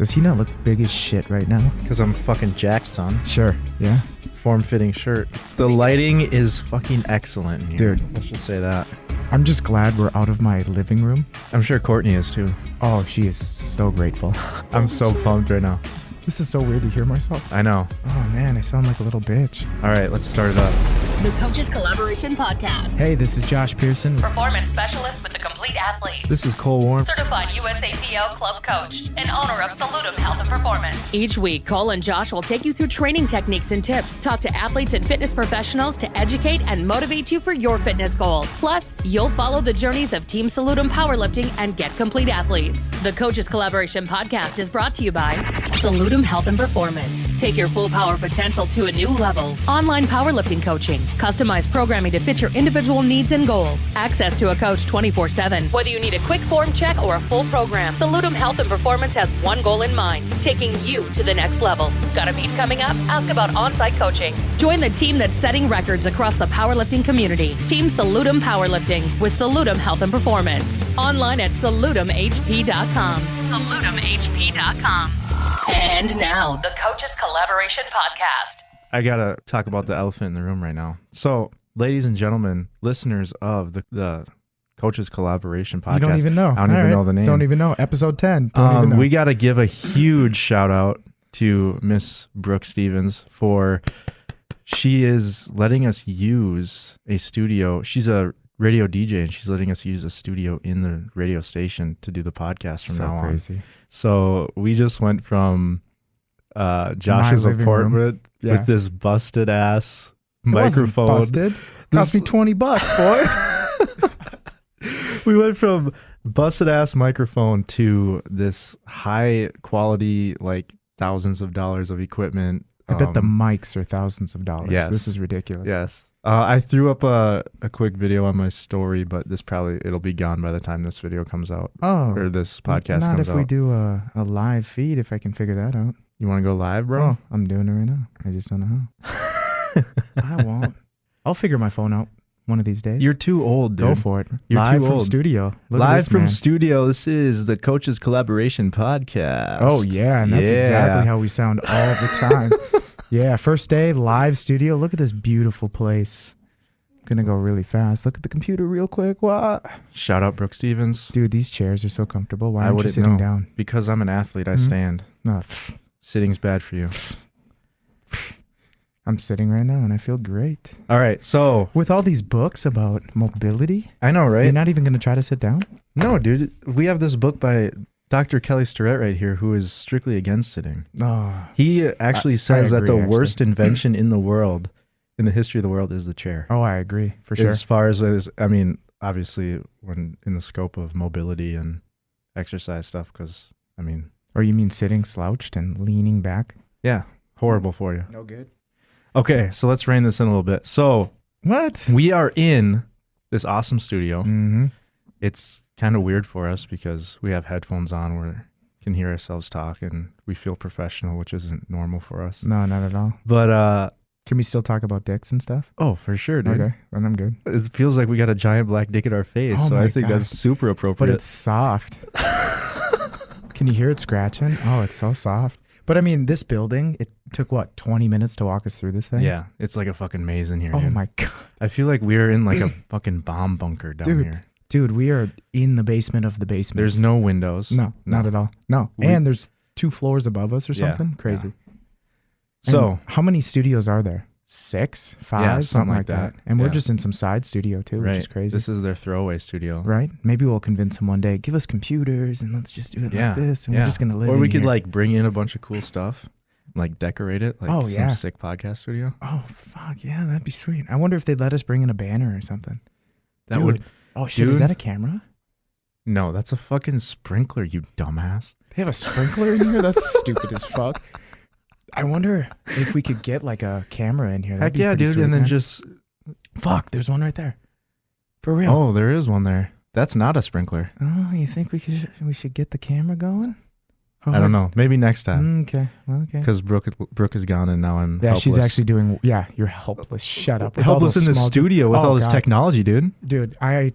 Does he not look big as shit right now? Because I'm fucking jacked, son. Sure. Yeah. Form-fitting shirt. The lighting is fucking excellent in here. Dude. Let's just say that. I'm just glad we're out of my living room. I'm sure Courtney is too. Oh, she is so grateful. I'm so pumped right now. This is so weird to hear myself. I know. Oh man, I sound like a little bitch. All right, let's start it up. The Coaches Collaboration Podcast. Hey, this is Josh Pearson. Performance specialist with the Complete Athlete. This is Cole Warm. Certified USAPL club coach and owner of Salutum Health and Performance. Each week, Cole and Josh will take you through training techniques and tips, talk to athletes and fitness professionals to educate and motivate you for your fitness goals. Plus, you'll follow the journeys of Team Salutum Powerlifting and Get Complete Athletes. The Coaches Collaboration Podcast is brought to you by Salutum Health and Performance. Take your full power potential to a new level. Online powerlifting coaching. Customized programming to fit your individual needs and goals. Access to a coach 24/7. Whether you need a quick form check or a full program, Salutum Health and Performance has one goal in mind, taking you to the next level. Got a meet coming up? Ask about on-site coaching. Join the team that's setting records across the powerlifting community. Team Salutum Powerlifting with Salutum Health and Performance. Online at salutumhp.com. salutumhp.com. And now, the Coaches Collaboration Podcast. I gotta talk about the elephant in the room right now. So, ladies and gentlemen, listeners of the Coaches Collaboration Podcast. You don't even know. I don't even know the name. Don't even know. Episode 10. Don't even know. We gotta give a huge shout out to Miss Brooke Stevens she is letting us use a studio. She's a radio DJ and she's letting us use a studio in the radio station to do the podcast from now on. Crazy. So we just went from Josh's apartment with this busted ass microphone. Busted. Cost me $20, boy. We went from busted ass microphone to this high quality, like thousands of dollars of equipment. I bet the mics are thousands of dollars. Yes. This is ridiculous. Yes. I threw up a quick video on my story, but it'll be gone by the time this video comes out. Oh. Or this podcast comes out. Not if we do a live feed, if I can figure that out. You want to go live, bro? Oh, I'm doing it right now. I just don't know how. I won't. I'll figure my phone out one of these days. You're too old, dude. Go for it. You're live too from old. studio. Live from studio. This is the Coaches Collaboration Podcast. Oh, yeah. And that's exactly how we sound all the time. Yeah. First day, live studio. Look at this beautiful place. Gonna go really fast. Look at the computer real quick. What? Shout out Brooke Stevens. Dude, these chairs are so comfortable. Why aren't you sitting down? Because I'm an athlete. I stand. No. Sitting's bad for you. I'm sitting right now and I feel great. All right, so with all these books about mobility, I know, right? You're not even going to try to sit down? No, dude. We have this book by Dr. Kelly Starrett right here, who is strictly against sitting. Oh, he actually says that the worst invention in the world, in the history of the world, is the chair. Oh, I agree, for sure. As far as I mean, obviously, when in the scope of mobility and exercise stuff, because I mean. Or you mean sitting slouched and leaning back? Yeah, horrible for you. No good. Okay, so let's rein this in a little bit. So what? We are in this awesome studio. Mm-hmm. It's kind of weird for us because we have headphones on where we can hear ourselves talk and we feel professional, which isn't normal for us. No, not at all. But can we still talk about dicks and stuff? Oh, for sure, dude. Okay, then I'm good. It feels like we got a giant black dick at our face, so I think that's super appropriate. But it's soft. Can you hear it scratching? Oh, it's so soft. But I mean, this building, it took what, 20 minutes to walk us through this thing? Yeah, it's like a fucking maze in here. Oh dude. My God. I feel like we're in like a fucking bomb bunker down here. Dude, we are in the basement of the basement. There's no windows. No, not at all. No. And there's 2 floors above us or something. Yeah, crazy. Yeah. So how many studios are there? 6, 5, yeah, something like that. And we're just in some side studio too, which is crazy. This is their throwaway studio. Right? Maybe we'll convince them one day, give us computers and let's just do it like this. And we're just going to live Or we in could here. like bring in a bunch of cool stuff, like decorate it, like some sick podcast studio. Oh, fuck. Yeah, that'd be sweet. I wonder if they'd let us bring in a banner or something. That would. Oh, shit. Is that a camera? No, that's a fucking sprinkler, you dumbass. They have a sprinkler in here? That's stupid as fuck. I wonder if we could get like a camera in here. Heck yeah, dude. Sweet, and then man. just. Fuck, there's one right there. For real. Oh, there is one there. That's not a sprinkler. Oh, you think we should get the camera going? I don't know. Maybe next time. Okay. Well, okay. Because Brooke is gone and now I'm Yeah, helpless. she's actually doing. Yeah, you're helpless. Shut up. Helpless in the studio with all this technology, dude. Dude, I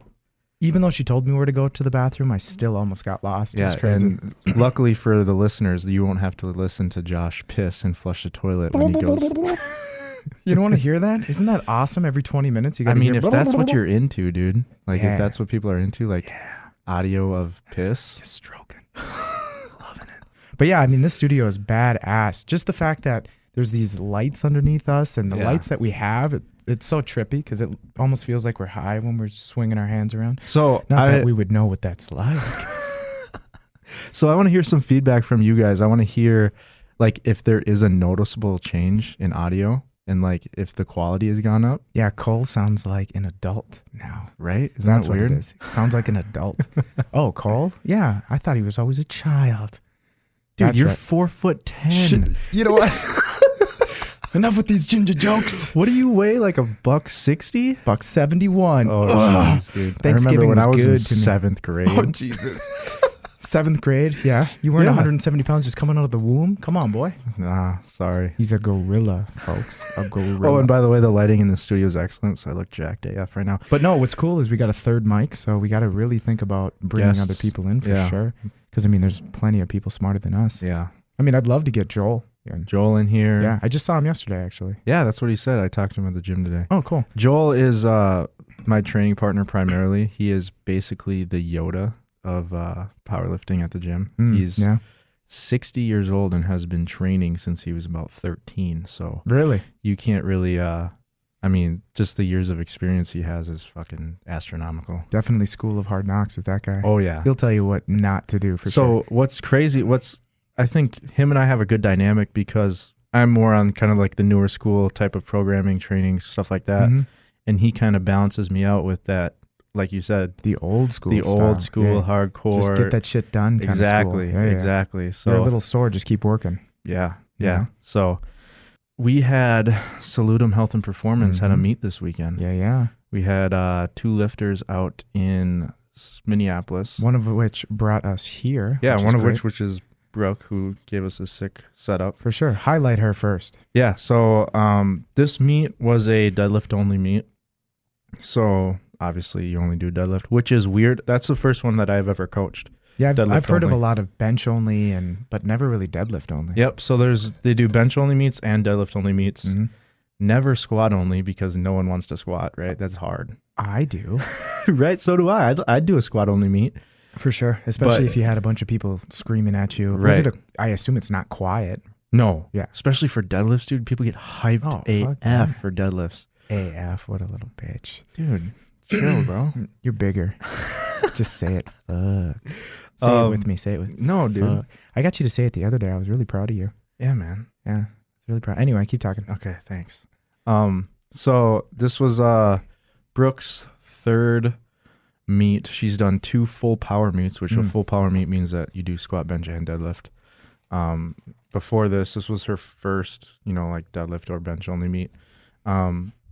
even though she told me where to go to the bathroom, I still almost got lost. It was crazy. And luckily for the listeners, you won't have to listen to Josh piss and flush the toilet when he goes. You don't want to hear that? Isn't that awesome? Every 20 minutes, you got to hear. If that's what you're into, dude. Like, Yeah. if that's what people are into, like audio of piss. Just stroking. Loving it. But yeah, I mean, this studio is badass. Just the fact that there's these lights underneath us and the lights that we have, it's so trippy because it almost feels like we're high when we're swinging our hands around. So Not that we would know what that's like. So I want to hear some feedback from you guys. I want to hear, like, if there is a noticeable change in audio and, like, if the quality has gone up. Yeah, Cole sounds like an adult now. Right? Isn't That's that what weird? it is. Sounds like an adult. Oh, Cole? Yeah, I thought he was always a child. Dude, That's you're right. 4'10". You know what? Enough with these ginger jokes. What do you weigh? Like $160? $171. Oh, Ugh. jeez, dude. Thanksgiving I remember when I was was good in to me. 7th grade. Oh, Jesus. 7th grade? Yeah. You weren't Yeah. 170 pounds just coming out of the womb? Come on, boy. Nah, sorry. He's a gorilla, folks. A gorilla. Oh, and by the way, the lighting in the studio is excellent, so I look jacked AF right now. But no, what's cool is we got a third mic, so we got to really think about bringing Guests. other people in for Yeah. sure. Because, I mean, there's plenty of people smarter than us. Yeah. I mean, I'd love to get Joel. Joel in here. Yeah, I just saw him yesterday, actually. Yeah, that's what he said. I talked to him at the gym today. Oh, cool. Joel is my training partner primarily. He is basically the Yoda of powerlifting at the gym. He's 60 years old and has been training since he was about 13. So Really? you can't really, just the years of experience he has is fucking astronomical. Definitely School of Hard Knocks with that guy. Oh, yeah. He'll tell you what not to do for So sure. what's crazy, I think him and I have a good dynamic because I'm more on kind of like the newer school type of programming, training, stuff like that. Mhm. And he kind of balances me out with that, like you said, The old school the style. old school, Yeah. hardcore. Just get that shit done kind Exactly, of school. Yeah, yeah. exactly. So You're a little sore, just keep working. yeah. Yeah. So we had Salutum Health and Performance had a Mhm. meet this weekend. Yeah, yeah. We had 2 lifters out in Minneapolis. One of which brought us here. Yeah, which one is of great. which is Brooke, who gave us a sick setup. For sure. Highlight her first. Yeah, so this meet was a deadlift only meet. So obviously you only do deadlift, which is weird. That's the first one that I've ever coached. Yeah, Deadlift I've heard of a only. lot of bench only, but never really deadlift only. Yep, so they do bench only meets and deadlift only meets. Mhm. Never squat only because no one wants to squat, right? That's hard. I do. Right, so do I. I'd do a squat only meet. For sure. Especially But- if you had a bunch of people screaming at you. Right. I assume it's not quiet. No. Yeah. Especially for deadlifts, dude. People get hyped Oh, fuck yeah. AF for deadlifts. AF, what a little bitch. Dude, chill, bro. You're bigger. Just say it. Fuck. Say it with me. Say it with me. No, dude. Fuck. I got you to say it the other day. I was really proud of you. Yeah, man. Yeah. I was really proud. Anyway, keep talking. Okay, thanks. So this was Brooke's 3rd meet. She's done 2 full power meets, which a full power meet means that you do squat, bench, and deadlift. Before this was her first, like deadlift or bench only meet,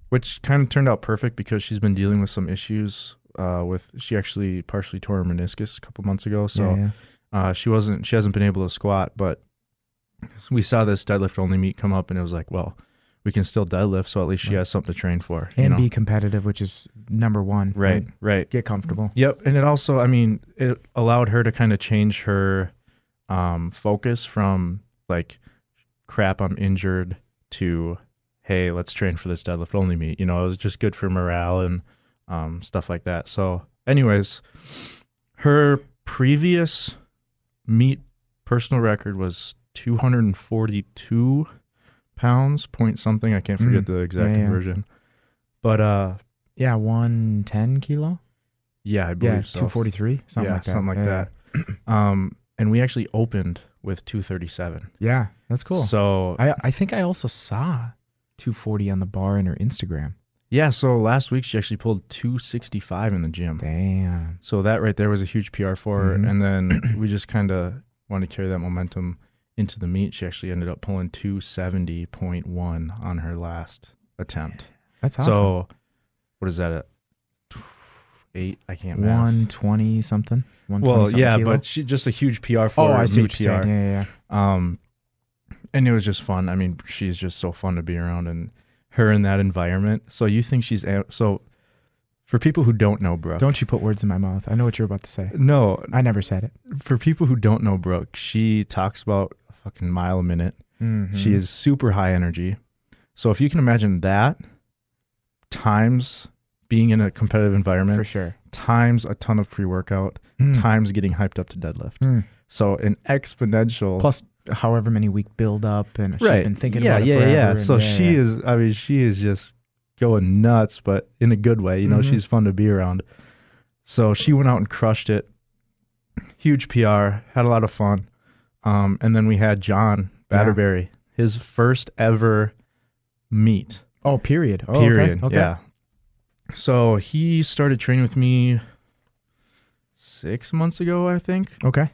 which kind of turned out perfect because she's been dealing with some issues she actually partially tore her meniscus a couple months ago. So she hasn't been able to squat, but we saw this deadlift only meet come up and it was like, well, we can still deadlift. So at least she has something to train for. And be competitive, which is number one. Right. Get comfortable. Yep. And it also, it allowed her to kind of change her focus from like, crap, I'm injured to, hey, let's train for this deadlift only meet. It was just good for morale and stuff like that. So anyways, her previous meet personal record was 242 pounds, point something. I can't forget the exact conversion. But 110 kilo. Yeah, I believe so. 243, something like that. Something like that. And we actually opened with 237. Yeah, that's cool. So I think I also saw 240 on the bar in her Instagram. yeah, so last week she actually pulled 265 in the gym. Damn. So that right there was a huge PR for her. Mhm. And then we just kind of wanted to carry that momentum into the meet. She actually ended up pulling 270.1 on her last attempt. That's awesome. So what is that at 8? I can't math. 120 something. 120 Well, something yeah, kilo? but she just a huge PR for her. I see meet what you're PR. saying. Yeah. And it was just fun. She's just so fun to be around and her in that environment. So you think so For people who don't know Brooke. Don't you put words in my mouth. I know what you're about to say. No. I never said it. For people who don't know Brooke, she talks about a fucking mile a minute. Mm-hmm. She is super high energy. So if you can imagine that times being in a competitive environment, For sure. times a ton of pre-workout, times getting hyped up to deadlift. So an exponential. Plus however many week build up, and she's been thinking yeah, about it yeah, forever. yeah. and So she is, I mean, she is just going nuts, but in a good way. You know, she's fun to be around. So she went out and crushed it. Huge PR, had a lot of fun. And then we had John Batterberry, his first ever meet. Oh, period. Oh, Period. Okay. Yeah. So he started training with me 6 months ago, I think. Okay.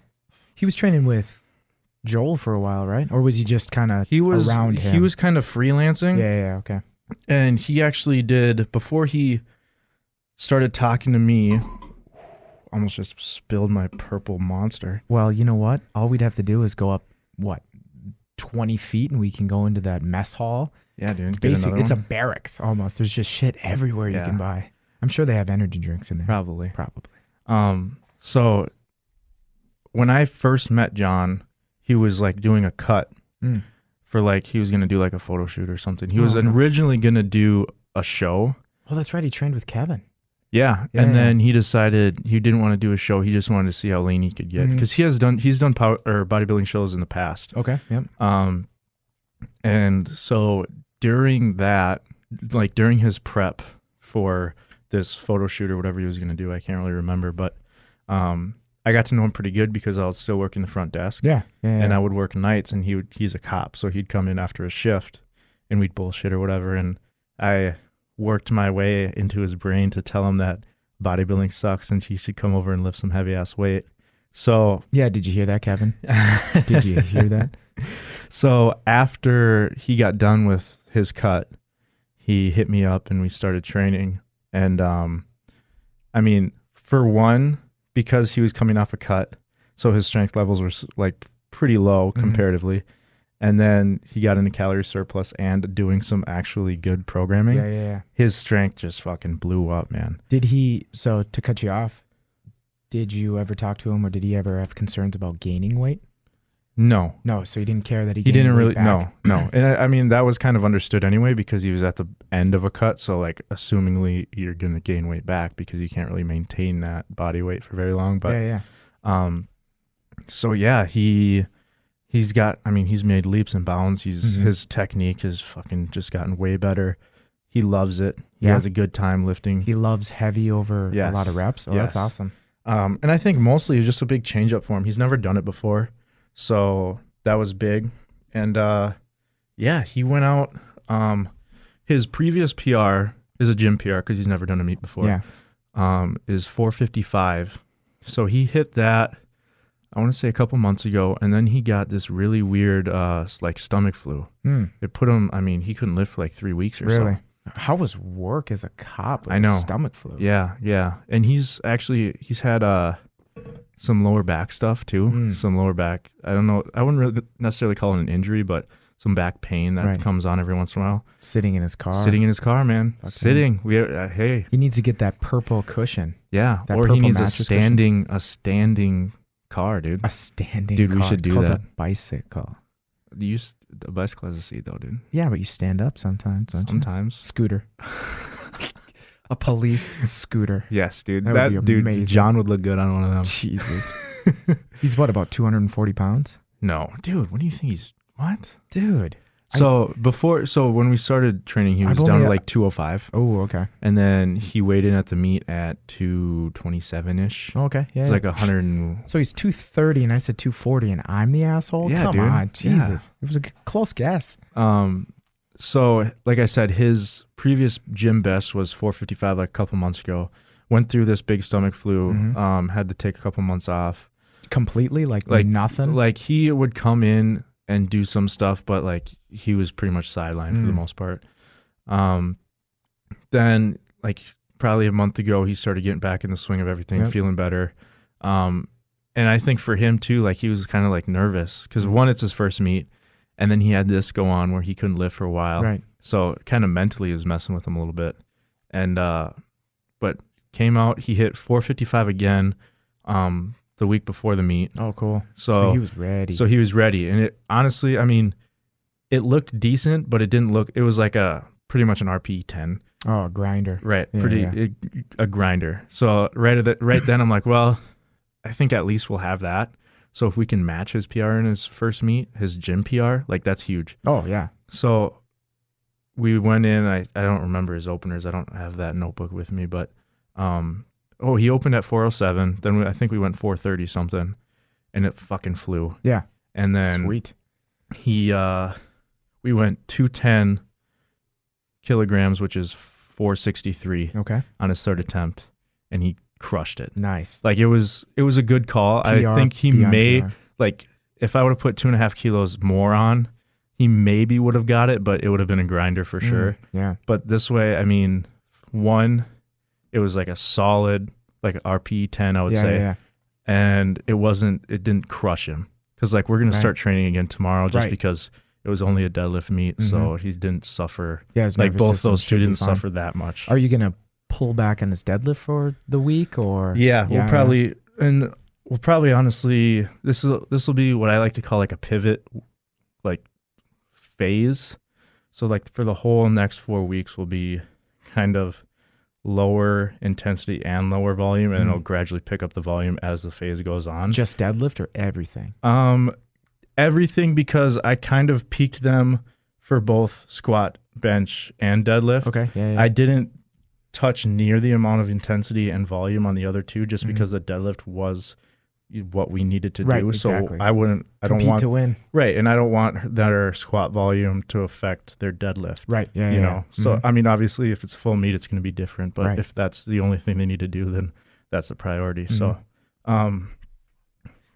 He was training with Joel for a while, right? Or was he just kind of around him? He was kind of freelancing. Yeah, okay. And he actually did, before he started talking to me, almost just spilled my purple monster. Well, you know what? All we'd have to do is go up, 20 feet, and we can go into that mess hall. Yeah, dude. Basically, it's a barracks almost. There's just shit everywhere you can buy. I'm sure they have energy drinks in there. Probably. So when I first met John, he was like doing a cut for like, he was going to do like a photo shoot or something. He was originally going to do a show. Oh, that's right. He trained with Kevin. Yeah. And then he decided he didn't want to do a show. He just wanted to see how lean he could get. Because he's done power or bodybuilding shows in the past. Okay. Yep. And so during that, like during his prep for this photo shoot or whatever he was going to do, I can't really remember, but I got to know him pretty good because I was still working the front desk. Yeah. And I would work nights, and he's a cop, so he'd come in after a shift and we'd bullshit or whatever. And I worked my way into his brain to tell him that bodybuilding sucks and he should come over and lift some heavy ass weight. So yeah, did you hear that, Kevin? Did you hear that? So after he got done with his cut, he hit me up and we started training. And I mean, for one, because he was coming off a cut, so his strength levels were like pretty low comparatively. And then he got into calorie surplus and doing some actually good programming. Yeah. His strength just fucking blew up, man. Did he, so to cut you off, did you ever talk to him, or did he ever have concerns about gaining weight? No. No, so he didn't care that he didn't really, back. no. And I mean, that was kind of understood anyway because he was at the end of a cut. So like, assumingly you're going to gain weight back because you can't really maintain that body weight for very long. But so yeah, he's got, I mean, he's made leaps and bounds. His technique has fucking just gotten way better. He loves it. He has a good time lifting. He loves heavy over a lot of reps. Oh, that's awesome. And I think mostly it's just a big change up for him. He's never done it before. So that was big. And he went out. His previous PR is a gym PR because he's never done a meet before. Is 455. So he hit that, I want to say a couple months ago, and then he got this really weird like stomach flu. It put him, I mean, he couldn't lift for like 3 weeks or so. Really? How was work as a cop with I know. stomach flu? Yeah. And he's had some lower back stuff too. Some lower back, I don't know, I wouldn't really necessarily call it an injury, but some back pain that comes on every once in a while. Sitting in his car, man. Sitting. Hey. He needs to get that purple cushion. Yeah. Or he needs a standing car, dude. A standing dude, car. We should it's do called that. A bicycle. The bicycle has a seat though, dude. Yeah, but you stand up sometimes, don't you? Sometimes. Scooter. A police scooter. Yes, dude. That would be amazing. John would look good on one of them. Jesus. He's what, about 240 pounds? No. Dude, what do you think he's... What? Dude. So when we started training, he was down to like 205. Oh, okay. And then he weighed in at the meet at 227-ish. Oh, okay. Yeah. It's like 100. So he's 230 and I said 240 and I'm the asshole? Yeah, Come dude. on. Jesus. Yeah. It was a close guess. So like I said, his previous gym best was 455 like a couple months ago. Went through this big stomach flu, had to take a couple months off. Completely? Like nothing? Like he would come in and do some stuff, but like he was pretty much sidelined for the most part. Then like probably a month ago, he started getting back in the swing of everything, feeling better. And I think for him too, like he was kind of like nervous because one, it's his first meet, and then he had this go on where he couldn't lift for a while. Right. So kind of mentally it was messing with him a little bit. And but came out. He hit 455 again the week before the meet. Oh, cool. So he was ready. So he was ready. And it honestly, I mean, it looked decent, but it didn't look, it was like pretty much an RP 10. Oh, a grinder. Right. Yeah, A grinder. So right then I'm like, well, I think at least we'll have that. So if we can match his PR in his first meet, his gym PR, like that's huge. Oh, yeah. So we went in, I don't remember his openers. I don't have that notebook with me, but he opened at 407. Then I think we went 430 something, and it fucking flew. Yeah. And then Sweet. We went 210 kilograms, which is 463 Okay. on his third attempt, and he crushed it. Nice. Like it was a good call. I think he may, like, if I would have put 2.5 kilos more on, he maybe would have got it, but it would have been a grinder for sure. Yeah. But this way, I mean, it was like a solid, like RP 10, I would say. Yeah. And it didn't crush him. Because, like, we're going to start training again tomorrow just because it was only a deadlift meet. So he didn't suffer. Yeah, his like, nervous both system those two should be didn't fine. suffer that much. Are you going to pull back on his deadlift for the week or? Yeah, we'll probably honestly, this will be what I like to call like a pivot, like, phase. So like for the whole next 4 weeks will be kind of lower intensity and lower volume, and it'll gradually pick up the volume as the phase goes on. Just deadlift or everything? Everything, because I kind of peaked them for both squat, bench, and deadlift. Okay. Yeah. I didn't touch near the amount of intensity and volume on the other two just because the deadlift was what we needed to do. Exactly. So I don't Compete want to win. Right, and I don't want their squat volume to affect their deadlift. Right. Yeah. You know. So I mean, obviously, if it's a full meet, it's going to be different. But if that's the only thing they need to do, then that's the priority. So,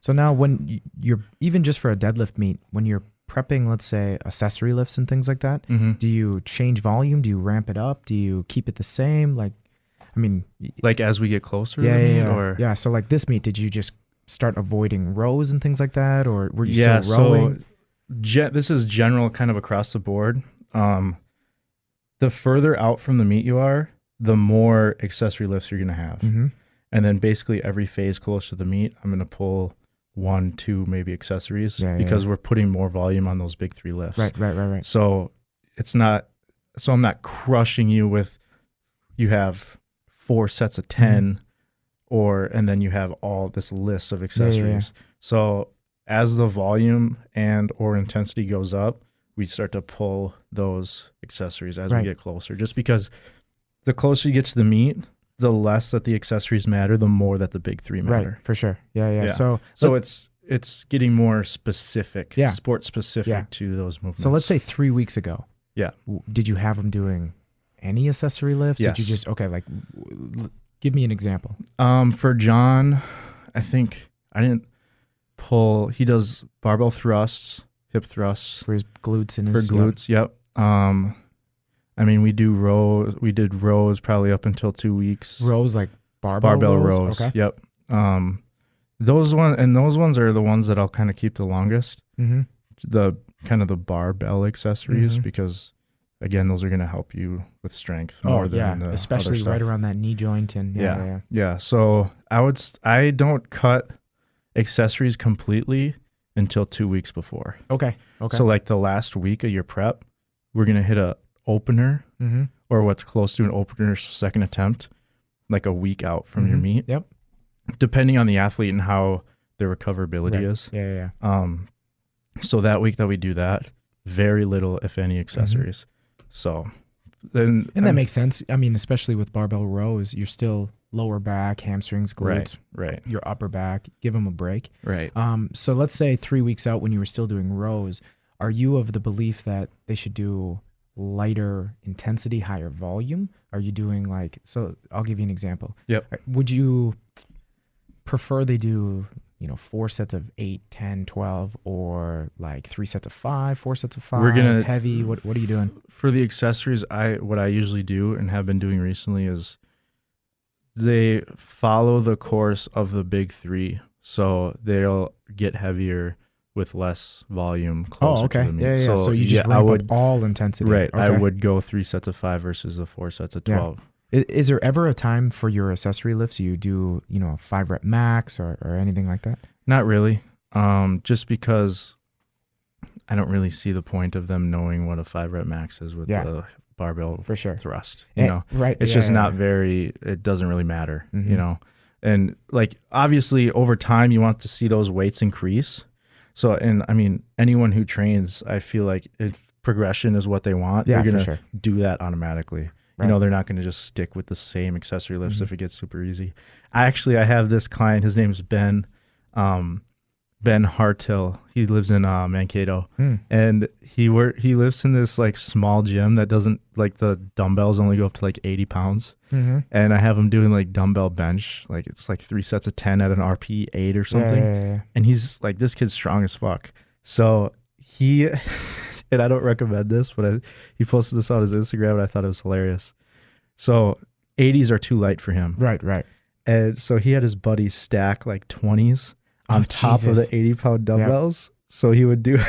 so now when you're even just for a deadlift meet, when you're prepping, let's say accessory lifts and things like that, do you change volume? Do you ramp it up? Do you keep it the same? Like, I mean, like as we get closer. Yeah. So like this meet, did you just start avoiding rows and things like that, or were you still rowing? So this is general kind of across the board. The further out from the meet you are, the more accessory lifts you're going to have. And then basically every phase close to the meet, I'm going to pull 1, 2 maybe accessories because we're putting more volume on those big 3 lifts. Right. So I'm not crushing you with, you have 4 sets of 10 and then you have all this list of accessories. So as the volume and or intensity goes up, we start to pull those accessories as we get closer, just because the closer you get to the meet, the less that the accessories matter, the more that the big 3 matter. Right, for sure. Yeah. So it's getting more specific, sport specific to those movements. So let's say 3 weeks ago. Yeah. Did you have them doing any accessory lifts? Yes. Did you just, give me an example. For John, I think I didn't pull, he does barbell thrusts, hip thrusts. For his glutes and For glutes, yep. I mean, we did rows probably up until 2 weeks. Rows, like barbell rows. Okay. Yep. Those ones are the ones that I'll kind of keep the longest. The kind of the barbell accessories, because again, those are going to help you with strength more than the especially other stuff. right around that knee joint and yeah. So I don't cut accessories completely until 2 weeks before. Okay. So like the last week of your prep, we're going to hit a opener or what's close to an opener second attempt, like a week out from your meet. Yep. Depending on the athlete and how their recoverability is. Yeah. So that week that we do that, very little, if any, accessories. So then, and that makes sense. I mean, especially with barbell rows, you're still lower back, hamstrings, glutes, right. Your upper back. Give them a break. Right. So let's say 3 weeks out when you were still doing rows, are you of the belief that they should do lighter intensity, higher volume? Are you doing so I'll give you an example. Yep. Would you prefer they do 4 sets of 8, 10, 12, or like 3 sets of 5, 4 sets of 5? We're gonna heavy. What are you doing for the accessories? What I usually do and have been doing recently is they follow the course of the big 3, so they'll get heavier with less volume closer to the meet. Yeah. So you just ramp up all intensity. Right. Okay. I would go 3 sets of 5 versus the 4 sets of 12. Is there ever a time for your accessory lifts you do, you know, a 5 rep max or anything like that? Not really. Just because I don't really see the point of them knowing what a 5 rep max is with the barbell for sure thrust. You know, right? It's just not very. It doesn't really matter. You know, and like obviously over time you want to see those weights increase. So, and I mean, anyone who trains, I feel like if progression is what they want, they're gonna do that automatically. Right. You know, they're not going to just stick with the same accessory lifts if it gets super easy. I have this client. His name's Ben Hartill. He lives in Mankato, and he lives in this like small gym that doesn't like the dumbbells only go up to like 80 pounds. And I have him doing like dumbbell bench, like it's like 3 sets of 10 at an RP 8 or something. Yeah. And he's like, this kid's strong as fuck. So he. And I don't recommend this, but he posted this on his Instagram, and I thought it was hilarious. So 80s are too light for him. Right. And so he had his buddy stack like 20s on top of the 80-pound dumbbells. Yeah. So he did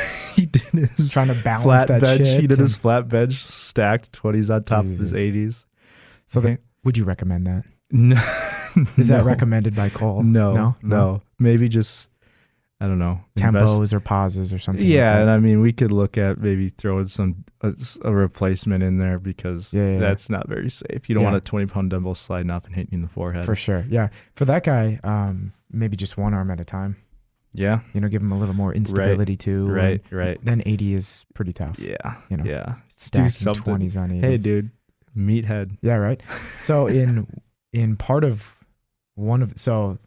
his trying to balance flat that bench. shit. He did his flat bench, stacked 20s on top of his 80s. So would you recommend that? No. Is that recommended by Cole? No. Maybe just... I don't know. Tempos or pauses or something. Yeah, like that. and I mean, we could look at maybe throwing a replacement in there because that's not very safe. You don't want a 20-pound dumbbell sliding off and hitting you in the forehead. For sure. Yeah. For that guy, maybe just one arm at a time. Yeah. You know, give him a little more instability too. Right. Then 80 is pretty tough. Yeah. You know, yeah. Stacking 20s on 80s. Hey, dude. Meathead. Yeah, right. So in part of so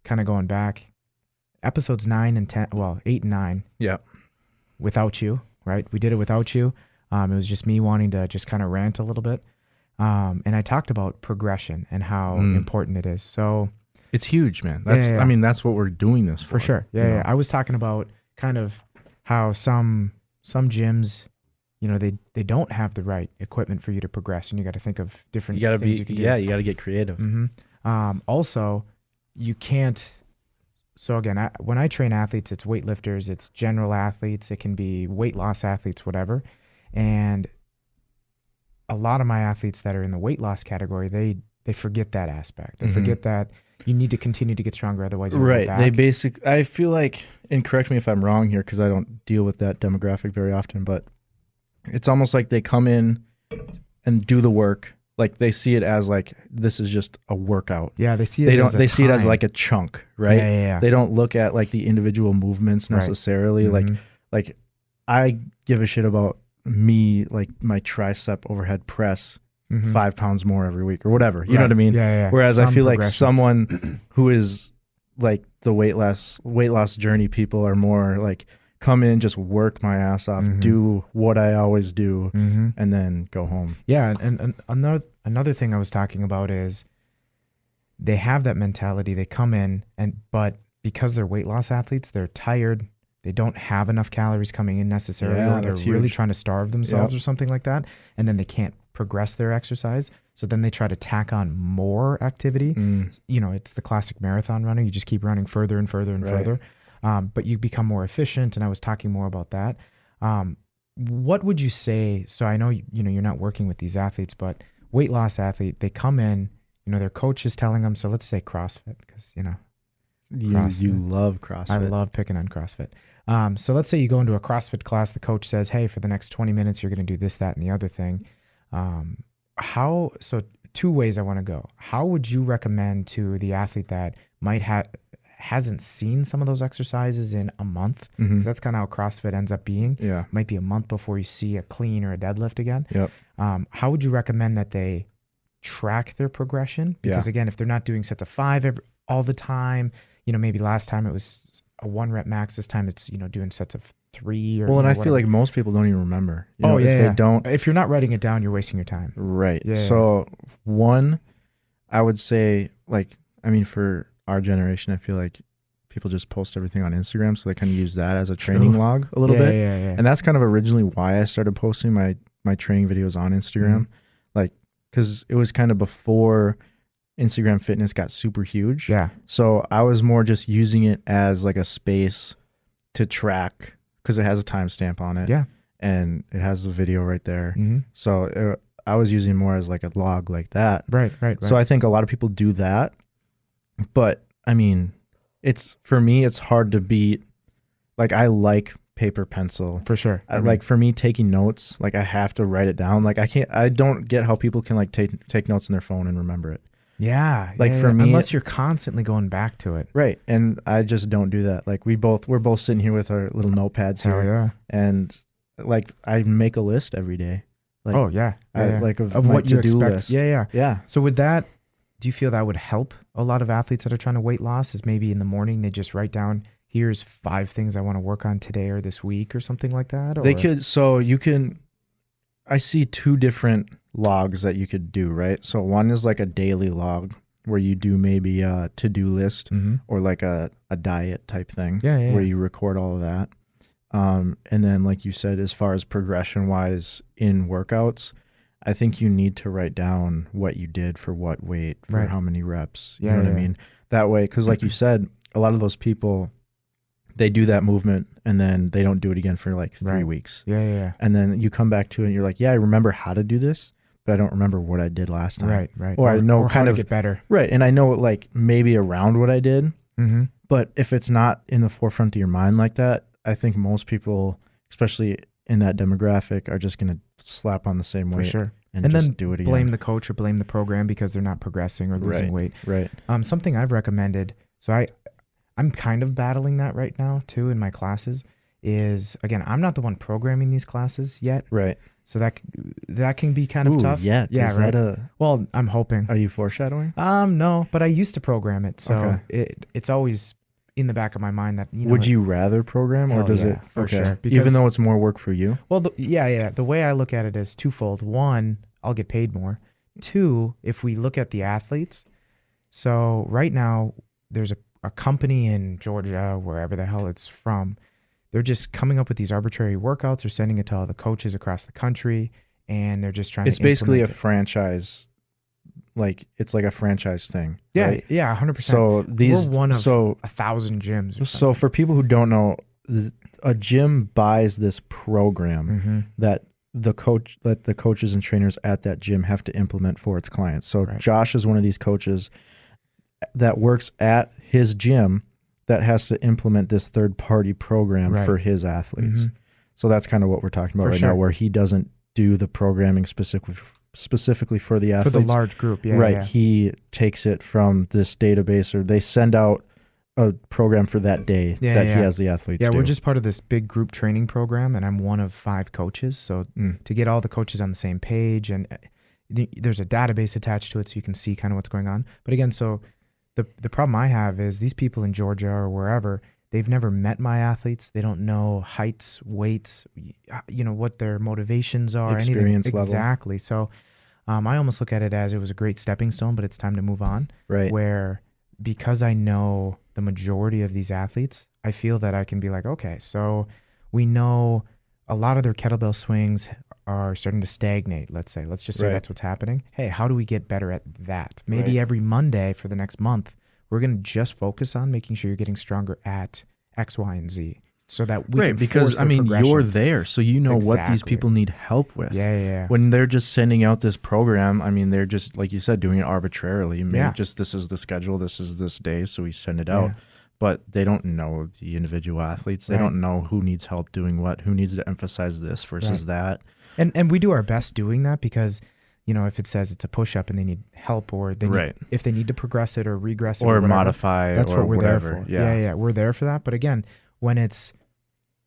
kind of going back, episodes 9 and 10, well, 8 and 9. Yeah. Without you, right? We did it without you. It was just me wanting to just kind of rant a little bit. And I talked about progression and how important it is. So it's huge, man. I mean, that's what we're doing this for. For sure. Yeah. I was talking about kind of how some gyms, you know, they don't have the right equipment for you to progress, and you got to think of different things you can do. Yeah, you got to get creative. Also, you can't. So again, when I train athletes, it's weightlifters, it's general athletes, it can be weight loss athletes, whatever. And a lot of my athletes that are in the weight loss category, they forget that aspect. They forget that you need to continue to get stronger, otherwise you'll get back. I feel like, and correct me if I'm wrong here because I don't deal with that demographic very often, but it's almost like they come in and do the work. Like they see it as like, this is just a workout. Yeah, they see it see it as like a chunk, right? Yeah. They don't look at like the individual movements necessarily. Right. Like I give a shit about me, like my tricep overhead press 5 pounds more every week or whatever. You know what I mean? Yeah. Whereas I feel like someone who is like the weight loss journey people are more like, come in, just work my ass off, do what I always do, and then go home. Yeah, and another thing I was talking about is they have that mentality. They come in, but because they're weight loss athletes, they're tired. They don't have enough calories coming in necessarily, or they're really trying to starve themselves or something like that, and then they can't progress their exercise. So then they try to tack on more activity. You know, it's the classic marathon runner. You just keep running further and further and further. But you become more efficient, and I was talking more about that. What would you say? So I know you're not working with these athletes, but weight loss athlete, they come in, you know, their coach is telling them. So let's say CrossFit, because you love CrossFit. I love picking on CrossFit. So let's say you go into a CrossFit class. The coach says, "Hey, for the next 20 minutes, you're going to do this, that, and the other thing." So 2 ways I want to go. How would you recommend to the athlete that hasn't seen some of those exercises in a month, because that's kind of how CrossFit ends up being. Yeah. It might be a month before you see a clean or a deadlift again. Yep. How would you recommend that they track their progression? Because again, if they're not doing sets of 5 all the time, you know, maybe last time it was a 1 rep max. This time it's, you know, doing sets of 3 or I feel like most people don't even remember. If you're not writing it down, you're wasting your time. Right. Yeah. So one, I would say, like, I mean, for our generation, I feel like people just post everything on Instagram, so they kind of use that as a training log a little bit. Yeah. And that's kind of originally why I started posting my training videos on Instagram, like, because it was kind of before Instagram fitness got super huge. Yeah. So I was more just using it as like a space to track, because it has a timestamp on it. Yeah. And it has the video right there. So I was using more as like a log like that. Right. So I think a lot of people do that. But I mean, for me, it's hard to beat. Like, I like paper pencil. For sure. Like, for me, taking notes, like, I have to write it down. Like, I don't get how people can like take notes on their phone and remember it. Yeah. Like, for me, unless you're constantly going back to it. Right. And I just don't do that. Like, we're both sitting here with our little notepads here. Oh, yeah. And like, I make a list every day. Like, oh, yeah. Like of what you to-do expect. list. Yeah. So with that, do you feel that would help a lot of athletes that are trying to weight loss? Is maybe in the morning they just write down, here's 5 things I want to work on today or this week or something like that? Or? They could. So you can. I see 2 different logs that you could do. Right. So one is like a daily log where you do maybe a to-do list or like a diet type thing. Where you record all of that. And then, like you said, as far as progression wise in workouts, I think you need to write down what you did for what weight, for how many reps. You know what I mean? That way, because like you said, a lot of those people, they do that movement and then they don't do it again for like 3 weeks. Yeah. And then you come back to it and you're like, yeah, I remember how to do this, but I don't remember what I did last time. Right. Or I know or kind how of to get better. Right. And I know like maybe around what I did, but if it's not in the forefront of your mind like that, I think most people, especially in that demographic, are just going to slap on the same weight. For sure. And just then do it again. Blame the coach or blame the program because they're not progressing or losing weight. Right. Something I've recommended, so I'm kind of battling that right now too in my classes, is, again, I'm not the one programming these classes yet. Right. So that can be kind of tough. Yeah. Yeah. Is right. that well, I'm hoping. Are you foreshadowing? No, but I used to program it. So Okay. it's always in the back of my mind that, would you rather program or does it? For sure. Because, even though it's more work for you? Well, the way I look at it is twofold. One, I'll get paid more. 2, if we look at the athletes, so right now there's a company in Georgia, wherever the hell it's from, they're just coming up with these arbitrary workouts. They're sending it to all the coaches across the country, and they're just trying It's to basically a implement it. franchise. Like, it's like a franchise thing. Yeah, right? yeah, 100%. So we're one of 1,000 gyms. So for people who don't know, a gym buys this program that the coaches and trainers at that gym have to implement for its clients. So Josh is one of these coaches that works at his gym that has to implement this third-party program for his athletes. So that's kind of what we're talking about now, where he doesn't do the programming specifically for the athletes. For the large group, yeah. He takes it from this database, or they send out a program for that day he has the athletes do. We're just part of this big group training program, and I'm one of 5 coaches. So to get all the coaches on the same page, and there's a database attached to it so you can see kind of what's going on. But again, so the problem I have is these people in Georgia or wherever, they've never met my athletes. They don't know heights, weights, what their motivations are. Experience anything. level. Exactly. So I almost look at it as it was a great stepping stone, but it's time to move on. Right. Where, because I know the majority of these athletes, I feel that I can be like, okay, so we know a lot of their kettlebell swings are starting to stagnate, let's say. Let's just say that's what's happening. Hey, how do we get better at that? Maybe every Monday for the next month, we're going to just focus on making sure you're getting stronger at X, Y, and Z. So that we can because force the progression. you're there, so you know what these people need help with. Yeah. When they're just sending out this program, I mean, they're just, like you said, doing it arbitrarily. Maybe just this is the schedule, this is this day, so we send it out. But they don't know the individual athletes. They don't know who needs help doing what, who needs to emphasize this versus that. And we do our best doing that because, if it says it's a push-up and they need help, or they need, if they need to progress it or regress it or whatever, modify that's or what we're whatever. there for. Yeah, we're there for that. But again, when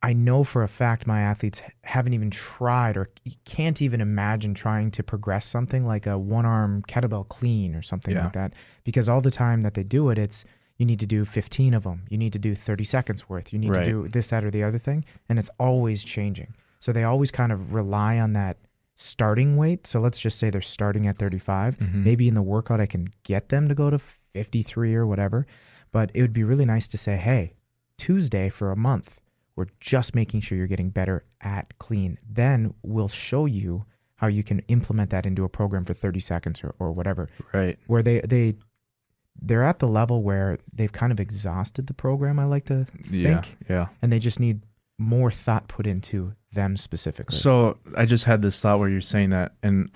I know for a fact my athletes haven't even tried or can't even imagine trying to progress something like a one-arm kettlebell clean or something like that, because all the time that they do it, it's you need to do 15 of them. You need to do 30 seconds worth. You need to do this, that, or the other thing. And it's always changing. So they always kind of rely on that starting weight. So let's just say they're starting at 35. Maybe in the workout I can get them to go to 53 or whatever. But it would be really nice to say, hey, Tuesday for a month, we're just making sure you're getting better at clean. Then we'll show you how you can implement that into a program for 30 seconds or whatever. Right. Where they're at the level where they've kind of exhausted the program, I like to think. Yeah. And they just need more thought put into them specifically. So I just had this thought where you're saying that, and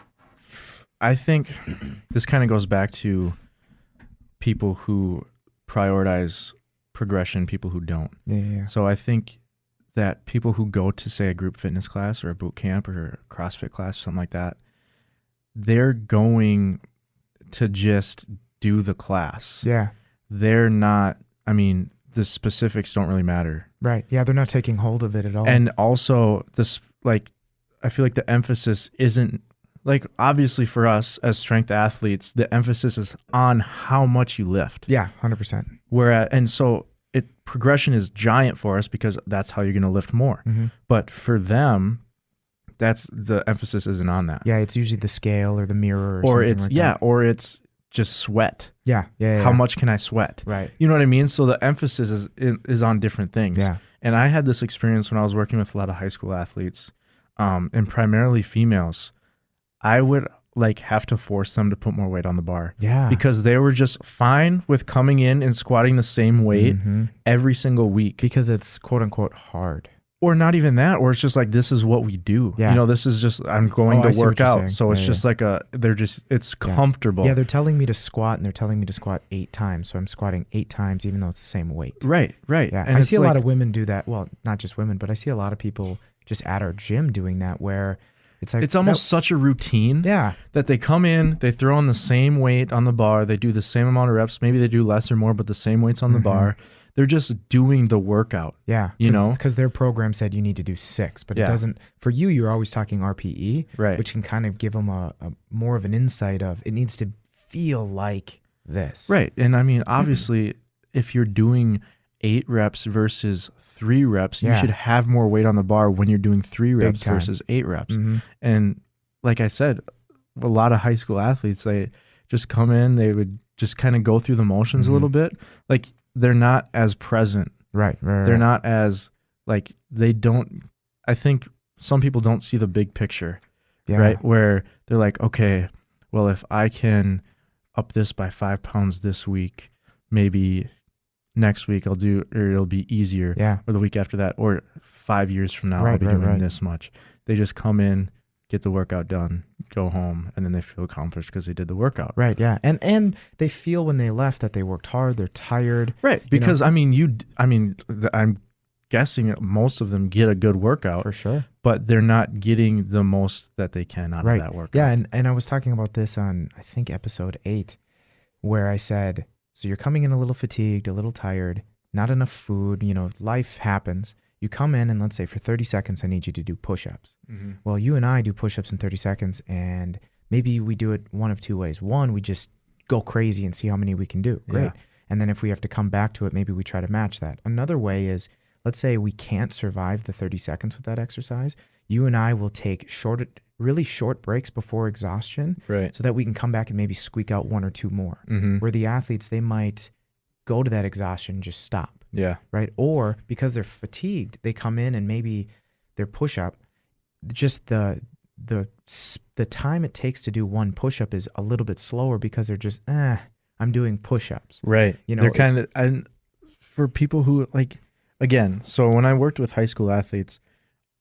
I think this kind of goes back to people who prioritize progression, people who don't. Yeah. So I think that people who go to, say, a group fitness class or a boot camp or a CrossFit class, something like that, they're going to just do the class. Yeah. They're not, I mean, the specifics don't really matter. Right. Yeah, they're not taking hold of it at all. And also, this, like, I feel like the emphasis isn't, like, obviously for us as strength athletes, the emphasis is on how much you lift. yeah, 100%. And so progression is giant for us because that's how you're going to lift more. Mm-hmm. But for them, that's the emphasis isn't on that. Yeah, it's usually the scale or the mirror or Or something it's like that. or it's just sweat. Yeah. How much can I sweat? Right. You know what I mean? So the emphasis is on different things. Yeah. And I had this experience when I was working with a lot of high school athletes, and primarily females. I would like have to force them to put more weight on the bar. Yeah. Because they were just fine with coming in and squatting the same weight every single week. Because it's quote unquote hard. Or not even that, or it's just like, this is what we do. Yeah. You know, this is just, I'm going I to see what work you're out. saying. So it's Yeah, just like it's comfortable. Yeah, they're telling me to squat and they're telling me to squat 8 times. So I'm squatting 8 times even though it's the same weight. Right. Yeah. And I it's see a like, lot of women do that. Well, not just women, but I see a lot of people just at our gym doing that where it's like it's almost such a routine that they come in, they throw on the same weight on the bar, they do the same amount of reps, maybe they do less or more, but the same weights on the bar. They're just doing the workout. Yeah. You know? Because their program said you need to do 6, but it Yeah. doesn't. For you, you're always talking RPE, Right. which can kind of give them a more of an insight of it needs to feel like this. Right. And I mean, obviously, if you're doing 8 reps versus 3 reps, you Yeah. should have more weight on the bar when you're doing 3 reps time. versus 8 reps. Mhm. And like I said, a lot of high school athletes, they just come in, they would just kind of go through the motions a little bit. Like, they're not as present. Right. They're not as, like, they don't, I think some people don't see the big picture, Yeah. right? Where they're like, okay, well, if I can up this by 5 pounds this week, maybe next week it'll be easier. Yeah. Or the week after that, or 5 years from now, I'll Right, be right, doing right. this much. They just come in, get the workout done, go home, and then they feel accomplished because they did the workout. Right. Yeah. And they feel when they left that they worked hard. They're tired. Right. Because I'm guessing that most of them get a good workout, For sure. but they're not getting the most that they can out of that workout. Yeah. And I was talking about this on, I think, episode 8, where I said, so you're coming in a little fatigued, a little tired, not enough food, life happens. You come in and let's say for 30 seconds, I need you to do push-ups. Well, you and I do push-ups in 30 seconds and maybe we do it one of 2 ways. One, we just go crazy and see how many we can do. Great. Yeah. And then if we have to come back to it, maybe we try to match that. Another way is, let's say we can't survive the 30 seconds with that exercise. You and I will take really short breaks before exhaustion, Right. so that we can come back and maybe squeak out 1 or 2 more. Mm-hmm. Where the athletes, they might go to that exhaustion and just stop, Yeah. right? Or because they're fatigued, they come in and maybe their push-up, just the time it takes to do one push-up is a little bit slower because they're just, I'm doing push-ups. Right. You know, they're kind of, and for people who like, again, so when I worked with high school athletes,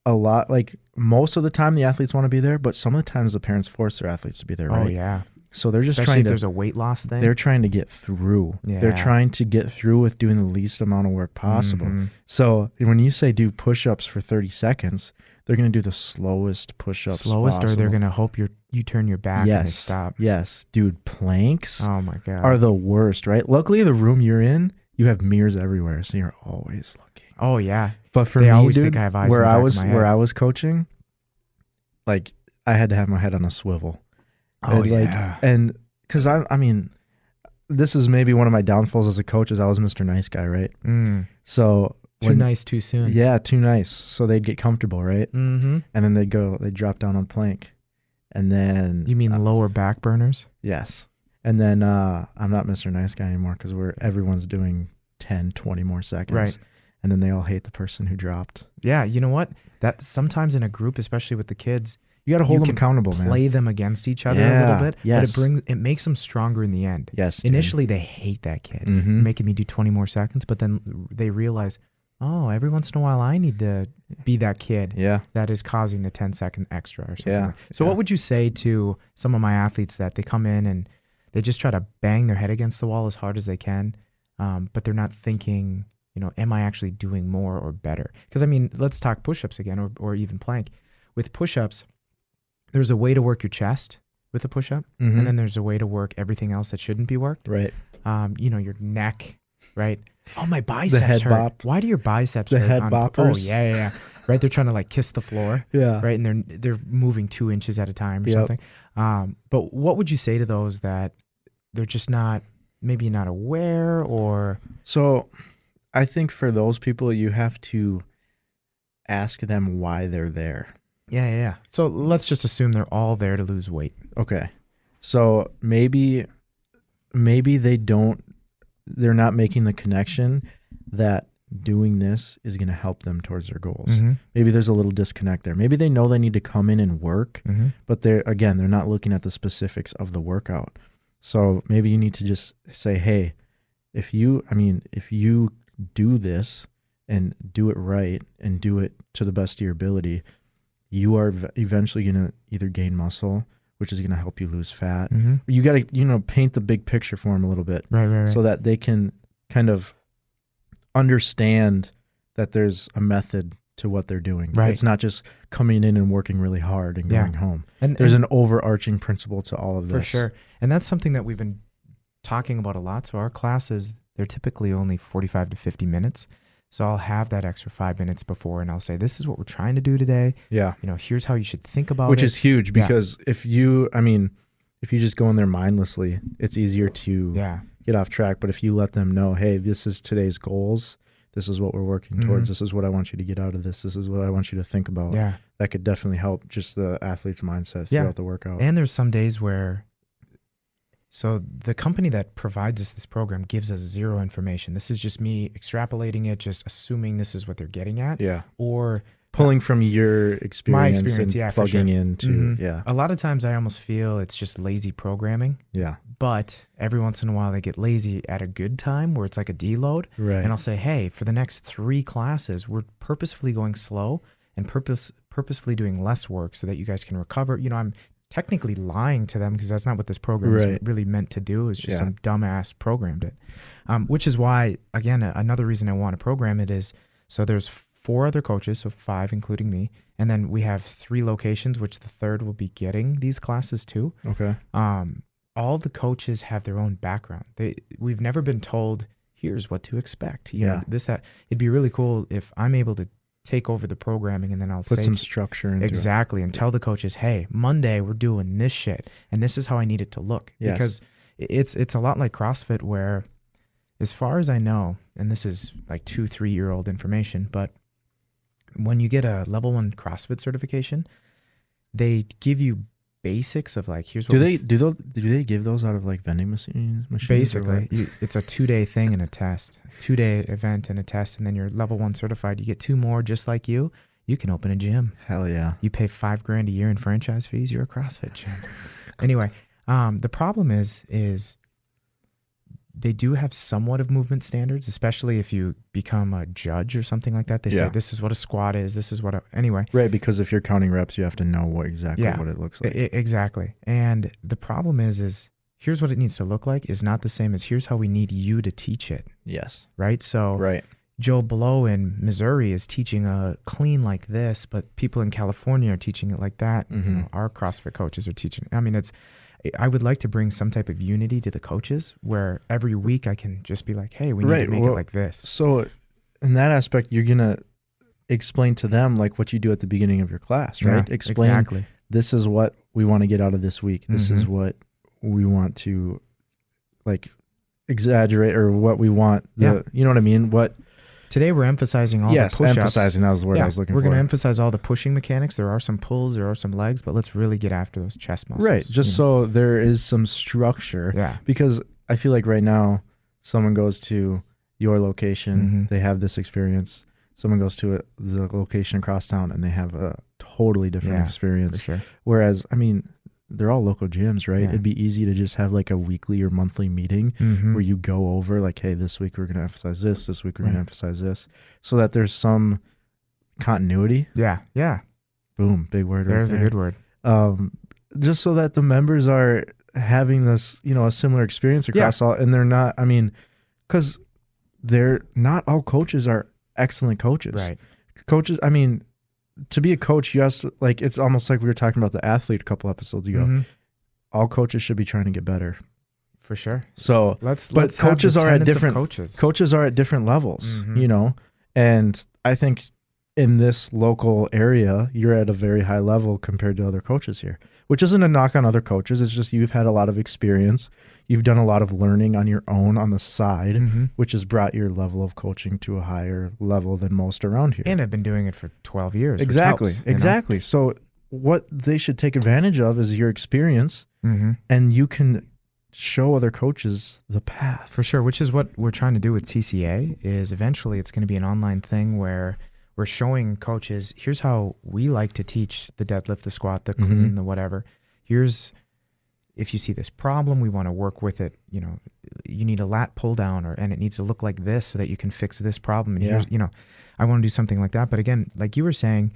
a lot, like most of the time the athletes want to be there, but some of the times the parents force their athletes to be there, right? Oh, yeah. So they're just Especially trying if to, there's a weight loss thing. they're trying to get through. Yeah. They're trying to get through with doing the least amount of work possible. Mhm. So when you say do push-ups for 30 seconds, they're going to do the slowest push-ups Slowest, or they're possible. going to hope you turn your back and they stop. Yes. Dude, planks Oh, my God. are the worst, right? Luckily, the room you're in, you have mirrors everywhere, so you're always looking. Oh, yeah. But for They me, always dude, think I have eyes in where the I back of was my head. where I was coaching, like I had to have my head on a swivel. Oh, And, yeah. And because I mean, this is maybe one of my downfalls as a coach is I was Mr. Nice Guy, right? So Too nice, too soon. Yeah, too nice. So they'd get comfortable, right? Mm-hmm. And then they'd drop down on plank, and then You mean lower back burners? yes, and then I'm not Mr. Nice Guy anymore because everyone's doing 10, 20 more seconds, Right. And then they all hate the person who dropped. Yeah, you know what? That sometimes in a group, especially with the kids, You got to hold them can accountable, man. play them against each other a Yeah, little bit, yes. but it makes them stronger in the end. Yes, dude. Initially, they hate that kid Mhm. making me do 20 more seconds, but then they realize, oh, every once in a while I need to be that kid Yeah. that is causing the 10-second extra or something. Yeah. So Yeah. what would you say to some of my athletes that they come in and they just try to bang their head against the wall as hard as they can, but they're not thinking, am I actually doing more or better? Because, I mean, let's talk push-ups again or even plank. With push-ups, there's a way to work your chest with a push-up, Mhm. and then there's a way to work everything else that shouldn't be worked. Right. Your neck, right? Oh, my biceps head hurt. bop. Why do your biceps The hurt? head Oh, boppers. yeah. Right? They're trying to like kiss the floor, Yeah. right? And they're moving 2 inches at a time or Yep. something. But what would you say to those that they're just maybe not aware or... So I think for those people, you have to ask them why they're there. Yeah. So let's just assume they're all there to lose weight. Okay. So maybe they're not making the connection that doing this is going to help them towards their goals. Mm-hmm. Maybe there's a little disconnect there. Maybe they know they need to come in and work, Mm-hmm. but they're not looking at the specifics of the workout. So maybe you need to just say, hey, if you do this and do it right and do it to the best of your ability, you are eventually going to either gain muscle, which is going to help you lose fat. Mm-hmm. You got to, paint the big picture for them a little bit Right. so that they can kind of understand that there's a method to what they're doing. Right. It's not just coming in and working really hard and Yeah. going home. And There's an overarching principle to all of this. For sure. And that's something that we've been talking about a lot. So our classes, they're typically only 45 to 50 minutes. So I'll have that extra 5 minutes before and I'll say, this is what we're trying to do today. Yeah. Here's how you should think about Which it. is huge Yeah. because if you just go in there mindlessly, it's easier to get off track. But if you let them know, hey, this is today's goals, this is what we're working towards, this is what I want you to get out of this is what I want you to think about. Yeah. That could definitely help just the athlete's mindset throughout the workout. And there's some days where, so the company that provides us this program gives us zero information. This is just me extrapolating it, just assuming this is what they're getting at. Yeah. Or Pulling from your experience, experience, and yeah, for plugging sure. into, Mhm. A lot of times I almost feel it's just lazy programming. Yeah. But every once in a while they get lazy at a good time where it's like a deload. Right. And I'll say, hey, for the next 3 classes, we're purposefully going slow and purposefully doing less work so that you guys can recover. I'm technically lying to them because that's not what this program is really meant to do. It's just some dumbass programmed it. Which is why, again, another reason I want to program it is, so there's 4 other coaches, so 5 including me. And then we have 3 locations, which the third will be getting these classes too. Okay. All the coaches have their own background. We've never been told, here's what to expect. That. It'd be really cool if I'm able to take over the programming and then I'll Put say some structure into exactly and tell the coaches, hey, Monday we're doing this shit and this is how I need it to look. Yes. Because it's a lot like CrossFit where, as far as I know, and this is like 2-3-year-old information, but when you get a level 1 CrossFit certification, they give you basics of like, here's what do they give those out of like vending machines? Basically, it's a 2-day thing and a test, 2-day event and a test, and then you're level 1 certified. You get 2 more just like you. You can open a gym. Hell yeah. You pay $5,000 a year in franchise fees. You're a CrossFit gym. Anyway, the problem is they do have somewhat of movement standards, especially if you become a judge or something like that. They say this is what a squat is. This is what anyway. Right, because if you're counting reps, you have to know what it looks like. Exactly. And the problem is here's what it needs to look like is not the same as here's how we need you to teach it. Yes. Right? So right. Joe Blow in Missouri is teaching a clean like this, but people in California are teaching it like that. Mm-hmm. Our CrossFit coaches are teaching. I mean, I would like to bring some type of unity to the coaches where every week I can just be like, hey, we need to make it like this. So in that aspect, you're going to explain to them like what you do at the beginning of your class, right? Yeah, Explain, exactly. This is what we want to get out of this week. This is what we want to like exaggerate or what we want. You know what I mean? Today we're emphasizing all the push-ups. Yes, emphasizing, that was the word I was looking for. We're going to emphasize all the pushing mechanics. There are some pulls, there are some legs, but let's really get after those chest muscles. Right, just so there is some structure. Yeah. Because I feel like right now, someone goes to your location, they have this experience. Someone goes to the location across town and they have a totally different experience. For sure. Whereas, I mean, they're all local gyms, right? Yeah. It'd be easy to just have like a weekly or monthly meeting where you go over like, hey, this week we're going to emphasize this week we're going to emphasize this, so that there's some continuity. Yeah. Boom, big word. There's right a there. good word. Just so that the members are having this, a similar experience across all, and they're not, because they're not all coaches are excellent coaches. Right. Coaches, to be a coach, you have to, like, it's almost like we were talking about the athlete a couple episodes ago. All coaches should be trying to get better. For sure. So, let's coaches are at different coaches. Coaches are at different levels, and I think in this local area, you're at a very high level compared to other coaches here, which isn't a knock on other coaches. It's just you've had a lot of experience. You've done a lot of learning on your own on the side, which has brought your level of coaching to a higher level than most around here. And I've been doing it for 12 years. Exactly. Helps, exactly. So what they should take advantage of is your experience, and you can show other coaches the path. For sure, which is what we're trying to do with TCA, is eventually it's going to be an online thing where we're showing coaches, here's how we like to teach the deadlift, the squat, the clean, the whatever. Here's, if you see this problem, we want to work with it. You need a lat pull down, and it needs to look like this so that you can fix this problem. And here's, I want to do something like that. But again, like you were saying,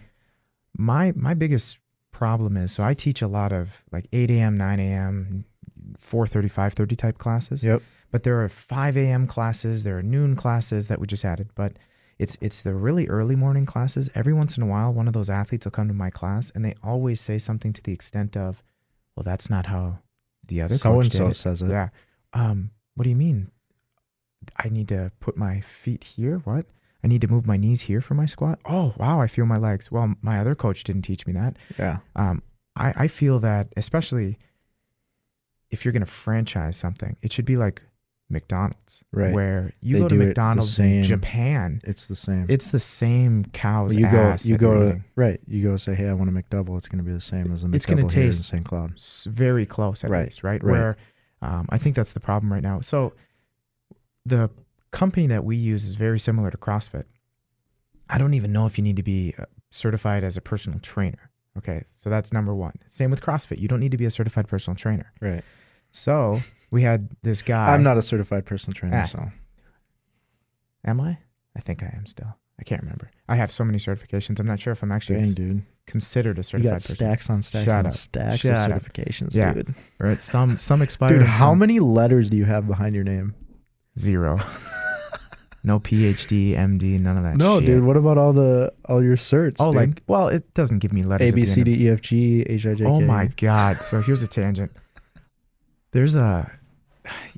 my biggest problem is, so I teach a lot of like 8 a.m., 9 a.m., 4:30, 5:30 type classes. Yep. But there are 5 a.m. classes, there are noon classes that we just added. But it's the really early morning classes. Every once in a while, one of those athletes will come to my class, and they always say something to the extent of, well, that's not how the other coach did it. says it. Yeah. What do you mean? I need to put my feet here? What? I need to move my knees here for my squat? Oh, wow, I feel my legs. Well, my other coach didn't teach me that. Yeah. I feel that, especially if you're going to franchise something, it should be like McDonald's, right? Where you go to McDonald's in Japan, it's the same. It's the same cow's you ass. You go say, hey, I want a McDouble. It's going to be the same as a McDouble. It's going to taste in St. Cloud. Very close, at least, right? Where I think that's the problem right now. So the company that we use is very similar to CrossFit. I don't even know if you need to be certified as a personal trainer. Okay, so that's number one. Same with CrossFit. You don't need to be a certified personal trainer. Right. So we had this guy. I'm not a certified personal trainer, so. Am I? I think I am still. I can't remember. I have so many certifications. I'm not sure if I'm actually considered a certified you got person. stacks on stacks on stacks of certifications, dude. Right. Some expired. Dude, how many letters do you have behind your name? 0. No PhD, MD, none of that no, shit. Dude, what about all your certs? Oh, dude? It doesn't give me letters. A, B, C, D, E, F, G, H, I, J, K. Oh my God. So here's a tangent.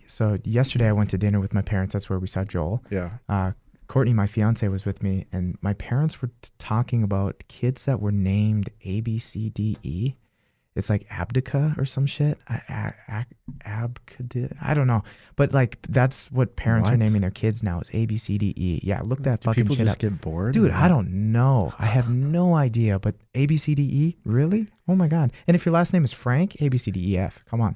So yesterday I went to dinner with my parents. That's where we saw Joel. Yeah. Courtney, my fiance, was with me, and my parents were talking about kids that were named A, B, C, D, E. It's like Abdica or some shit. Abcad. I don't know. But like that's what parents are naming their kids now, is A, B, C, D, E. Yeah, look that fucking shit up. People just get bored? Dude, I don't know. I have no idea. But A, B, C, D, E? Really? Oh my God. And if your last name is Frank, A, B, C, D, E, F. Come on.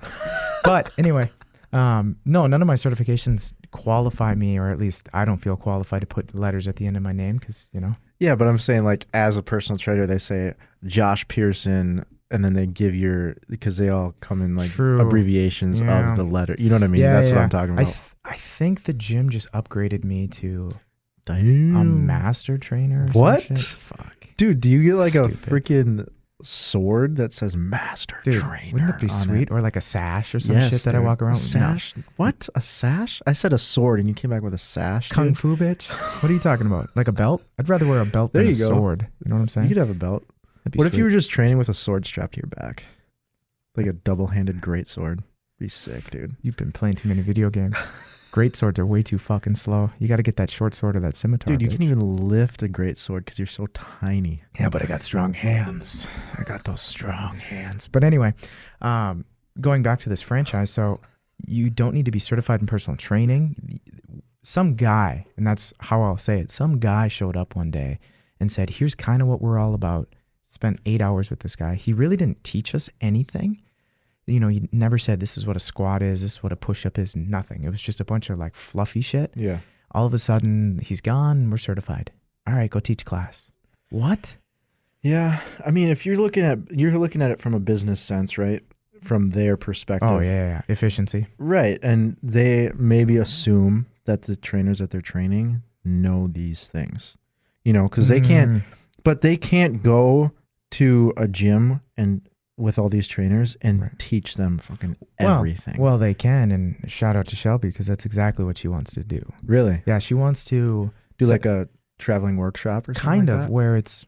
But anyway, no, none of my certifications qualify me, or at least I don't feel qualified to put letters at the end of my name because, Yeah, but I'm saying, like, as a personal trainer, they say Josh Pearson, and then they give because they all come in like abbreviations of the letter. You know what I mean? That's what I'm talking about. I think the gym just upgraded me to a Damn. master trainer. Or What? some shit. Fuck. Dude, do you get like Stupid. a freaking sword that says master trainer? Wouldn't that be on sweet? it? Or like a sash or some Yes, shit that I dude. walk around A sash? What? A sash? I said a sword, and you came back with a sash. Kung dude. Fu bitch? What are you talking about? Like a belt? I'd rather wear a belt There than a you go. sword. You know what I'm saying? You could have a belt. That'd be What if you sweet. were just training with a sword strapped to your back? Like a double-handed greatsword. Be sick, dude. You've been playing too many video games. Great swords are way too fucking slow. You got to get that short sword or that scimitar. Dude, you bitch. can't even lift a greatsword because you're so tiny. Yeah, but I got strong hands. I got those strong hands. But anyway, going back to this franchise, so you don't need to be certified in personal training. Some guy, and that's how I'll say it, some guy showed up one day and said, here's kind of what we're all about. Spent 8 hours with this guy. He really didn't teach us anything. He never said this is what a squat is, this is what a push-up is, nothing. It was just a bunch of like fluffy shit. Yeah. All of a sudden, he's gone and we're certified. All right, go teach class. What? Yeah. I mean, if you're looking at it from a business sense, right? from their perspective. Oh yeah. Efficiency. Right. And they maybe assume that the trainers that they're training know these things, because they can't, but they can't go to a gym and with all these trainers and teach them fucking everything. Well, they can. And shout out to Shelby because that's exactly what she wants to do. Really? Yeah. She wants to do like a traveling workshop or something kind like of that? where it's,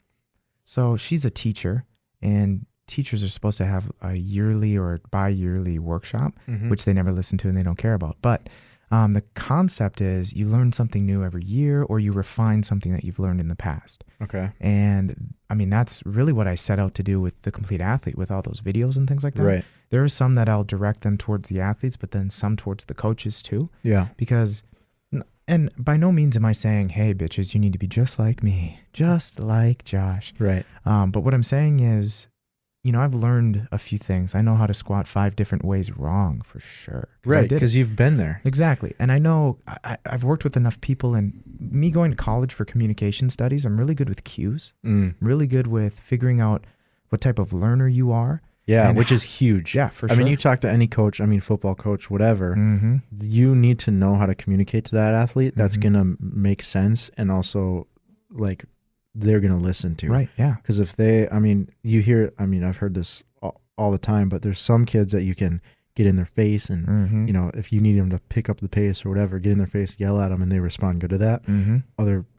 so she's a teacher and teachers are supposed to have a yearly or bi-yearly workshop, which they never listen to and they don't care about. But the concept is you learn something new every year or you refine something that you've learned in the past. Okay. And I mean, that's really what I set out to do with the Complete Athlete, with all those videos and things like that. Right. There are some that I'll direct them towards the athletes, but then some towards the coaches too. Yeah. Because, and by no means am I saying, hey, bitches, you need to be just like me, just like Josh. Right. But what I'm saying is, I've learned a few things. I know how to squat 5 different ways wrong for sure. Right, because you've been there. Exactly. And I know I've worked with enough people, and me going to college for communication studies, I'm really good with cues. Really good with figuring out what type of learner you are. Yeah, which is huge. Yeah, for sure. I mean, you talk to any coach, football coach, whatever, you need to know how to communicate to that athlete. That's going to make sense and also, like, they're going to listen to. Right, yeah. Because if they, you hear, I've heard this all the time, but there's some kids that you can get in their face and, if you need them to pick up the pace or whatever, get in their face, yell at them, and they respond good to that.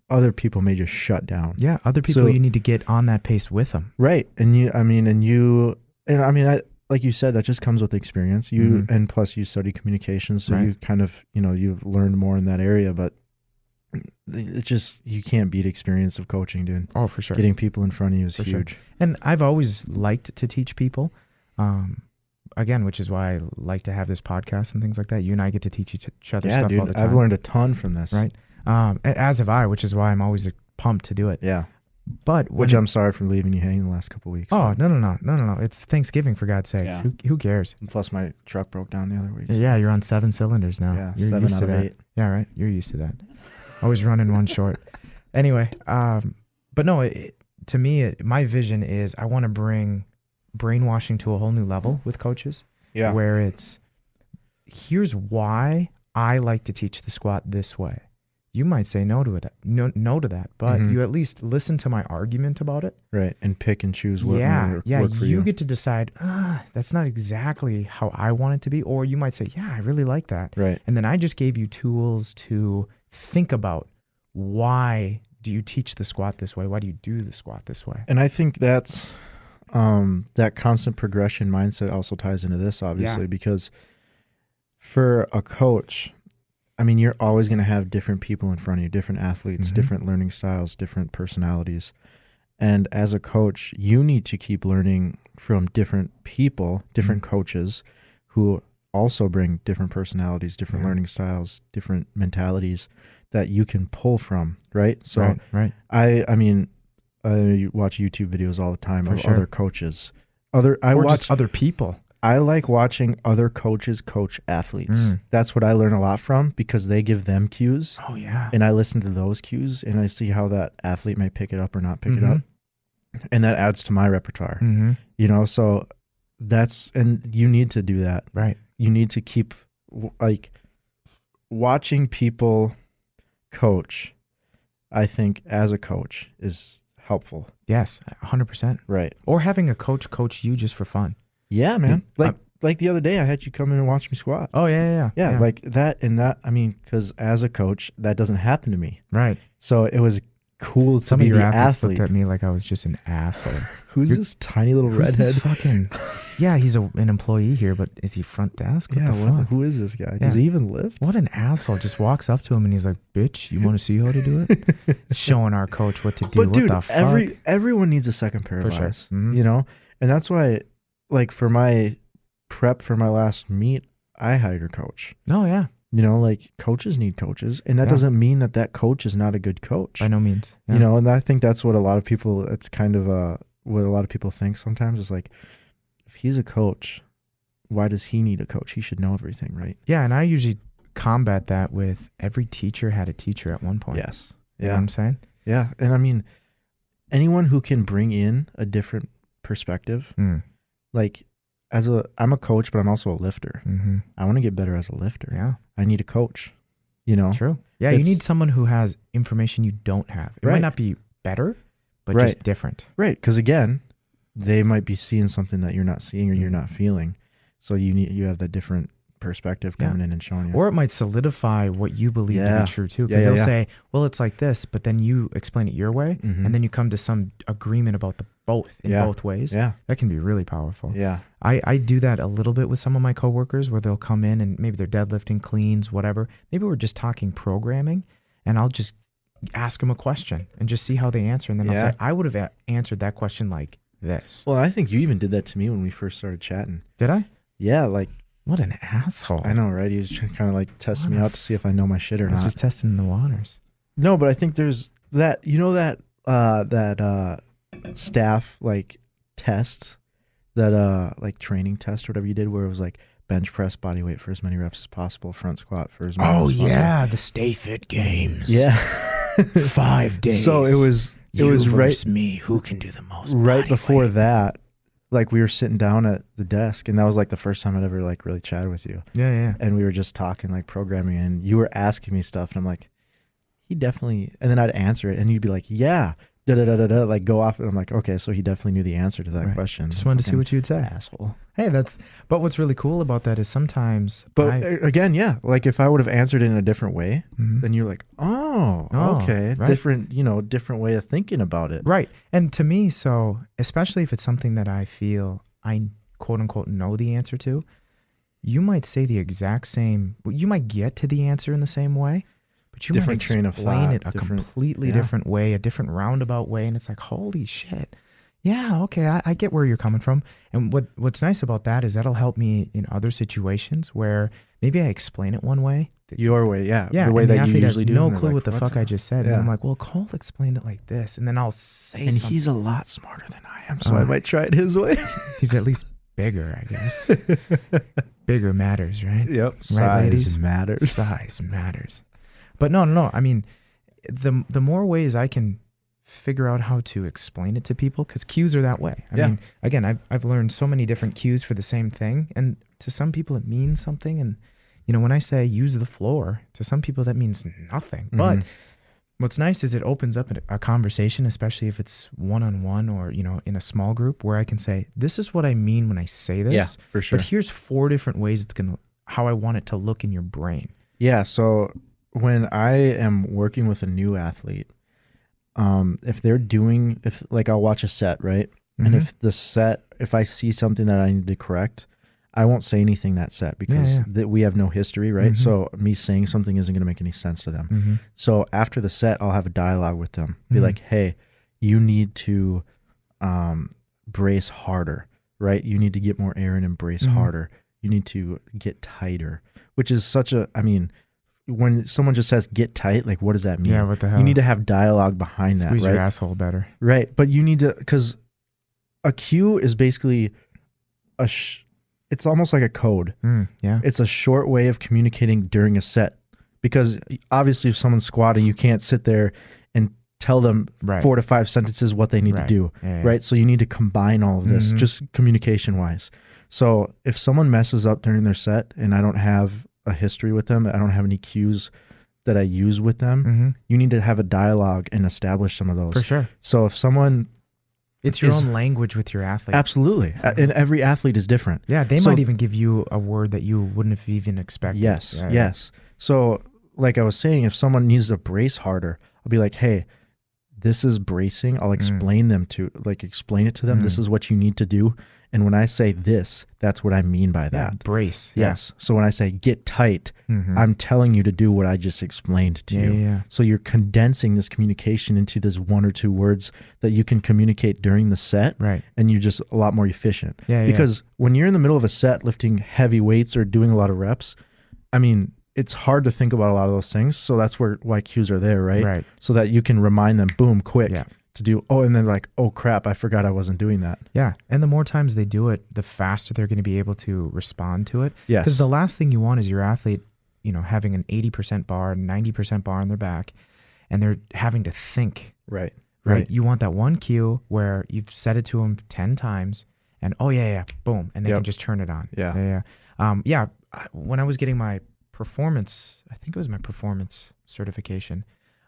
Other people may just shut down. Yeah, other people you need to get on that pace with them. Right. And I like you said, that just comes with experience. And plus you study communications, so you kind of, you've learned more in that area, but it just, you can't beat experience of coaching, dude. Oh, for sure. Getting people in front of you is huge. Sure. And I've always liked to teach people, again, which is why I like to have this podcast and things like that. You and I get to teach each other stuff all the time. I've learned a ton from this. Right. As have I, which is why I'm always pumped to do it. Yeah. But I'm sorry for leaving you hanging the last couple of weeks. Oh, no. It's Thanksgiving, for God's sakes. Yeah. Who cares? And plus my truck broke down the other week. So. Yeah, you're on 7 cylinders now. Yeah, you're 7 used out to of that. 8. Yeah, right. You're used to that. Always running one short. Anyway, but no, to me, my vision is I want to bring brainwashing to a whole new level with coaches. Yeah. Where it's, here's why I like to teach the squat this way. You might say no to that, but you at least listen to my argument about it. Right, and pick and choose what work for you. You get to decide, that's not exactly how I want it to be. Or you might say, yeah, I really like that. Right. And then I just gave you tools to think about, why do you teach the squat this way? Why do you do the squat this way? And I think that's that constant progression mindset also ties into this, obviously, because for a coach, you're always going to have different people in front of you, different athletes, different learning styles, different personalities. And as a coach, you need to keep learning from different people, different coaches who also bring different personalities, different learning styles, different mentalities that you can pull from, right? So right. I watch YouTube videos all the time of other coaches. Just other people. I like watching other coaches coach athletes. That's what I learn a lot from, because they give them cues. Oh, yeah. And I listen to those cues and I see how that athlete may pick it up or not pick it up. And that adds to my repertoire. So and you need to do that. Right. You need to keep watching people coach, I think, as a coach is helpful. Yes, 100%. Right. Or having a coach you just for fun. Yeah, man. Like the other day, I had you come in and watch me squat. Oh, yeah. Yeah, like that and that. Because as a coach, that doesn't happen to me. Right. So it was cool to be the athlete. Looked at me like I was just an asshole. Who's this tiny little redhead? Yeah, he's an employee here, but is he front desk? Who is this guy? Does he even lift? What an asshole. Just walks up to him and he's like, bitch, you want to see how to do it? Showing our coach what to do. But dude, what the fuck? everyone needs a second pair of eyes. Sure. And that's why, like, for my prep for my last meet, I hired a coach. Oh, yeah. Coaches need coaches, and that doesn't mean that coach is not a good coach. By no means. Yeah. And I think that's what a lot of people, it's kind of what a lot of people think sometimes is like, if he's a coach, why does he need a coach? He should know everything, right? Yeah, and I usually combat that with every teacher had a teacher at one point. Yes. You know what I'm saying? Yeah, and anyone who can bring in a different perspective, like, I'm a coach, but I'm also a lifter. Mm-hmm. I want to get better as a lifter. Yeah. I need a coach, you know? True. Yeah, you need someone who has information you don't have. It might not be better, but just different. Right. Because again, they might be seeing something that you're not seeing or you're not feeling. So you have that different perspective coming in and showing you. Or it might solidify what you believe to be true too. Because they'll say, well, it's like this, but then you explain it your way, and then you come to some agreement about the both in both ways. Yeah. That can be really powerful. Yeah. I do that a little bit with some of my coworkers where they'll come in and maybe they're deadlifting, cleans, whatever. Maybe we're just talking programming, and I'll just ask them a question and just see how they answer. And then I'll say, I would have answered that question like this. Well, I think you even did that to me when we first started chatting. Did I? Yeah, like. What an asshole. I know, right? He was kind of like testing me out to see if I know my shit or not. Just testing the waters. No, but I think there's that, you know, that staff like test, that like training test or whatever you did where it was like bench press body weight for as many reps as possible, front squat for as many reps as possible. The Stay Fit Games. Yeah. 5 days. So it was right me, who can do the most right before weight. That. Like we were sitting down at the desk, and that was like the first time I'd ever like really chatted with you. Yeah. And we were just talking like programming, and you were asking me stuff, and I'm like, he definitely. And then I'd answer it, and you'd be like, yeah, da da da da da, like go off, and I'm like, okay, so he definitely knew the answer to that question. Just wanted to see what you'd say, asshole. Hey, but what's really cool about that is sometimes. But again, yeah, like if I would have answered it in a different way, then you're like, okay, right. different way of thinking about it. Right. And to me, so especially if it's something that I feel I quote unquote know the answer to, you might say the exact same, you might get to the answer in the same way, but you different might train of explain thought, it a completely different way, a different roundabout way. And it's like, holy shit. Yeah, okay, I get where you're coming from. And what's nice about that is that'll help me in other situations where maybe I explain it one way. Your way, yeah. Yeah, the way and that you usually do. No clue what the fuck I just said. And I'm like, well, Cole explained it like this. And then I'll say and something. He's a lot smarter than I am, so I might try it his way. He's at least bigger, I guess. Bigger matters, right? Yep. Right, Size ladies? matters. Size matters. But no. I mean, the more ways I can figure out how to explain it to people, because cues are that way. I mean, again, I've learned so many different cues for the same thing, and to some people it means something. And when I say use the floor, to some people that means nothing. But what's nice is it opens up a conversation, especially if it's one-on-one or in a small group, where I can say, this is what I mean when I say this. Yeah, for sure. But here's 4 different ways how I want it to look in your brain. Yeah. So when I am working with a new athlete, if like I'll watch a set, right? And if I see something that I need to correct, I won't say anything that set because we have no history, right? So me saying something isn't going to make any sense to them. So after the set, I'll have a dialogue with them. Be like, hey, you need to brace harder, right? You need to get more air in and brace harder. You need to get tighter, which is when someone just says get tight, like what does that mean? Yeah, what the hell? You need to have dialogue behind that, right? Squeeze your asshole better. Right, but you need to, because a cue is basically it's almost like a code. Yeah. It's a short way of communicating during a set, because obviously if someone's squatting, you can't sit there and tell them 4 to 5 sentences what they need to do, right? So you need to combine all of this, just communication-wise. So if someone messes up during their set and I don't have a history with them, I don't have any cues that I use with them, you need to have a dialogue and establish some of those. For sure. So if someone... It's your own language with your athlete. Absolutely. And every athlete is different. Yeah, they might even give you a word that you wouldn't have even expected. Yes, yes. So like I was saying, if someone needs to brace harder, I'll be like, hey, this is bracing. I'll explain it to them. This is what you need to do. And when I say this, that's what I mean by that. Yeah, brace. Yes. So when I say get tight, I'm telling you to do what I just explained to you. Yeah. So you're condensing this communication into this 1 or 2 words that you can communicate during the set. Right. And you're just a lot more efficient. Yeah. Because when you're in the middle of a set lifting heavy weights or doing a lot of reps, I mean, it's hard to think about a lot of those things. So that's why cues are there, right? Right. So that you can remind them, boom, quick. Yeah. To do, and then like, oh crap, I forgot I wasn't doing that. Yeah, and the more times they do it, the faster they're going to be able to respond to it. Yes. Because the last thing you want is your athlete, having an 80% bar, 90% bar on their back, and they're having to think. Right. You want that one cue where you've said it to them 10 times, and oh yeah, boom, and they Yep. can just turn it on. Yeah. When I was getting my performance, I think it was my performance certification,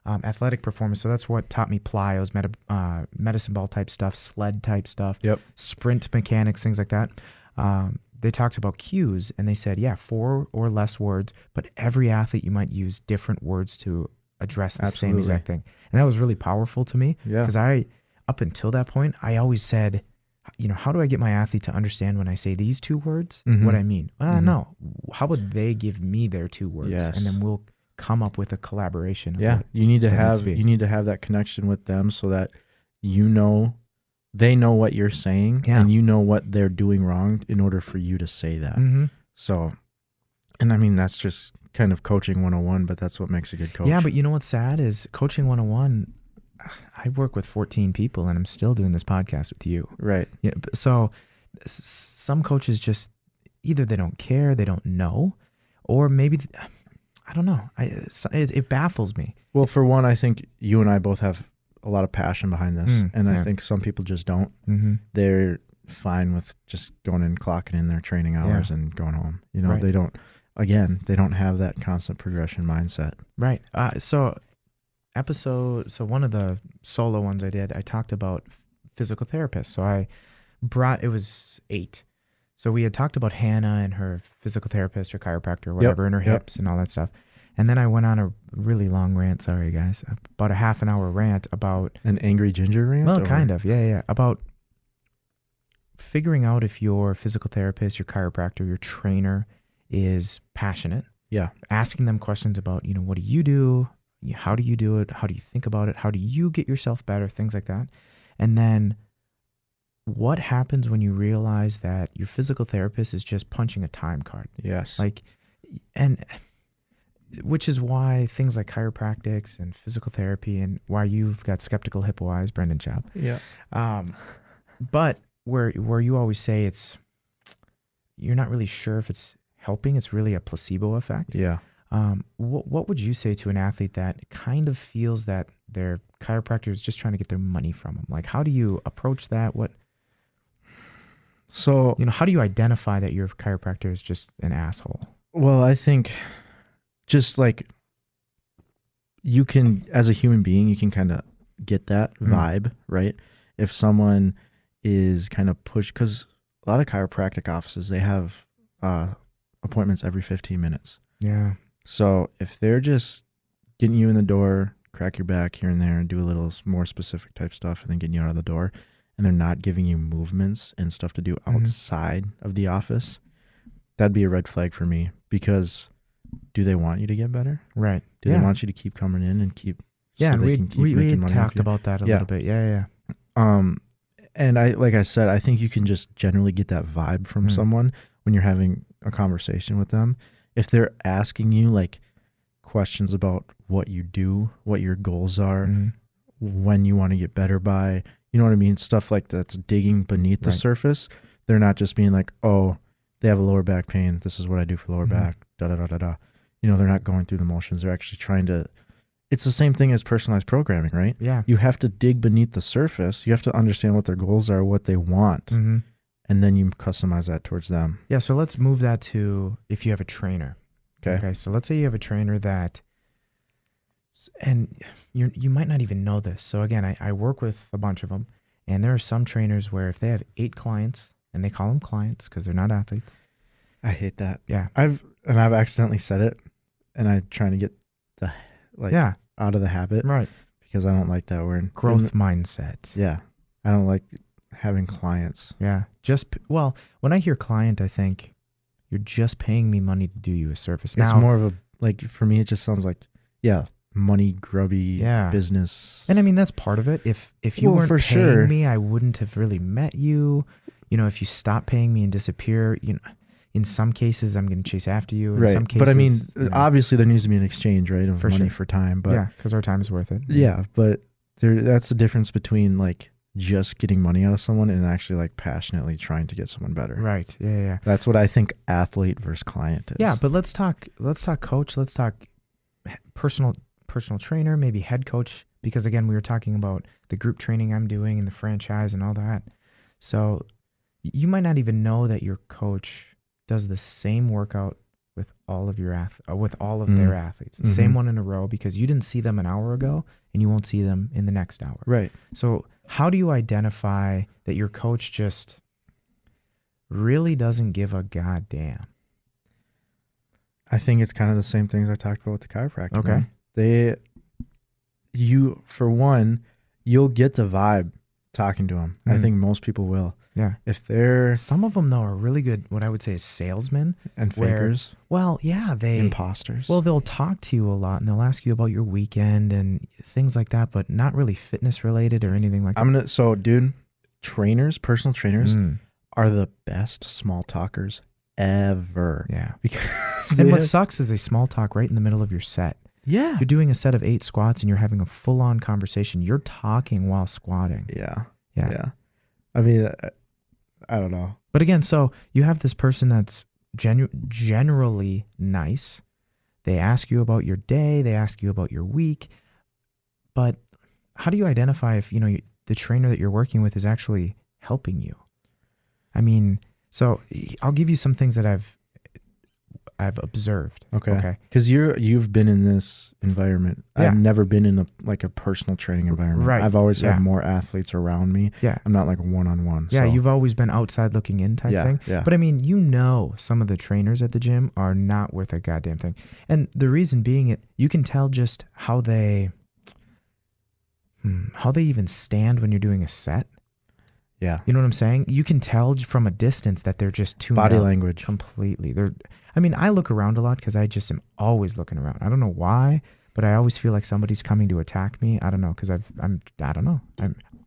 athletic performance. So that's what taught me plyos, medicine ball type stuff, sled type stuff, Yep. sprint mechanics, things like that. They talked about cues, and they said, 4 or less words, but every athlete you might use different words to address the same Absolutely. exact thing. And that was really powerful to me Yeah. because up until that point, I always said, how do I get my athlete to understand when I say these 2 words, Mhm. what I mean? Mhm. No. How about they give me their 2 words, Yes. and then we'll come up with a collaboration. Of Yeah. what You need to that needs have to be. that connection with them so that they know what you're saying Yeah. and you know what they're doing wrong in order for you to say that. Mm-hmm. So, and I mean, that's just kind of coaching 101, but that's what makes a good coach. Yeah, but you know what's sad is coaching 101. I work with 14 people, and I'm still doing this podcast with you. Right. Yeah. So some coaches just either they don't care, they don't know, or maybe I don't know. It baffles me. Well, for one, I think you and I both have a lot of passion behind this, and I yeah. think some people just don't. Mm-hmm. They're fine with just going in, clocking in their training hours and going home. Right. They don't have that constant progression mindset. Right. So one of the solo ones I did, I talked about physical therapists. So it was 8. So we had talked about Hannah and her physical therapist or chiropractor or whatever, and her hips and all that stuff. And then I went on a really long rant, sorry guys, about a half an hour rant about... An angry ginger rant? Well, kind of, yeah. About figuring out if your physical therapist, your chiropractor, your trainer is passionate. Yeah. Asking them questions about, what do you do? How do you do it? How do you think about it? How do you get yourself better? Things like that. And then what happens when you realize that your physical therapist is just punching a time card? Yes. And which is why things like chiropractics and physical therapy, and why you've got skeptical hippo eyes, Brendan Chop. Yeah. But where you always say you're not really sure if it's helping, it's really a placebo effect. Yeah. What would you say to an athlete that kind of feels that their chiropractor is just trying to get their money from them? Like, how do you approach that? So, how do you identify that your chiropractor is just an asshole? well, I think just like you can, as a human being, you can kind of get that vibe, right? If someone is kind of pushed, because a lot of chiropractic offices, they have appointments every 15 minutes. Yeah. So if they're just getting you in the door, crack your back here and there, and do a little more specific type stuff, and then getting you out of the door, and they're not giving you movements and stuff to do outside of the office, that'd be a red flag for me. Because do they want you to get better? Right. Do they want you to keep coming in and keep? Yeah, so and they can keep we making money off talked you? about that a Yeah. little bit. Yeah. And like I said, I think you can just generally get that vibe from someone when you're having a conversation with them. If they're asking you like questions about what you do, what your goals are, when you want to get better by, you know what I mean? Stuff like that's digging beneath the surface. They're not just being like, oh, they have a lower back pain. This is what I do for lower back. Da-da-da-da-da. They're not going through the motions. They're actually trying to, it's the same thing as personalized programming, right? Yeah. You have to dig beneath the surface. You have to understand what their goals are, what they want, and then you customize that towards them. Yeah, so let's move that to if you have a trainer. Okay. So let's say you have a trainer that, and you might not even know this. So again, I work with a bunch of them, and there are some trainers where if they have 8 clients, and they call them clients because they're not athletes. I hate that. Yeah. I've accidentally said it, and I'm trying to get out of the habit, Right. because I don't like that word. Growth mindset. Yeah. I don't like having clients. Yeah. When I hear client, I think you're just paying me money to do you a service. It's more of a, for me, it just sounds like, money grubby business. And I mean, that's part of it. If you weren't for paying sure. me, I wouldn't have really met you. If you stop paying me and disappear, in some cases, I'm going to chase after you. In some cases, but I mean, obviously there needs to be an exchange, right, of For money sure. for time. But yeah, because our time is worth it. yeah, but that's the difference between like just getting money out of someone and actually like passionately trying to get someone better. Right. Yeah. That's what I think athlete versus client is. Yeah, but let's talk coach. Let's talk personal trainer, maybe head coach, because again, we were talking about the group training I'm doing and the franchise and all that. So you might not even know that your coach does the same workout with all of your their athletes, the same one in a row, because you didn't see them an hour ago and you won't see them in the next hour. Right. So how do you identify that your coach just really doesn't give a goddamn? I think it's kind of the same things I talked about with the chiropractor. Okay. Man. For one, you'll get the vibe talking to them. I think most people will. Yeah. If they're Some of them, though, are really good, what I would say is salesmen. and where- fakers, Well, yeah, imposters. Well, they'll talk to you a lot and they'll ask you about your weekend and things like that, but not really fitness related or anything like that. Dude, personal trainers Mm, are the best small talkers ever. yeah. Because And what sucks is they small talk right in the middle of your set. yeah. You're doing a set of 8 squats and you're having a full on conversation. You're talking while squatting. Yeah. Yeah. Yeah. I mean, I don't know. But again, so you have this person that's generally nice. They ask you about your day. They ask you about your week. But how do you identify if, the trainer that you're working with is actually helping you? I mean, so I'll give you some things that I've observed. Okay. Because you've been in this environment. Yeah. I've never been in a personal training environment. Right. I've always Yeah. had more athletes around me. Yeah. I'm not like one-on-one. Yeah, so. you've always been outside looking in type thing. Yeah. But I mean, some of the trainers at the gym are not worth a goddamn thing. And the reason being you can tell just how they even stand when you're doing a set. Yeah. You know what I'm saying? You can tell from a distance that they're just tuned Body out language. completely. I look around a lot because I just am always looking around. I don't know why, but I always feel like somebody's coming to attack me. I don't know because I don't know.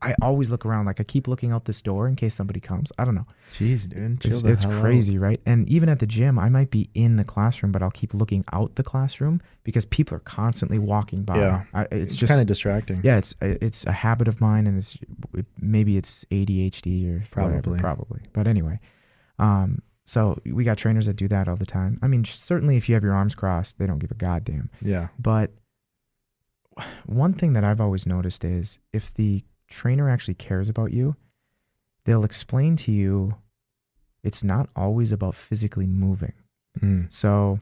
I always look around, like I keep looking out this door in case somebody comes. I don't know. Jeez, dude. Chill the It's hell crazy, right? And even at the gym, I might be in the classroom, but I'll keep looking out the classroom because people are constantly walking by. Yeah. It's It's just kind of distracting. yeah, it's a habit of mine, and maybe it's ADHD or Probably. probably. But anyway, so we got trainers that do that all the time. I mean, certainly if you have your arms crossed, they don't give a goddamn. Yeah. But one thing that I've always noticed is if the trainer actually cares about you, they'll explain to you it's not always about physically moving. Mm. So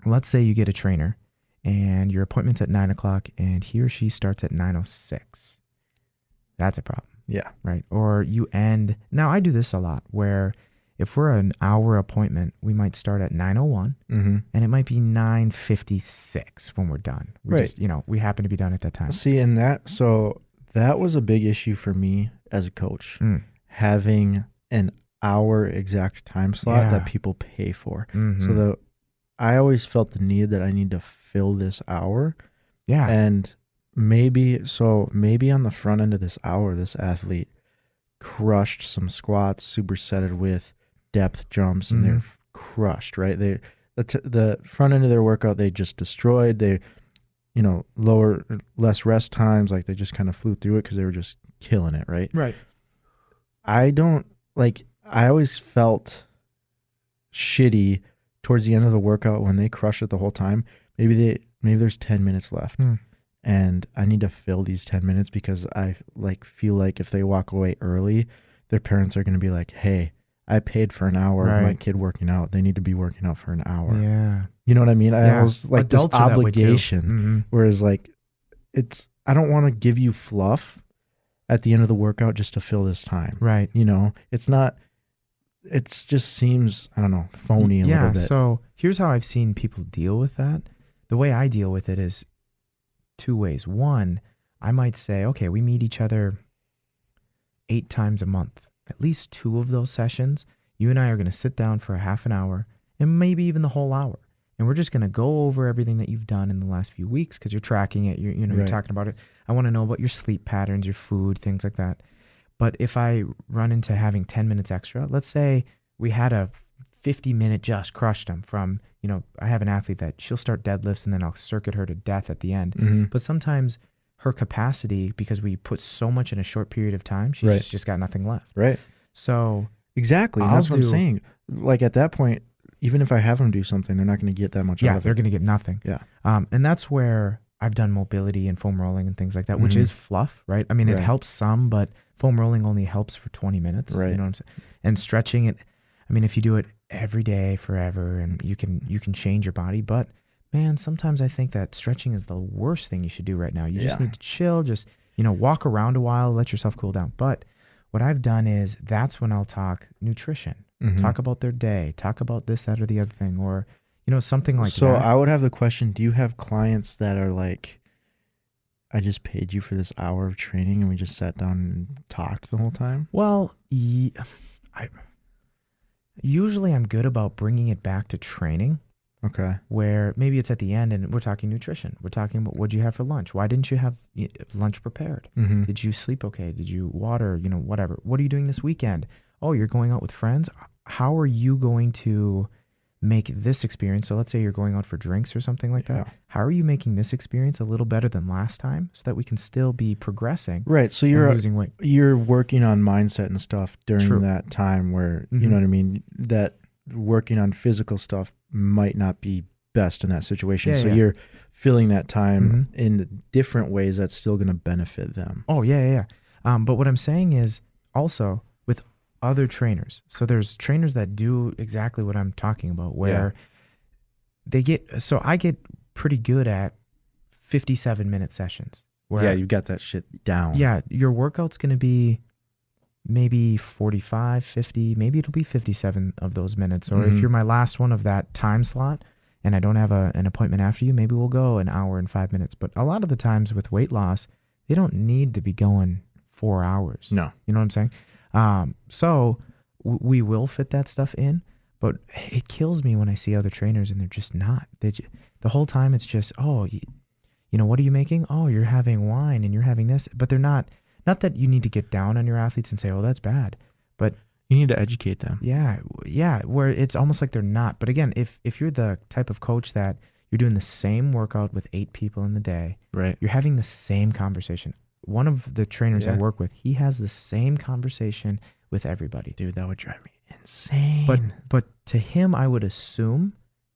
let's say you get a trainer and your appointment's at 9:00 and he or she starts at 9:06. That's a problem, Yeah. right? Or you end. Now, I do this a lot where if we're an hour appointment, we might start at 9:01 Mm-hmm. and it might be 9:56 when we're done. We Right. just, we happen to be done at that time. See, that was a big issue for me as a coach, Mm. having an hour exact time slot Yeah. that people pay for. Mhm. So I always felt the need that I need to fill this hour. yeah. And maybe on the front end of this hour, this athlete crushed some squats, supersetted with depth jumps, and they're crushed, right? The front end of their workout, they just destroyed. They, less rest times, like they just kind of flew through it because they were just killing it, right? Right. I always felt shitty towards the end of the workout when they crush it the whole time. Maybe there's 10 minutes left. And I need to fill these 10 minutes because I feel like if they walk away early, their parents are going to be like, hey, I paid for an hour of my Right. kid working out. They need to be working out for an hour. Yeah. You know what I mean? I Yeah. always like this Adults are that way too. obligation. Mhm. Whereas I don't want to give you fluff at the end of the workout just to fill this time. Right. It's not, it just seems, I don't know, phony a little bit. So here's how I've seen people deal with that. The way I deal with it is 2 ways. One, I might say, okay, we meet each other 8 times a month. At least 2 of those sessions, you and I are going to sit down for a half an hour and maybe even the whole hour. And we're just going to go over everything that you've done in the last few weeks because you're tracking it. You're Right. talking about it. I want to know about your sleep patterns, your food, things like that. But if I run into having 10 minutes extra, let's say we had a 50-minute just crushed them from, I have an athlete that she'll start deadlifts and then I'll circuit her to death at the end. Mm-hmm. But sometimes her capacity, because we put so much in a short period of time, she's Right. just got nothing left. Right. So Exactly. And I'll that's what I'm do- saying. Like at that point, even if I have them do something, they're not going to get that much out yeah, of they're it. going to get nothing. Yeah. And that's where I've done mobility and foam rolling and things like that, which is fluff, right? I mean, it helps some, but foam rolling only helps for 20 minutes. Right. You know what I'm saying? And stretching it, I mean, if you do it every day forever, and you can change your body, but man, sometimes I think that stretching is the worst thing you should do right now. You just need to chill, just, walk around a while, let yourself cool down. But what I've done is that's when I'll talk nutrition, talk about their day, talk about this, that, or the other thing, or, something like that. So I would have the question, do you have clients that are like, I just paid you for this hour of training and we just sat down and talked the whole time? Well, usually I'm good about bringing it back to training. Okay. Where maybe it's at the end and we're talking nutrition. We're talking about what you have for lunch. Why didn't you have lunch prepared? Did you sleep okay? Did you water, whatever? What are you doing this weekend? Oh, you're going out with friends. How are you going to make this experience? So let's say you're going out for drinks or something like that. How are you making this experience a little better than last time so that we can still be progressing? Right. So you're losing weight. You're working on mindset and stuff during that time where, you know what I mean? That working on physical stuff might not be best in that situation. So you're filling that time in different ways that's still going to benefit them. Oh, yeah. But what I'm saying is also with other trainers. So there's trainers that do exactly what I'm talking about, where I get pretty good at 57-minute sessions. Where, you've got that shit down. Yeah, your workout's going to be maybe 45, 50, maybe it'll be 57 of those minutes. Or if you're my last one of that time slot and I don't have an appointment after you, maybe we'll go an hour and 5 minutes. But a lot of the times with weight loss, they don't need to be going 4 hours. No. You know what I'm saying? So we will fit that stuff in, but it kills me when I see other trainers and they're just not. The whole time it's just, what are you making? Oh, you're having wine and you're having this. But they're not. Not that you need to get down on your athletes and say, oh, that's bad, but you need to educate them. Yeah, where it's almost like they're not. But again, if you're the type of coach that you're doing the same workout with 8 people in the day, right? You're having the same conversation. One of the trainers I work with, he has the same conversation with everybody. Dude, that would drive me insane. But to him, I would assume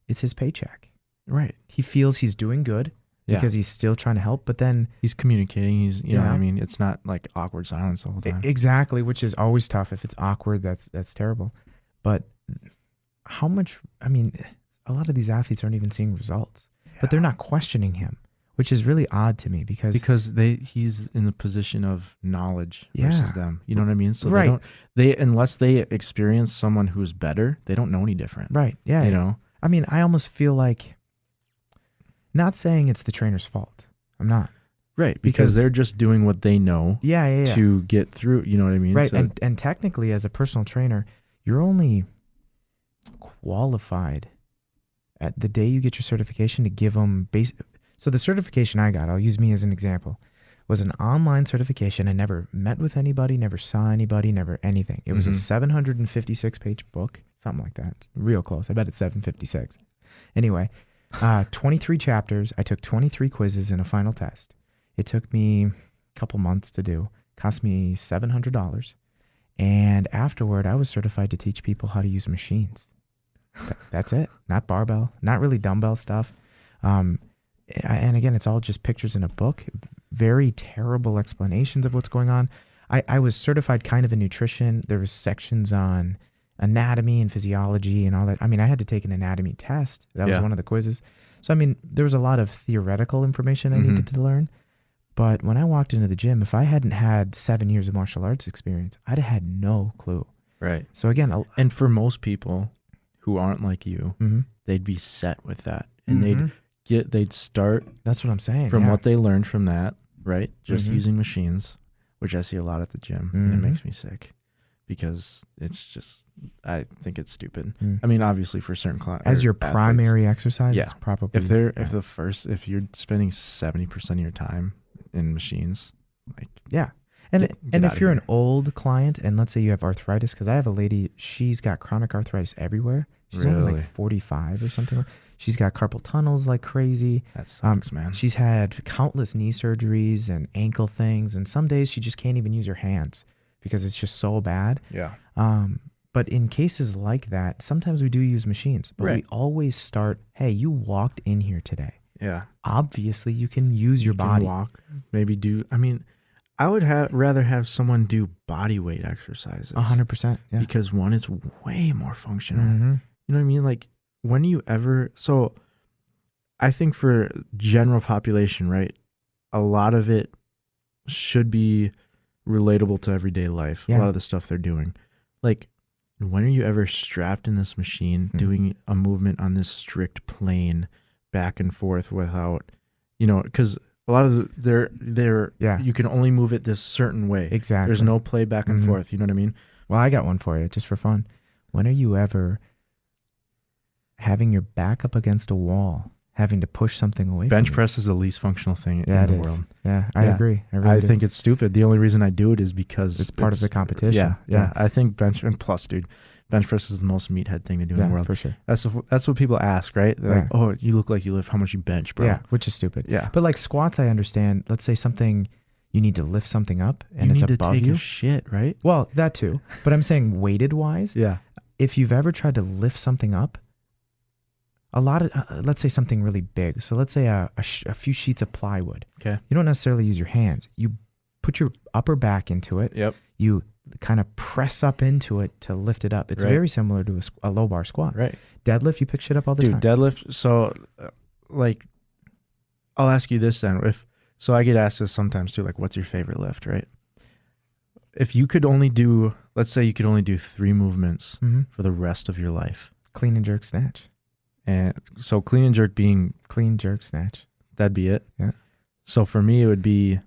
it's his paycheck. Right. He feels he's doing good. Because he's still trying to help, but then he's communicating. He's, you know what I mean? It's not like awkward silence the whole time. Exactly, which is always tough. If it's awkward, that's terrible. But how much? I mean, a lot of these athletes aren't even seeing results, but they're not questioning him, which is really odd to me because he's in the position of knowledge versus them. You know what I mean? So unless they experience someone who's better, they don't know any different. Right? Yeah. You know? I mean, I almost feel like. Not saying it's the trainer's fault. I'm not. Right, because they're just doing what they know to get through, you know what I mean? Right, and technically as a personal trainer, you're only qualified at the day you get your certification to give them So the certification I got, I'll use me as an example, was an online certification. I never met with anybody, never saw anybody, never anything. It was a 756-page book, something like that. It's real close. I bet it's 756. Anyway, 23 chapters. I took 23 quizzes and a final test. It took me a couple months to do. Cost me $700. And afterward, I was certified to teach people how to use machines. That's it. Not barbell, not really dumbbell stuff. And again, it's all just pictures in a book. Very terrible explanations of what's going on. I was certified kind of in nutrition. There was sections on anatomy and physiology and all that. I mean, I had to take an anatomy test. That was one of the quizzes. So, I mean, there was a lot of theoretical information I needed to learn. But when I walked into the gym, if I hadn't had 7 years of martial arts experience, I'd have had no clue. Right. So again, and for most people who aren't like you, they'd be set with that. And they'd start. That's what I'm saying. From what they learned from that, right? Just using machines, which I see a lot at the gym. And it makes me sick. Because it's just, I think it's stupid. I mean, obviously for certain clients, as your primary exercise, it's probably if you're spending 70% of your time in machines, like and if you're an old client and let's say you have arthritis, because I have a lady, she's got chronic arthritis everywhere. She's only like 45 or something. She's got carpal tunnels like crazy. That sucks, man. She's had countless knee surgeries and ankle things, and some days she just can't even use her hands because it's just so bad. Yeah. But in cases like that, sometimes we do use machines. But we always start, hey, you walked in here today. Yeah. Obviously, you can use your You can body. walk, maybe do. I mean, I would rather have someone do body weight exercises. 100%. Yeah. Because one is way more functional. Mm-hmm. You know what I mean? Like, when you ever, so I think for general population, right, a lot of it should be relatable to everyday life. Yeah. A lot of the stuff they're doing. Like, when are you ever strapped in this machine doing a movement on this strict plane back and forth without, because a lot of they're you can only move it this certain way. Exactly. There's no play back and forth. You know what I mean? Well, I got one for you, just for fun. When are you ever having your back up against a wall, having to push something away from Bench you? press is the least functional thing Yeah, in the it is. world. Yeah, I agree. I really do. think it's stupid. The only reason I do it is because It's part of the competition. Yeah. I think bench press is the most meathead thing to do in the world. For sure. That's what people ask, right? They're like, "Oh, you look like you lift. How much you bench, bro?" Yeah, which is stupid. Yeah. But like squats, I understand. Let's say something, you need to lift something up and You it's need to above take you. a shit, right? Well, that too. But I'm saying weighted wise, Yeah. if you've ever tried to lift something up, a lot of, let's say something really big. So let's say a few sheets of plywood. Okay. You don't necessarily use your hands. You put your upper back into it. Yep. You kind of press up into it to lift it up. It's Right. very similar to a low bar squat. Right. Deadlift, you pick shit up all the time. Deadlift. So, I'll ask you this then. So I get asked this sometimes too, like, what's your favorite lift, right? If you could only do, let's say you could only do 3 movements for the rest of your life. Clean and jerk snatch. And so clean and jerk being, Clean, jerk, snatch. that'd be it. Yeah. So for me, it would be,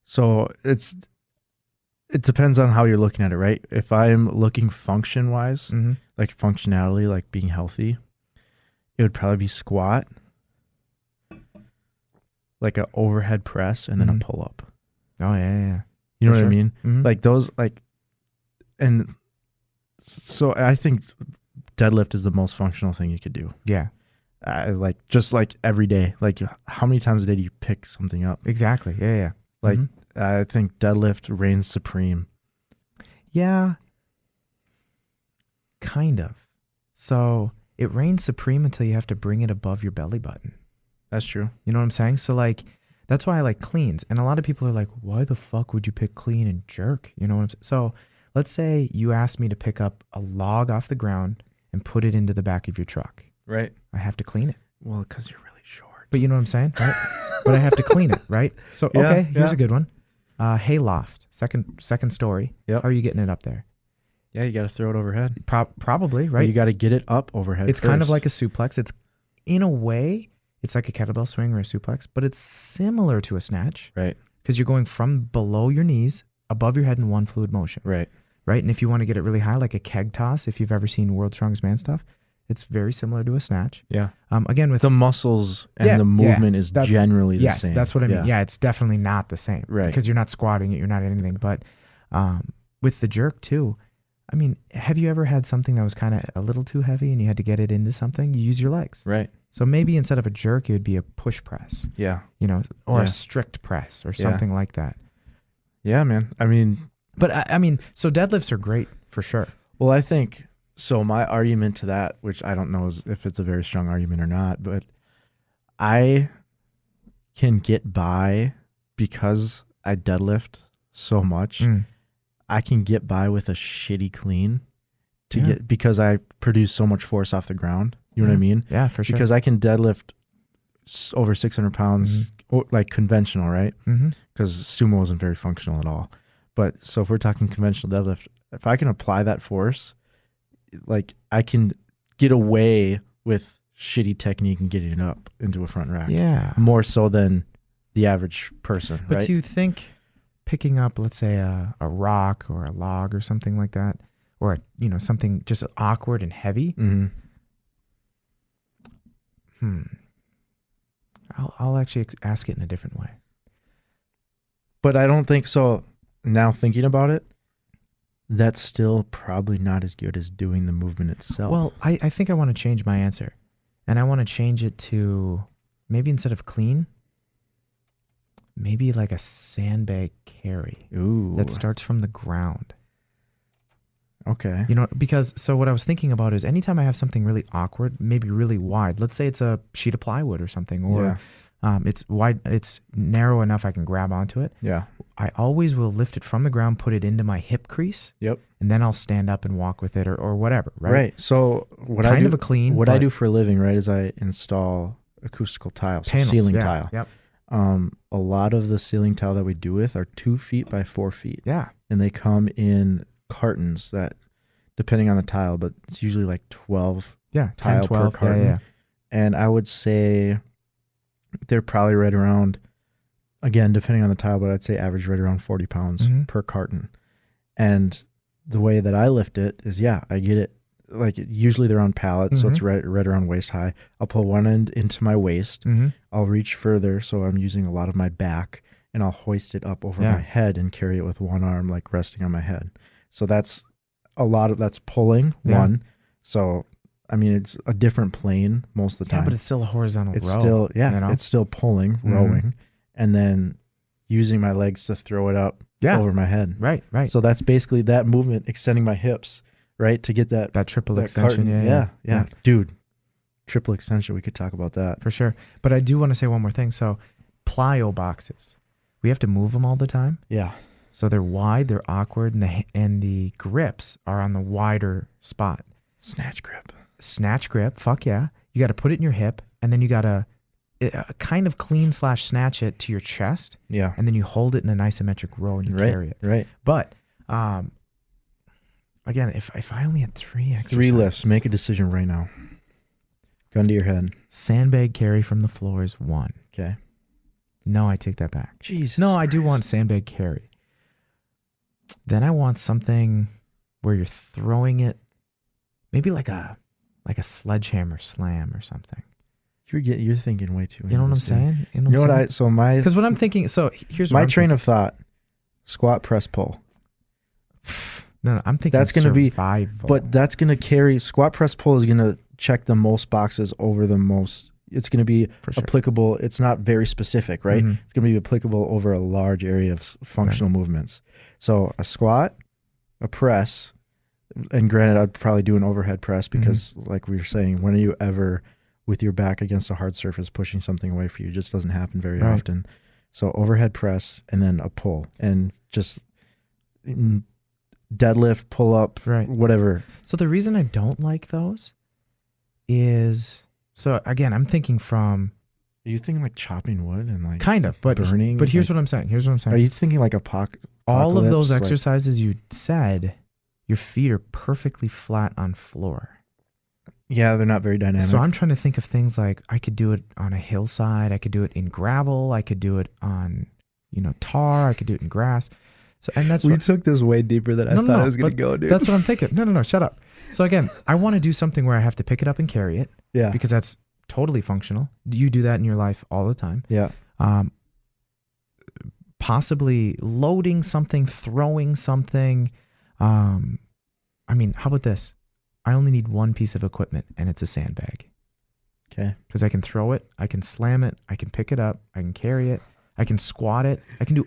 so it depends on how you're looking at it, right? If I'm looking function wise, like functionality, like being healthy, it would probably be squat, like an overhead press, and then a pull up. Oh, yeah. You know For what I sure. mean? Mhm. Like those, and so I think deadlift is the most functional thing you could do. Yeah, Just like every day. Like, how many times a day do you pick something up? exactly. Yeah. Like, I think deadlift reigns supreme. Yeah, kind of. So it reigns supreme until you have to bring it above your belly button. That's true. You know what I'm saying? So like, that's why I like cleans. And a lot of people are like, why the fuck would you pick clean and jerk? You know what I'm saying? So let's say you asked me to pick up a log off the ground and put it into the back of your truck. Right. I have to clean it. Well, because you're really short. But you know what I'm saying? Right? But I have to clean it, right? So, Yeah, okay, here's yeah. a good one. Hayloft, second story. Yep. How are you getting it up there? Yeah, you got to throw it overhead. Probably, But right? you got to get it up overhead. It's kind of first. like a suplex. It's, in a way, it's like a kettlebell swing or a suplex, but it's similar to a snatch Right. because you're going from below your knees, above your head in one fluid motion, Right. right? And if you want to get it really high, like a keg toss, if you've ever seen World's Strongest Man stuff, it's very similar to a snatch. Yeah. Again, with The muscles and Yeah, the movement is that's- generally the yes, same. that's what I mean. Yeah, it's definitely not the same, Right. Because you're not squatting it, you're not anything. But with the jerk too, I mean, have you ever had something that was kind of a little too heavy and you had to get it into something? You use your legs, Right. So maybe instead of a jerk, it would be a push press, Yeah. or Yeah. a strict press or Yeah. something like that. Yeah, man. I mean, But I mean, so deadlifts are great for sure. well, I think so. My argument to that, which I don't know if it's a very strong argument or not, but I can get by because I deadlift so much. I can get by with a shitty clean because I produce so much force off the ground. You know what I mean? Yeah, for sure. Because I can deadlift over 600 pounds, like conventional, right? Because sumo isn't very functional at all. But so if we're talking conventional deadlift, if I can apply that force, like I can get away with shitty technique and getting it up into a front rack. Yeah. More so than the average person, But right? do you think picking up, let's say, a rock or a log or something like that, or something just awkward and heavy? I'll actually ask it in a different way. But I don't think so. Now thinking about it, that's still probably not as good as doing the movement itself. Well, I think I want to change my answer, and I want to change it to maybe instead of clean, maybe like a sandbag carry ooh, that starts from the ground. Okay. You know, because so what I was thinking about is anytime I have something really awkward, maybe really wide, let's say it's a sheet of plywood or something, or it's wide, it's narrow enough I can grab onto it. Yeah. I always will lift it from the ground, put it into my hip crease. Yep. And then I'll stand up and walk with it or whatever, right? Right. So what kind I do, of a clean. what I do for a living, right, is I install acoustical tiles, panels, ceiling yeah, tile. Yep. A lot of the ceiling tile that we do with are 2 feet by 4 feet. Yeah. And they come in cartons that, depending on the tile, but it's usually like 12 Yeah. 10, tile 12, per carton. Yeah. And I would say they're probably right around, again, depending on the tile, but I'd say average right around 40 pounds per carton. And the way that I lift it is, I get it. Like usually they're on pallets, so it's right around waist high. I'll pull one end into my waist. I'll reach further, so I'm using a lot of my back, and I'll hoist it up over my head and carry it with one arm, like resting on my head. So that's that's pulling one. So I mean, it's a different plane most of the time. Yeah, but it's still a horizontal it's row. still you know? it's still pulling, rowing, and then using my legs to throw it up over my head. Right. So that's basically that movement, extending my hips, right, to get that triple extension. Carton. Yeah. Dude, triple extension. We could talk about that for sure. But I do want to say one more thing. So plyo boxes, we have to move them all the time. Yeah. So they're wide, they're awkward, and the grips are on the wider spot. Snatch grip. Fuck yeah. You got to put it in your hip, and then you got to kind of clean / snatch it to your chest. Yeah. And then you hold it in an isometric row and you carry it. Right. But again, if I only had 3 exercises. 3 lifts. Make a decision right now. Gun to your head. Sandbag carry from the floor is 1. Okay. No, I take that back. Jesus. No, Christ. I do want sandbag carry. Then I want something where you're throwing it, maybe like a sledgehammer slam or something. You're thinking way too. You know what I'm saying? You know what Because what I'm thinking. So here's my train of thought: squat, press, pull. No, I'm thinking that's going to be, but that's going to carry. Squat, press, pull is going to check the most boxes over the most. It's going to be applicable. It's not very specific, right? It's going to be applicable over a large area of functional movements. So a squat, a press, and granted, I'd probably do an overhead press because, like we were saying, when are you ever with your back against a hard surface pushing something away for you? It just doesn't happen very often. So overhead press and then a pull and just deadlift, pull up, whatever. So the reason I don't like those is, so again, I'm thinking from. Are you thinking like chopping wood and like kind of, but burning? But here's what I'm saying. Are you thinking like all of those exercises you said, your feet are perfectly flat on floor. Yeah, they're not very dynamic. So I'm trying to think of things like I could do it on a hillside. I could do it in gravel. I could do it on, tar. I could do it in grass. So, and that's we took this way deeper than I thought I was going to go, dude. That's what I'm thinking. No, shut up. So again, I want to do something where I have to pick it up and carry it. Yeah. Because that's totally functional. You do that in your life all the time. Yeah. Possibly loading something, throwing something. How about this? I only need one piece of equipment, and it's a sandbag. Okay. Because I can throw it, I can slam it, I can pick it up, I can carry it, I can squat it, I can do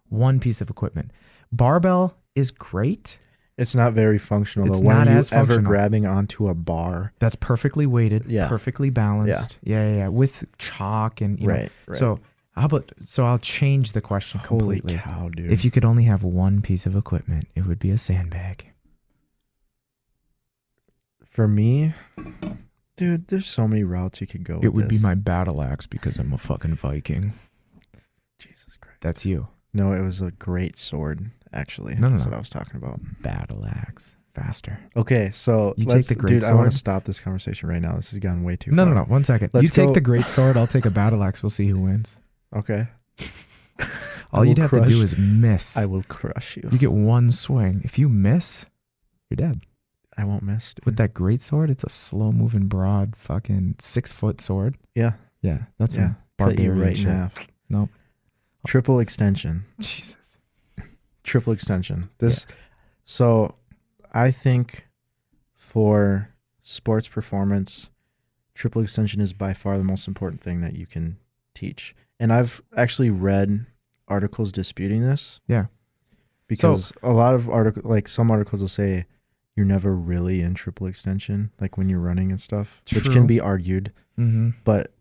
one piece of equipment. Barbell is great. It's not very functional It's though. When not are you as ever functional. grabbing onto a bar? That's perfectly weighted, Yeah. perfectly balanced. Yeah. With chalk and Right. So I'll change the question completely. Holy cow, dude. If you could only have one piece of equipment, it would be a sandbag. For me, dude, there's so many routes you could go. It would be my battle axe because I'm a fucking Viking. Jesus Christ. That's you. No, it was a great sword, actually. No. That's what I was talking about. Battle axe. Faster. Okay, so You take the great dude, sword. I want to stop this conversation right now. This has gone way too far. No. 1 second. Let's you take go- the great sword, I'll take a battle axe. We'll see who wins. Okay. All you'd have to do is miss. I will crush you. You get one swing. If you miss, you're dead. I won't miss. Dude. With that great sword, it's a slow-moving, broad, fucking 6-foot sword. Yeah. Yeah, that's Yeah. a Cut you barbarian right in shit. half. Nope. Triple extension. Jesus. Triple extension. So I think for sports performance, triple extension is by far the most important thing that you can teach. And I've actually read articles disputing this. Yeah. Because a lot of some articles will say you're never really in triple extension, like when you're running and stuff, which True. can be argued. Mm-hmm. But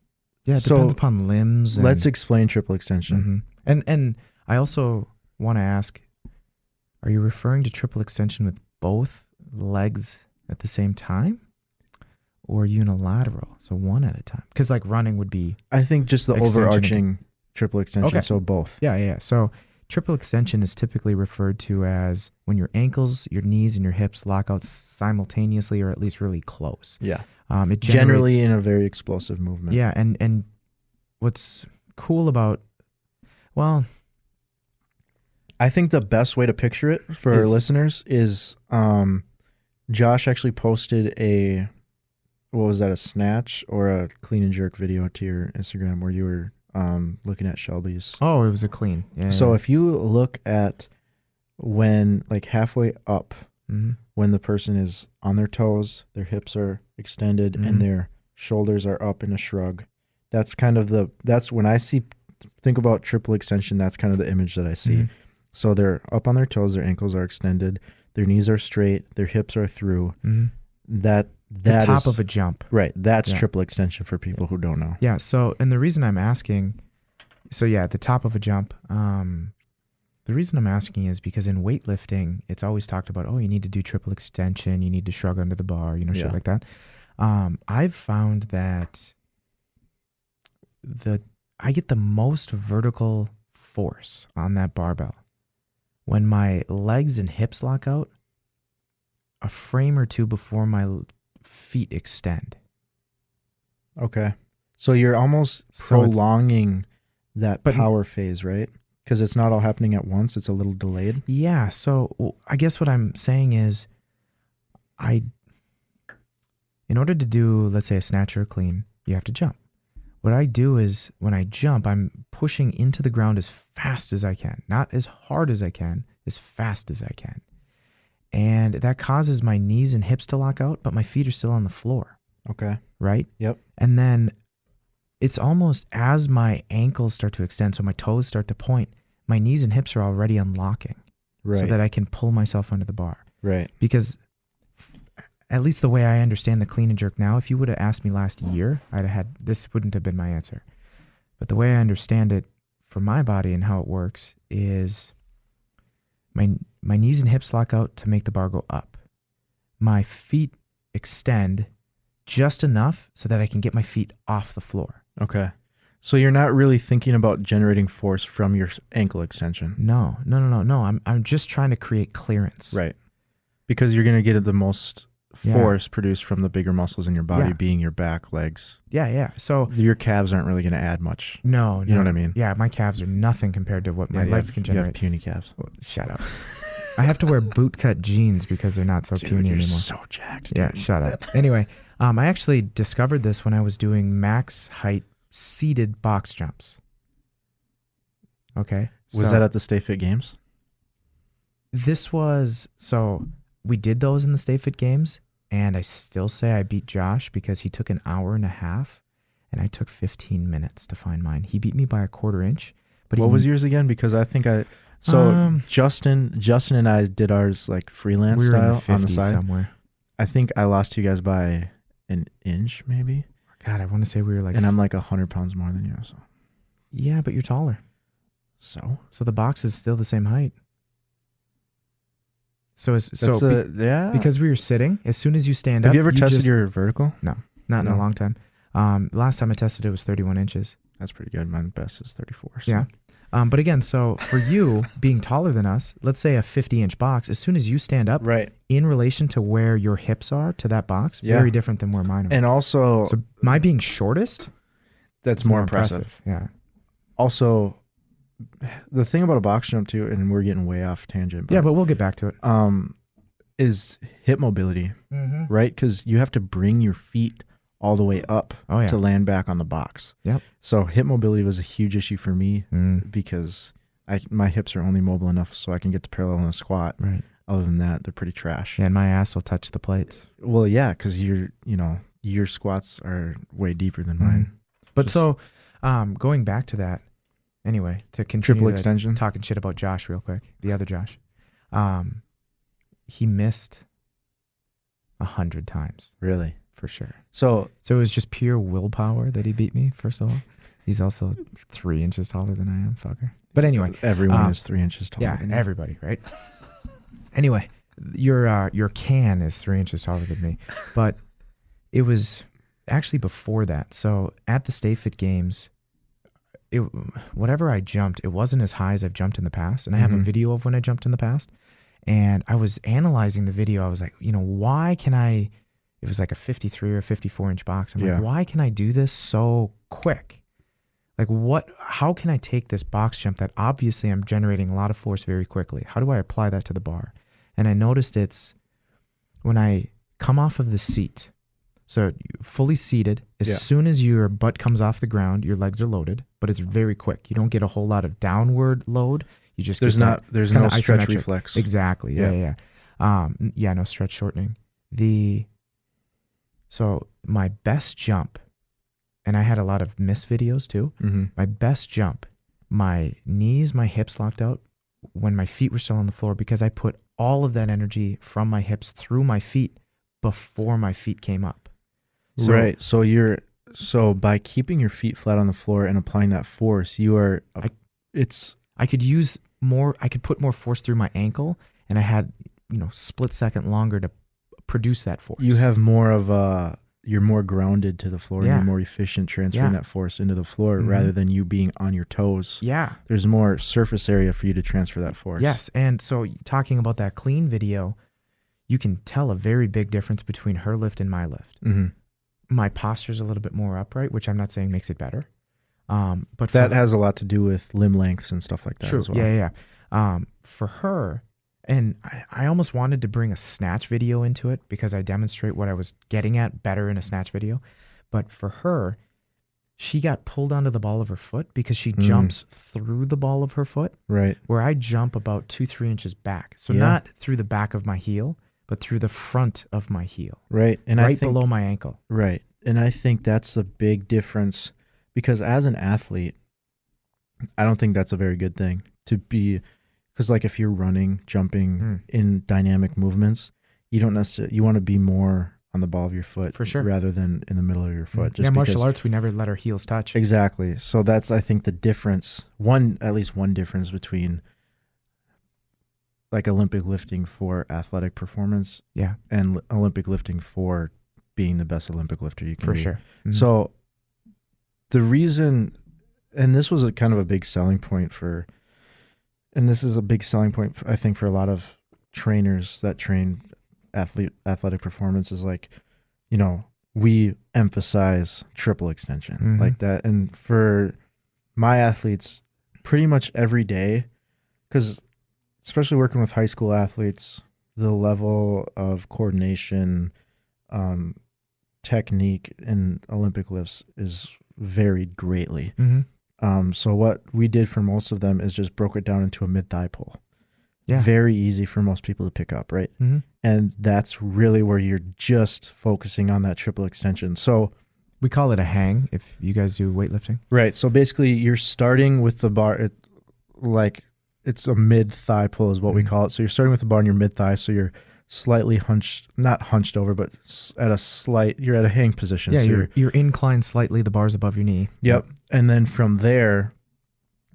Yeah, it so depends upon limbs. And, let's explain triple extension. and I also want to ask, are you referring to triple extension with both legs at the same time? Or unilateral, so one at a time? Because like running would be... I think just the Extension overarching triple extension, Okay. so both. Yeah. So triple extension is typically referred to as when your ankles, your knees, and your hips lock out simultaneously, or at least really close. Yeah. It Generally generates- in a very explosive movement. Yeah, and what's cool about... Well, I think the best way to picture it for our Is- listeners is Josh actually posted a, what was that, a snatch or a clean and jerk video to your Instagram where you were looking at Shelby's. oh, it was a clean. Yeah. So if you look at when, like halfway up, Mhm. when the person is on their toes, their hips are extended, Mhm. and their shoulders are up in a shrug, that's kind of that's when I think about triple extension, that's kind of the image that I see. Mhm. So they're up on their toes, their ankles are extended, their knees are straight, their hips are through. Mhm. That the top is of a jump. right. That's Yeah. triple extension for people who don't know. Yeah. So, and the reason I'm asking, so yeah, at the top of a jump. The reason I'm asking is because in weightlifting, it's always talked about, oh, you need to do triple extension, you need to shrug under the bar, shit Yeah. like that. I've found that I get the most vertical force on that barbell when my legs and hips lock out a frame or two before my feet extend. Okay. So you're almost So it's- prolonging that But- power phase, right? Because it's not all happening at once. It's a little delayed. Yeah, so I guess what I'm saying is in order to do, let's say, a snatch or a clean, you have to jump. What I do is when I jump, I'm pushing into the ground as fast as I can, not as hard as I can, as fast as I can. And that causes my knees and hips to lock out, but my feet are still on the floor, Okay. right? Yep. And then it's almost as my ankles start to extend, so my toes start to point, my knees and hips are already unlocking. Right. So that I can pull myself under the bar. right. Because at least the way I understand the clean and jerk now, if you would have asked me last year, this wouldn't have been my answer. But the way I understand it for my body and how it works is my knees and hips lock out to make the bar go up. My feet extend just enough so that I can get my feet off the floor. Okay. So you're not really thinking about generating force from your ankle extension. No. I'm just trying to create clearance. Right. Because you're going to get the most Yeah. force produced from the bigger muscles in your body, Yeah. being your back, legs. Yeah. So Your calves aren't really going to add much. no, You know what I mean? Yeah, my calves are nothing compared to what my Yeah, legs can You have generate. puny calves. Well, shut up. I have to wear bootcut jeans because they're not so Dude, puny you're anymore. so jacked. Yeah, dude. shut up. Anyway, I actually discovered this when I was doing max height seated box jumps. Okay. Was so that at the Stay Fit Games? so we did those in the Stay Fit Games, and I still say I beat Josh because he took an hour and a half, and I took 15 minutes to find mine. He beat me by a quarter inch. But What was yours again? Because I think Justin and I did ours like freelance we were in the style on the 50s side. somewhere. I think I lost you guys by an inch maybe, God, I want to say we were like, and I'm like 100 pounds more than you. yeah, but you're taller. So So the box is still the same height. yeah. Because we were sitting, as soon as you stand up. Have you ever tested just- your vertical? Not in No. a long time. Last time I tested it was 31 inches. That's pretty good. My best is 34. So. Yeah. But again, so for you being taller than us, let's say a 50-inch box, as soon as you stand up, Right. in relation to where your hips are to that box, Yeah. very different than where mine are. And also, So my being shortest, that's is more impressive. Yeah. Also, the thing about a box jump too, and we're getting way off tangent. Yeah, but we'll get back to it. Is hip mobility, Mm-hmm. right? Because you have to bring your feet all the way up Oh, yeah. to land back on the box. Yep. So hip mobility was a huge issue for me because my hips are only mobile enough so I can get to parallel in a squat. Right. Other than that, they're pretty trash. Yeah, and my ass will touch the plates. Well, yeah, because your squats are way deeper than mine. But Just- so, going back to that, anyway, to continue Triple that- extension. talking shit about Josh real quick, the other Josh, he missed 100 times Really? for sure. So So it was just pure willpower that he beat me, first of all. He's also 3 inches taller than I am, fucker. But anyway. everyone is 3 inches taller Yeah, than you. everybody, right? Anyway, your can is 3 inches taller than me. But it was actually before that. So at the Stay Fit Games, whatever I jumped, it wasn't as high as I've jumped in the past. And I have a video of when I jumped in the past. And I was analyzing the video. I was like, why can I, it was like a 53 or 54 inch box. I'm like, why can I do this so quick? Like how can I take this box jump that obviously I'm generating a lot of force very quickly? How do I apply that to the bar? And I noticed it's when I come off of the seat. So fully seated, as soon as your butt comes off the ground, your legs are loaded, but it's very quick. You don't get a whole lot of downward load. You just there's no stretch reflex. Exactly. Yeah. No stretch shortening. So my best jump, and I had a lot of missed videos too. My best jump, my knees, my hips locked out when my feet were still on the floor because I put all of that energy from my hips through my feet before my feet came up. So, right. So by keeping your feet flat on the floor and applying that force, I could put more force through my ankle, and I had, split second longer to produce that force. You have you're more grounded to the floor, and you're more efficient transferring that force into the floor rather than you being on your toes. Yeah. There's more surface area for you to transfer that force. Yes. And so talking about that clean video, you can tell a very big difference between her lift and my lift. My posture's a little bit more upright, which I'm not saying makes it better. But that has a lot to do with limb lengths and stuff like that as well. Yeah. For her, and I almost wanted to bring a snatch video into it because I demonstrate what I was getting at better in a snatch video. But for her, she got pulled onto the ball of her foot because she jumps through the ball of her foot. Right. Where I jump about 2-3 inches back. So not through the back of my heel, but through the front of my heel. Right. And right below my ankle. Right. And I think that's a big difference because as an athlete, I don't think that's a very good thing to be, because like if you're running, jumping in dynamic movements, you don't necessarily, you want to be more on the ball of your foot for sure rather than in the middle of your foot. Just martial arts, we never let our heels touch. Exactly. So that's, I think, the difference, at least one difference between like Olympic lifting for athletic performance and Olympic lifting for being the best Olympic lifter you can be. For sure. So the reason, and this was a kind of a big selling point and this is a big selling point, I think, for a lot of trainers that train athletic performance is like, we emphasize triple extension like that. And for my athletes, pretty much every day, because especially working with high school athletes, the level of coordination, technique in Olympic lifts is varied greatly. So what we did for most of them is just broke it down into a mid-thigh pull. Yeah. Very easy for most people to pick up, right? And that's really where you're just focusing on that triple extension. So we call it a hang if you guys do weightlifting. Right. So basically you're starting with the bar, it's a mid-thigh pull is what we call it. So you're starting with the bar in your mid-thigh, so you're slightly not hunched over, but you're at a hang position. Yeah, so you're inclined slightly, the bar's above your knee. Yep. And then from there,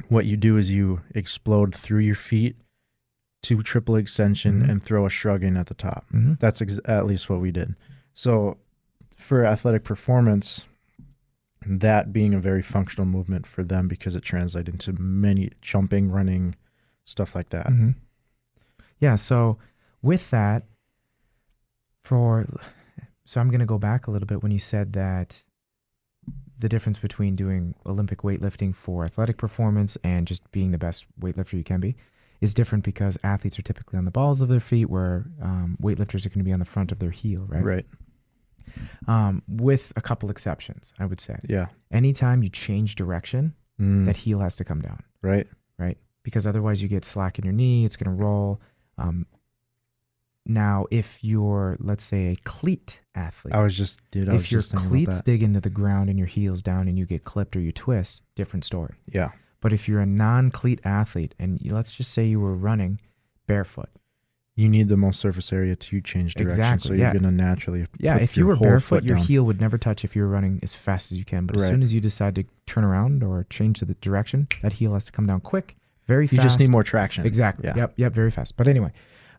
what you do is you explode through your feet to triple extension and throw a shrug in at the top. That's at least what we did. So for athletic performance, that being a very functional movement for them because it translates into many jumping, running, stuff like that. Yeah, so with that, so I'm going to go back a little bit when you said that the difference between doing Olympic weightlifting for athletic performance and just being the best weightlifter you can be is different because athletes are typically on the balls of their feet where weightlifters are going to be on the front of their heel, right? Right. With a couple exceptions, I would say. Yeah. Anytime you change direction, that heel has to come down. Right. Right? Because otherwise you get slack in your knee, it's going to roll. Now, if you're, let's say, a cleat athlete. If your cleats dig into the ground and your heel's down and you get clipped or you twist, different story. Yeah. But if you're a non-cleat athlete and let's just say you were running barefoot you need the most surface area to change direction. Exactly, So you're yeah. going to naturally Yeah, put if you your were whole barefoot, foot your down. heel would never touch if you were running as fast as you can. But as Right. soon as you decide to turn around or change to the direction, that heel has to come down quick, very You fast. just need more traction. Exactly. Yeah. Yep, very fast. But anyway,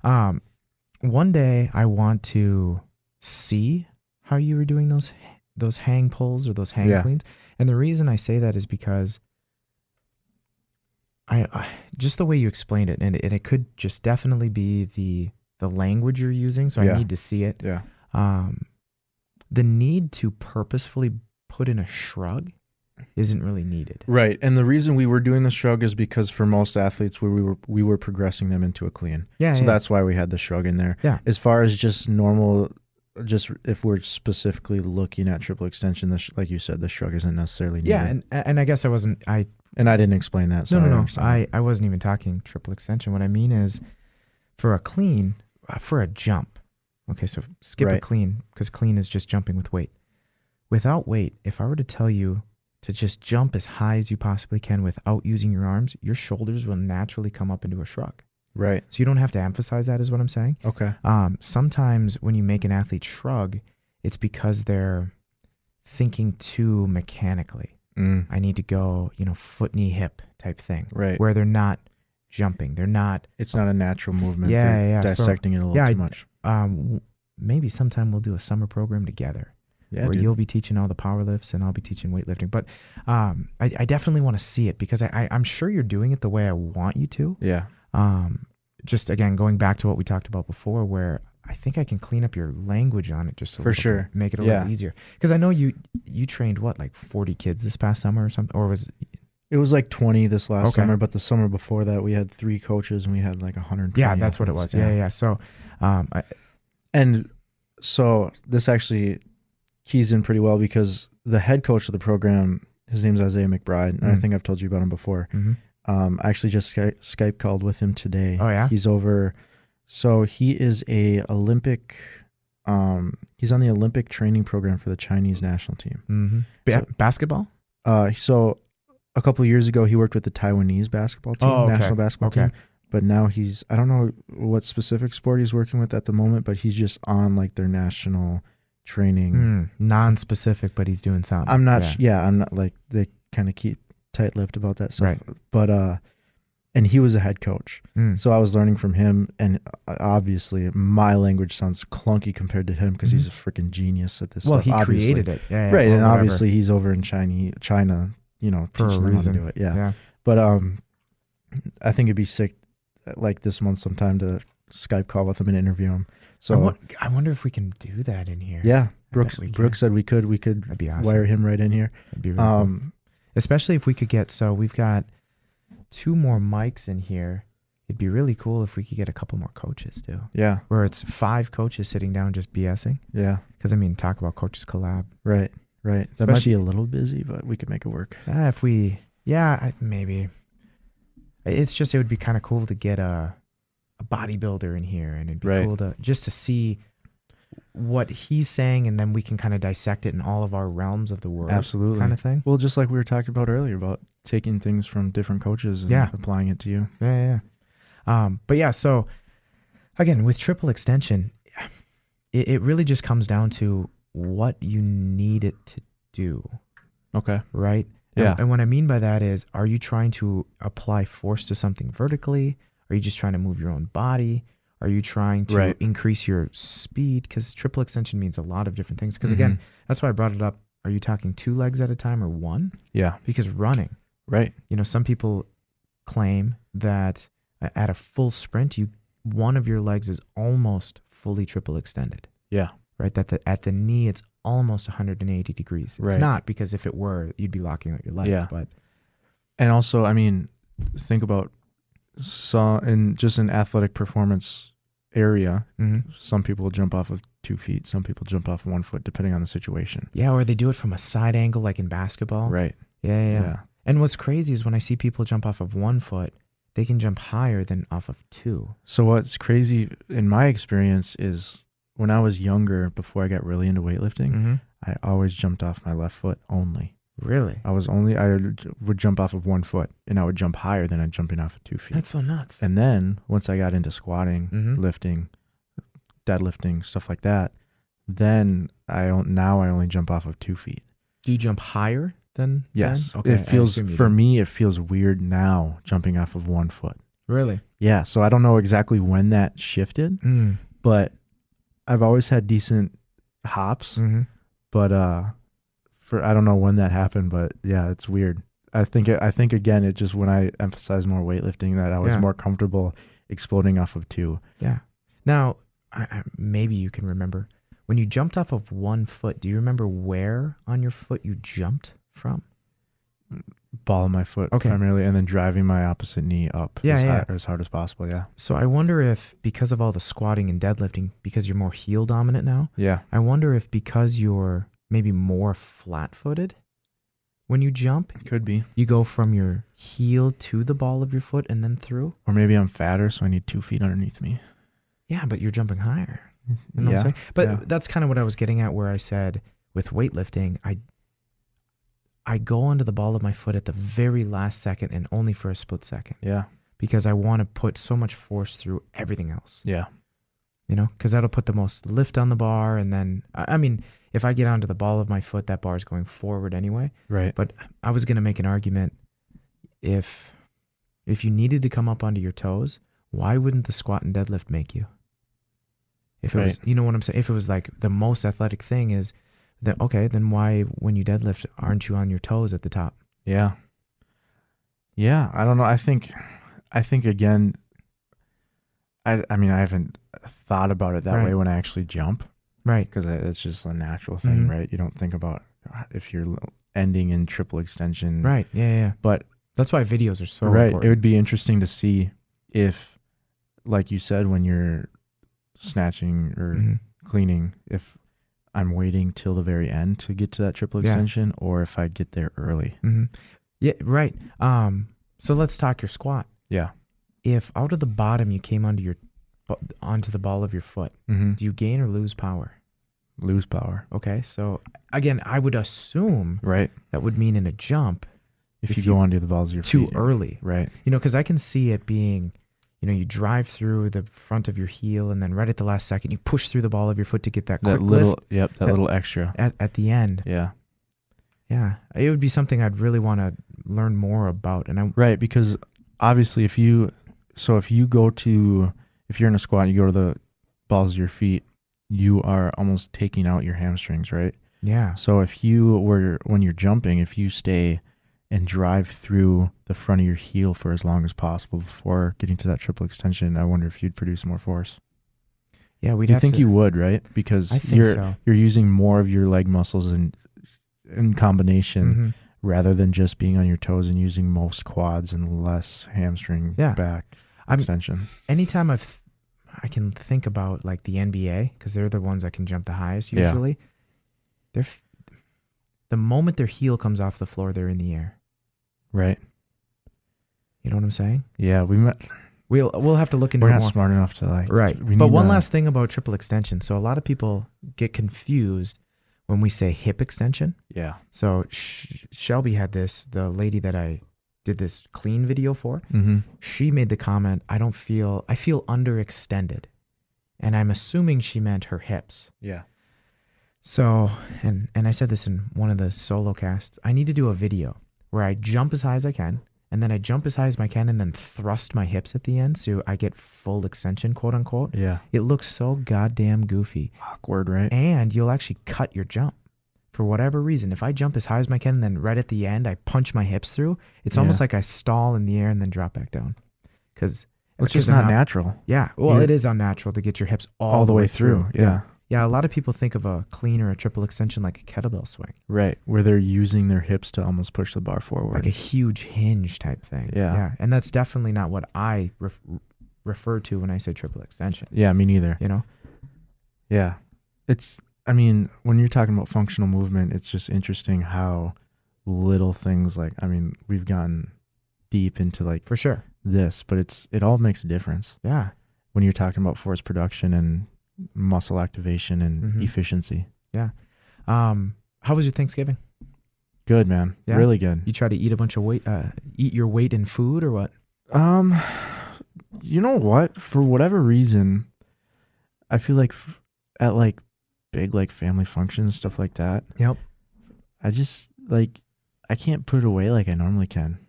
one day I want to see how you were doing those hang pulls or those hang Yeah. cleans. And the reason I say that is because I just the way you explained it, and it could just definitely be the language you're using. So Yeah. I need to see it. Yeah. The need to purposefully put in a shrug isn't really needed. Right. And the reason we were doing the shrug is because for most athletes, we were progressing them into a clean. Yeah. So yeah. that's why we had the shrug in there. Yeah. As far as just normal, just if we're specifically looking at triple extension, like you said, the shrug isn't necessarily needed. Yeah, and I guess I wasn't. And I didn't explain that. So No. I I wasn't even talking triple extension. What I mean is, for a clean, for a jump. Okay, so skip a Right. clean because clean is just jumping with weight. Without weight, if I were to tell you to just jump as high as you possibly can without using your arms, your shoulders will naturally come up into a shrug. Right. So you don't have to emphasize that, is what I'm saying. Okay. Sometimes when you make an athlete shrug, it's because they're thinking too mechanically. I need to go, foot, knee, hip type thing. Right. Where they're not jumping. They're not. It's not a natural movement. Yeah, They're yeah. So, dissecting it a little too much. Maybe sometime we'll do a summer program together Yeah, where dude. you'll be teaching all the power lifts and I'll be teaching weightlifting. But I definitely want to see it because I'm sure you're doing it the way I want you to. Yeah. Just again, going back to what we talked about before, where I think I can clean up your language on it just a For little sure. bit, make it a Yeah. little easier. Because I know you trained like 40 kids this past summer or something, or was it? It was like 20 this last Okay. summer, but the summer before that we had 3 coaches and we had like 120. Yeah, that's what it was. athletes. Yeah. So, And so this actually keys in pretty well because the head coach of the program, his name's Isaiah McBride, and I think I've told you about him before. I actually just Skype called with him today. Oh, yeah? He's over. So he is he's on the Olympic training program for the Chinese national team. Basketball? So a couple of years ago, he worked with the Taiwanese basketball team, Oh, okay. national basketball Okay. team. But now I don't know what specific sport he's working with at the moment, but he's just on like their national training. Non-specific, but he's doing something. I'm not, I'm not like, they kind of keep tight-lipped about that stuff. Right. But, and he was a head coach. So I was learning from him. And obviously my language sounds clunky compared to him because he's a freaking genius at this Well, stuff. he obviously. created it. Yeah, Right. or And whatever. obviously he's over in China, For a teaching them how reason. to do it. Yeah. But I think it'd be sick, like this month sometime, to Skype call with him and interview him. So I wonder if we can do that in here. yeah, bet we Brooks said we could That'd be awesome. wire him right in here. That'd be really cool. Especially if we could get, so we've got 2 more mics in here. It'd be really cool if we could get a couple more coaches too. Yeah, Where it's 5 coaches sitting down just BSing. yeah, Because talk about coaches collab. right. That might Especially- be a little busy, but we could make it work. Maybe. It's just, it would be kind of cool to get a bodybuilder in here, and it'd be Right. cool to see what he's saying, and then we can kind of dissect it in all of our realms of the world. Absolutely. Kind of thing. Well, just like we were talking about earlier about taking things from different coaches and Yeah. applying it to you. Yeah. But yeah, so again, with triple extension, it really just comes down to what you need it to do, Okay. right? Yeah. And what I mean by that is, are you trying to apply force to something vertically? Are you just trying to move your own body? Are you trying to Right. increase your speed? Because triple extension means a lot of different things. Because again, that's why I brought it up. Are you talking 2 legs at a time or 1? Yeah. Because running, Right. some people claim that at a full sprint, one of your legs is almost fully triple extended, Yeah. right? That at the knee, it's almost 180 degrees. It's Right. not, because if it were, you'd be locking out your leg. Yeah. But And also, think about just an athletic performance area. Some people will jump off of 2 feet. Some people jump off 1 foot, depending on the situation. yeah, or they do it from a side angle, like in basketball. Right. Yeah. And what's crazy is when I see people jump off of 1 foot, they can jump higher than off of 2. So what's crazy in my experience is when I was younger, before I got really into weightlifting, I always jumped off my left foot only. Really? I would jump off of 1 foot, and I would jump higher than I'm jumping off of 2 feet. That's so nuts. And then once I got into squatting, lifting, deadlifting, stuff like that, then I only jump off of 2 feet. Do you jump higher than? Yes. Then? Okay. It feels for me. It feels weird now jumping off of 1 foot. Really? Yeah. So I don't know exactly when that shifted, but I've always had decent hops. But I don't know when that happened. But yeah, it's weird. I think again, it just when I emphasize more weightlifting that I was more comfortable exploding off of 2. Yeah. Now, maybe you can remember when you jumped off of 1 foot. Do you remember where on your foot you jumped from? Ball of my foot primarily, and then driving my opposite knee up as hard as possible. Yeah. So I wonder if because of all the squatting and deadlifting, because you're more heel dominant now. Yeah. I wonder if because you're maybe more flat footed when you jump, could be you go from your heel to the ball of your foot and then through. Or maybe I'm fatter, so I need 2 feet underneath me. Yeah, but you're jumping higher. You know what I'm saying? But that's kind of what I was getting at, where I said with weightlifting, I go onto the ball of my foot at the very last second and only for a split second. Yeah. Because I want to put so much force through everything else. Yeah. You know, because that'll put the most lift on the bar. And then, I mean, if I get onto the ball of my foot, that bar is going forward anyway. Right. But I was going to make an argument. If you needed to come up onto your toes, why wouldn't the squat and deadlift make you? If it was, you know what I'm saying? If it was like the most athletic thing is, then why, when you deadlift, aren't you on your toes at the top? Yeah. Yeah. I don't know. I think again, I mean, I haven't thought about it that way when I actually jump. Right. Because it's just a natural thing, right? You don't think about if you're ending in triple extension. Right. Yeah. But that's why videos are so important. It would be interesting to see if, like you said, when you're snatching or cleaning, if I'm waiting till the very end to get to that triple extension, or if I get there early. Yeah, right. So let's talk your squat. Yeah. If out of the bottom you came onto the ball of your foot, do you gain or lose power? Lose power. Okay. So again, I would assume that would mean in a jump, if you go onto the balls of your feet too early, right? You know, because I can see it being, you know, you drive through the front of your heel, and then right at the last second, you push through the ball of your foot to get that quick little lift. That little extra at the end. Yeah. Yeah, it would be something I'd really want to learn more about, right, because obviously if you're in a squat and you go to the balls of your feet, you are almost taking out your hamstrings, right? Yeah. So when you're jumping, if you stay and drive through the front of your heel for as long as possible before getting to that triple extension, I wonder if you'd produce more force. Yeah, you would, right? Because you're using more of your leg muscles in combination rather than just being on your toes and using most quads and less hamstring back extension. Anytime I can think about like the NBA, because they're the ones that can jump the highest usually. Yeah. The moment their heel comes off the floor, they're in the air. Right. You know what I'm saying? Yeah, we'll have to look into. We're not smart enough to like. Right. But one last thing about triple extension. So a lot of people get confused when we say hip extension. Yeah. So Shelby had this, the lady that I did this clean video for. She made the comment, I feel underextended. And I'm assuming she meant her hips. Yeah. So, and I said this in one of the solo casts, I need to do a video where I jump as high as I can, and then I jump as high as I can and then thrust my hips at the end so I get full extension, quote unquote. Yeah. It looks so goddamn goofy. Awkward, right? And you'll actually cut your jump. For whatever reason, if I jump as high as I can and then right at the end I punch my hips through, it's almost like I stall in the air and then drop back down. Because it's just not natural. Yeah. Well, it is unnatural to get your hips all the way through. Yeah. Yeah, a lot of people think of a clean or a triple extension like a kettlebell swing. Right, where they're using their hips to almost push the bar forward. Like a huge hinge type thing. Yeah. And that's definitely not what I refer to when I say triple extension. Yeah, me neither. You know? Yeah. When you're talking about functional movement, it's just interesting how little things we've gotten deep into for sure this, but it all makes a difference. Yeah. When you're talking about force production and muscle activation and efficiency. Yeah. How was your Thanksgiving? Good, man. Yeah? Really good. You try to eat a bunch of eat your weight in food or what? You know what? For whatever reason, I feel like at like big like family functions, stuff like that. Yep. I just like I can't put it away like I normally can.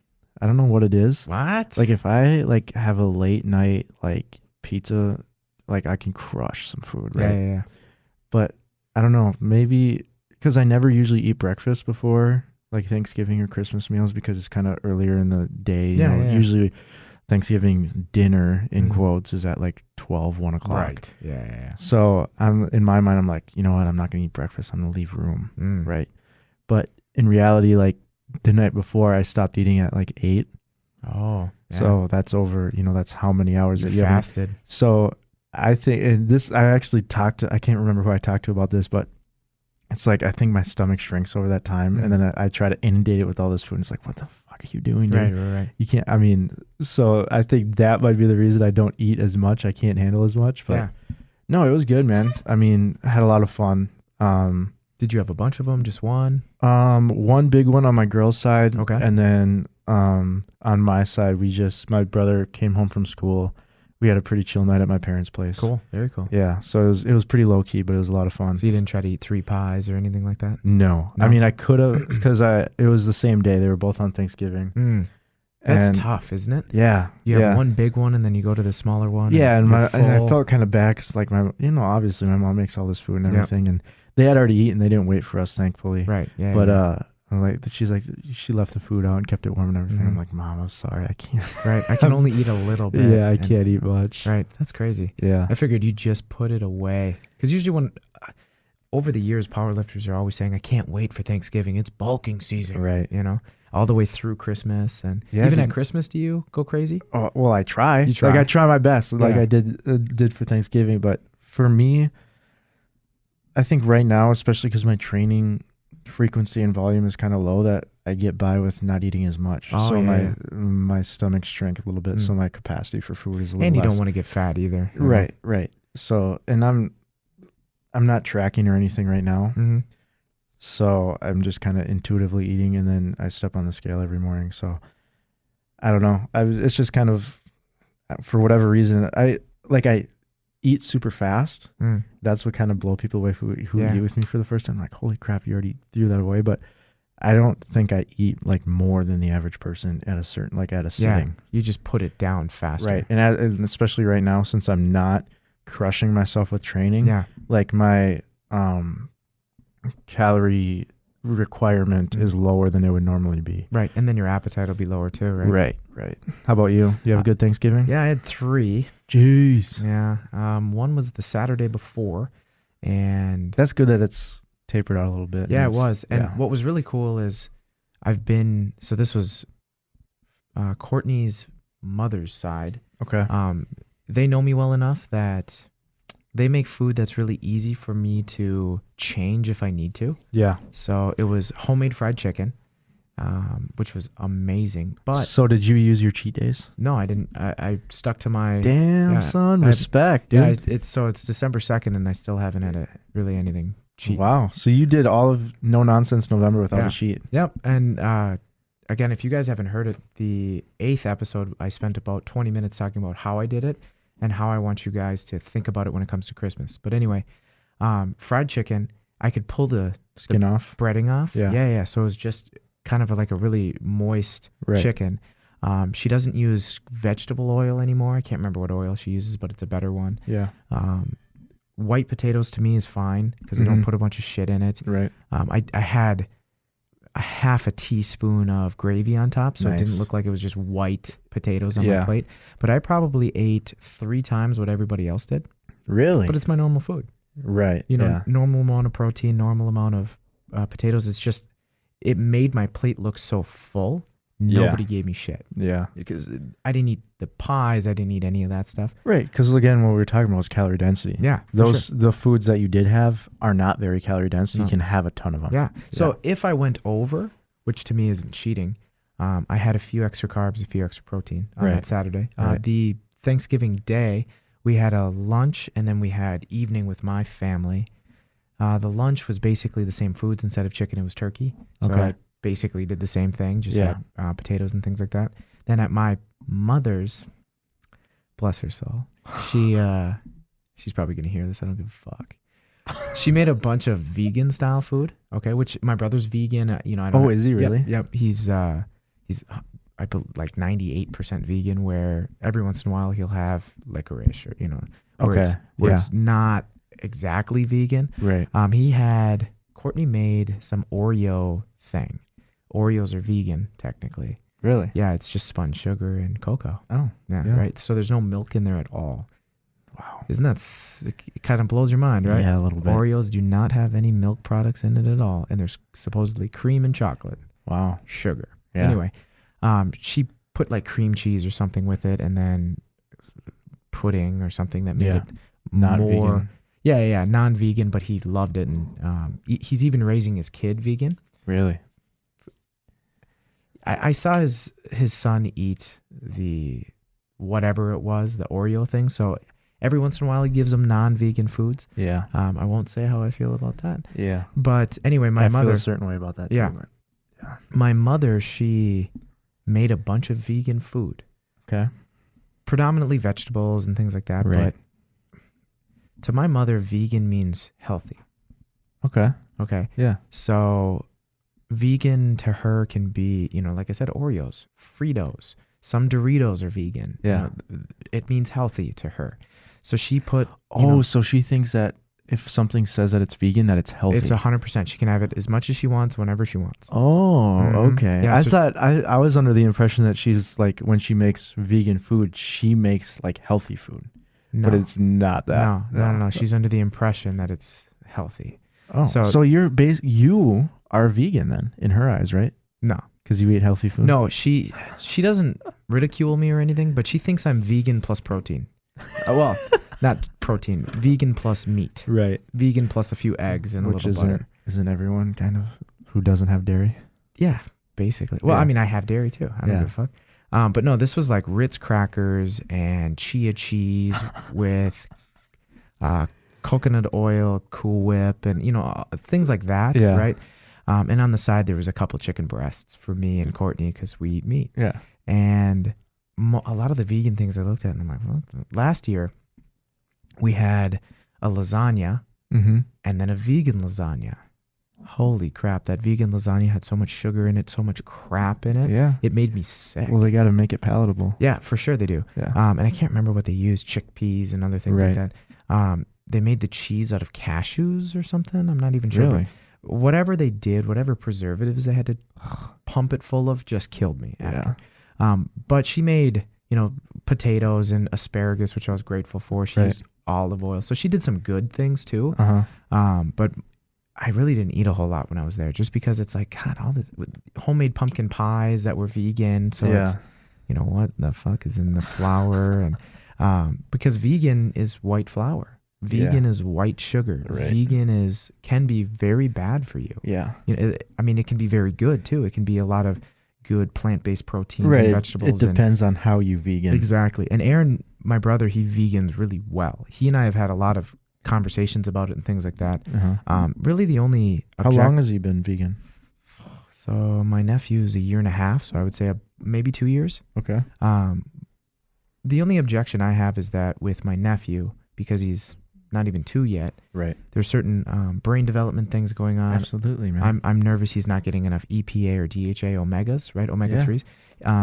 I don't know what it is. What? Like if I like have a late night like pizza, like I can crush some food, right? Yeah. But I don't know, maybe because I never usually eat breakfast before like Thanksgiving or Christmas meals because it's kind of earlier in the day. You know, usually Thanksgiving dinner in quotes is at like 12, 1 o'clock. Right. Yeah. So in my mind, I'm like, you know what? I'm not going to eat breakfast. I'm going to leave room. Right. But in reality, like the night before I stopped eating at like 8. Oh. Yeah. So that's over, that's how many hours that you fasted. So I think, and this, I actually I can't remember who I talked to about this, but it's like, I think my stomach shrinks over that time. And then I try to inundate it with all this food. And it's like, what the fuck are you doing, dude? Right. You can't, so I think that might be the reason I don't eat as much. I can't handle as much, but no, it was good, man. I had a lot of fun. Did you have a bunch of them? Just one? One big one on my girl's side. Okay. And then, on my side, my brother came home from school. We had a pretty chill night at my parents' place. Cool. Very cool. Yeah. So it was pretty low key, but it was a lot of fun. So you didn't try to eat 3 pies or anything like that? No. I could have, because it was the same day. They were both on Thanksgiving. That's tough, isn't it? Yeah. You have one big one and then you go to the smaller one. Yeah. And I felt kind of bad because like obviously my mom makes all this food and everything. And they had already eaten. They didn't wait for us, thankfully. Right. Yeah. But, she's like, she left the food out and kept it warm and everything. I'm like, Mom, I'm sorry. I can't. Right. I can only eat a little bit. Yeah. I can't eat much. Right. That's crazy. Yeah. I figured you just put it away. Because usually over the years, powerlifters are always saying, I can't wait for Thanksgiving. It's bulking season. Right. All the way through Christmas. And even at Christmas, do you go crazy? Oh, well, I try. You try? Like I try my best like I did for Thanksgiving. But for me, I think right now, especially because my training frequency and volume is kind of low, that I get by with not eating as much. My stomach shrink a little bit, so my capacity for food is a little less. And you don't want to get fat either. Right. So, and I'm not tracking or anything right now. So I'm just kind of intuitively eating, and then I step on the scale every morning. So I don't know. It's just kind of, for whatever reason, I eat super fast. That's what kind of blow people away who eat with me for the first time. Like, holy crap, you already threw that away. But I don't think I eat like more than the average person at a certain, like at a sitting. You just put it down faster. Right. And especially right now, since I'm not crushing myself with training, like my calorie requirement is lower than it would normally be. Right. And then your appetite will be lower too, right? Right. How about you? You have a good Thanksgiving? Yeah, I had 3. Jeez. Yeah. One was the Saturday before, and that's good that it's tapered out a little bit. Yeah, it was. And what was really cool is so this was Courtney's mother's side. Okay. They know me well enough that they make food that's really easy for me to change if I need to. Yeah. So it was homemade fried chicken, which was amazing. But so did you use your cheat days? No, I didn't. I stuck to my. Damn, son, respect, dude. Yeah, it's December 2nd, and I still haven't had really anything cheat. Wow. So you did all of No Nonsense November without a cheat. Yep. And again, if you guys haven't heard it, the 8th episode, I spent about 20 minutes talking about how I did it and how I want you guys to think about it when it comes to Christmas. But anyway, fried chicken, I could pull the skin off, breading off. Yeah. So it was just kind of like a really moist chicken. She doesn't use vegetable oil anymore. I can't remember what oil she uses, but it's a better one. Yeah. White potatoes to me is fine because I don't put a bunch of shit in it. Right. I had a half a teaspoon of gravy on top, so it didn't look like it was just white potatoes on my plate. But I probably ate 3 times what everybody else did. Really? But it's my normal food. Right. Normal amount of protein, normal amount of potatoes. It's just, it made my plate look so full. Nobody gave me shit. Yeah. Because I didn't eat the pies. I didn't eat any of that stuff. Right. Because again, what we were talking about was calorie density. Yeah. The foods that you did have are not very calorie dense. So you can have a ton of them. Yeah. So if I went over, which to me isn't cheating, I had a few extra carbs, a few extra protein on that Saturday. The Thanksgiving day, we had a lunch and then we had evening with my family. The lunch was basically the same foods. Instead of chicken, it was turkey. So I basically did the same thing, just Yeah. had potatoes and things like that. Then at my mother's, bless her soul, she's probably gonna hear this. I don't give a fuck. She made a bunch of vegan style food. Okay, which my brother's vegan. I don't. Oh, is he really? Yep. He's I put like 98% vegan. Where every once in a while he'll have licorice or Okay. where it's not exactly vegan. Right. Courtney made some Oreo thing. Oreos are vegan technically. Really? Yeah, it's just spun sugar and cocoa. Oh. Yeah, Yeah. right. So there's no milk in there at all. Wow. Isn't that it kind of blows your mind, right? Yeah, a little bit. Oreos do not have any milk products in it at all, and there's supposedly cream and chocolate, Wow. sugar. Yeah. Anyway, she put like cream cheese or something with it, and then pudding or something that made Yeah. it Not more. vegan. Yeah, non-vegan, but he loved it, and he's even raising his kid vegan. Really? I saw his son eat the whatever it was, the Oreo thing. So every once in a while he gives him non-vegan foods. Yeah. I won't say how I feel about that. Yeah. But anyway, I feel a certain way about that too. Yeah. But, yeah. my mother, she made a bunch of vegan food, Okay. predominantly vegetables and things like that. Right. But to my mother, vegan means healthy. Okay. Okay. Yeah. So vegan to her can be, like I said, Oreos, Fritos, some Doritos are vegan. Yeah. It means healthy to her. So she put, So she thinks that if something says that it's vegan, that it's healthy. it's 100%. She can have it as much as she wants, whenever she wants. Oh, Mhm. okay. Yeah, I so- thought I was under the impression that she's like, when she makes vegan food, she makes like healthy food, No, but it's not that. no. She's under the impression that it's healthy. Oh, So- so you are vegan then in her eyes, right? No, Because you eat healthy food. no, she doesn't ridicule me or anything, but she thinks I'm vegan plus protein. Well, not protein, vegan plus meat, right. vegan plus a few eggs and Which a little butter. isn't everyone kind of who doesn't have dairy? Yeah, basically. Well, Yeah. I mean, I have dairy too. I don't Yeah. give a fuck. But no, this was like Ritz crackers and chia cheese with coconut oil, Cool Whip, and things like that. Yeah. Right. And on the side there was a couple chicken breasts for me and Courtney because we eat meat. Yeah. And a lot of the vegan things I looked at, and I'm like, what? Last year we had a lasagna Mm-hmm. and then a vegan lasagna. Holy crap! That vegan lasagna had so much sugar in it, so much crap in it. Yeah. It made me sick. Well, they got to make it palatable. Yeah, for sure they do. Yeah. And I can't remember what they used, chickpeas and other things like Right. that. They made the cheese out of cashews or something. I'm not even sure. Really? But whatever they did, whatever preservatives they had to pump it full of, just killed me. Yeah. But she made, potatoes and asparagus, which I was grateful for. She Right. used olive oil, so she did some good things too. Uh huh. But I really didn't eat a whole lot when I was there, just because it's like, God, all this homemade pumpkin pies that were vegan. So Yeah. it's, what the fuck is in the flour? And because vegan is white flour, vegan is white sugar. Right. Vegan can be very bad for you. Yeah. It can be very good too. It can be a lot of good plant-based proteins Right. and It vegetables. depends on how you vegan. Exactly. And Aaron, my brother, he vegans really well. He and I have had a lot of conversations about it and things like that. Uh-huh. Really the only How long has he been vegan? So my nephew's a year and a half, so I would say maybe 2 years. Okay. The only objection I have is that with my nephew, because he's not even 2 yet, Right. there's certain brain development things going on. Absolutely, man. I'm nervous he's not getting enough EPA or DHA omegas, right? Omega 3s.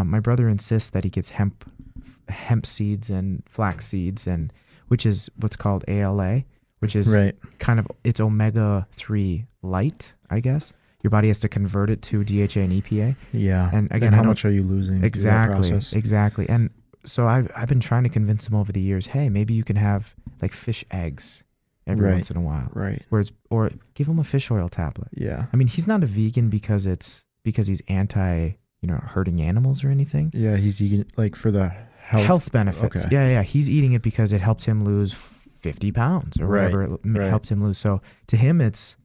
My brother insists that he gets hemp seeds and flax seeds, and which is what's called ALA, which is right. kind of, it's omega 3 light, I guess. Your body has to convert it to DHA and EPA. Yeah. And again, how much are you losing? through that Exactly. process? Exactly. And so I've been trying to convince him over the years, hey, maybe you can have like fish eggs every Right. once in a while. Right. Or give him a fish oil tablet. Yeah. I mean, he's not a vegan because he's anti, hurting animals or anything. Yeah. He's eating like for the Health benefits. Okay. Yeah. He's eating it because it helped him lose 50 pounds or Right. whatever it Right. helped him lose. So to him, it's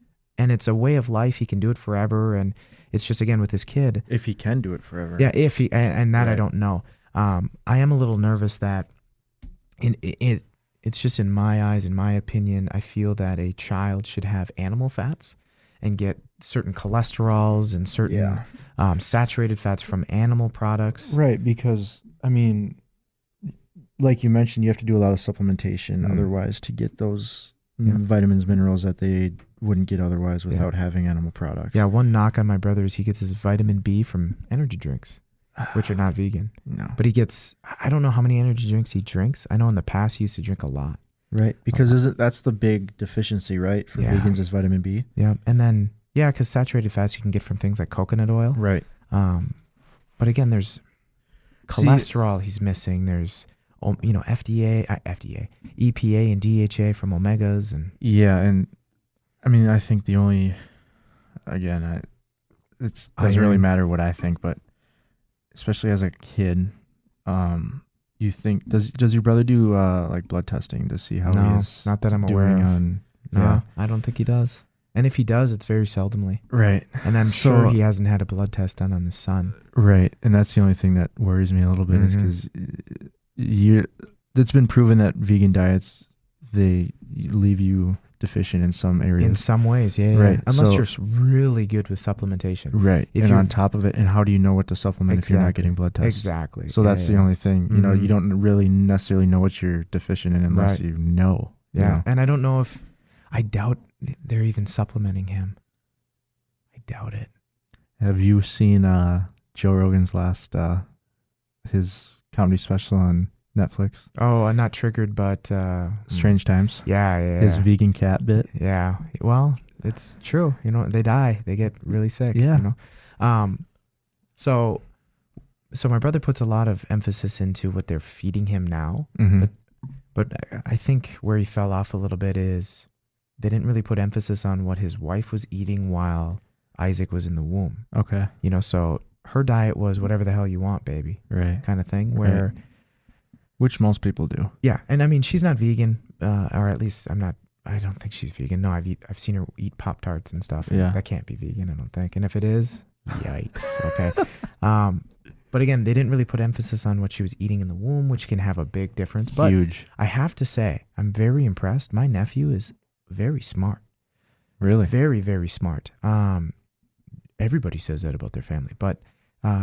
a way of life. He can do it forever. And it's just, again, with his kid. If he can do it forever. Yeah. If he, and that I Right. don't know. I am a little nervous that it's just in my eyes, in my opinion, I feel that a child should have animal fats and get certain cholesterols and certain saturated fats from animal products. Right, because I mean, like you mentioned, you have to do a lot of supplementation otherwise to get those vitamins, minerals that they wouldn't get otherwise without having animal products. Yeah, one knock on my brother is he gets his vitamin B from energy drinks, which are not vegan. No. But he gets, I don't know how many energy drinks he drinks. I know in the past he used to drink a lot. Right, because that's the big deficiency, right, for vegans is vitamin B. Yeah, and then, because saturated fats you can get from things like coconut oil. Right. But again, there's cholesterol he's missing. There's, EPA and DHA from omegas. And yeah, and I mean, I think the only, again, it doesn't really matter what I think, but especially as a kid, you think, does your brother do like blood testing to see how he is not that I'm doing aware of. No, I don't think he does. And if he does, it's very seldomly. Right. And I'm sure he hasn't had a blood test done on his son. Right. And that's the only thing that worries me a little bit is because it's been proven that vegan diets, they leave you deficient in some areas. In some ways, yeah. Right. Unless you're really good with supplementation. Right. And on top of it, and how do you know what to supplement if you're not getting blood tests? Exactly. So that's the only thing. You know, you don't really necessarily know what you're deficient in unless you know. Yeah. You know? And I don't know if, I doubt they're even supplementing him. I doubt it. Have you seen Joe Rogan's last, his comedy special on Netflix? Oh, I'm not triggered, but... Strange Times? Yeah. His vegan cat bit? Yeah. Well, it's true. They die. They get really sick. Yeah. So my brother puts a lot of emphasis into what they're feeding him now. Mm-hmm. But I think where he fell off a little bit is they didn't really put emphasis on what his wife was eating while Isaac was in the womb. Okay. So her diet was whatever the hell you want, baby. Right. Kind of thing where... Right. Which most people do. Yeah. And I mean, she's not vegan, or at least I don't think she's vegan. No, I've seen her eat Pop-Tarts and stuff. Yeah. That can't be vegan, I don't think. And if it is, yikes. Okay. But again, they didn't really put emphasis on what she was eating in the womb, which can have a big difference. But huge. I have to say, I'm very impressed. My nephew is very smart. Really? Very, very smart. Everybody says that about their family. But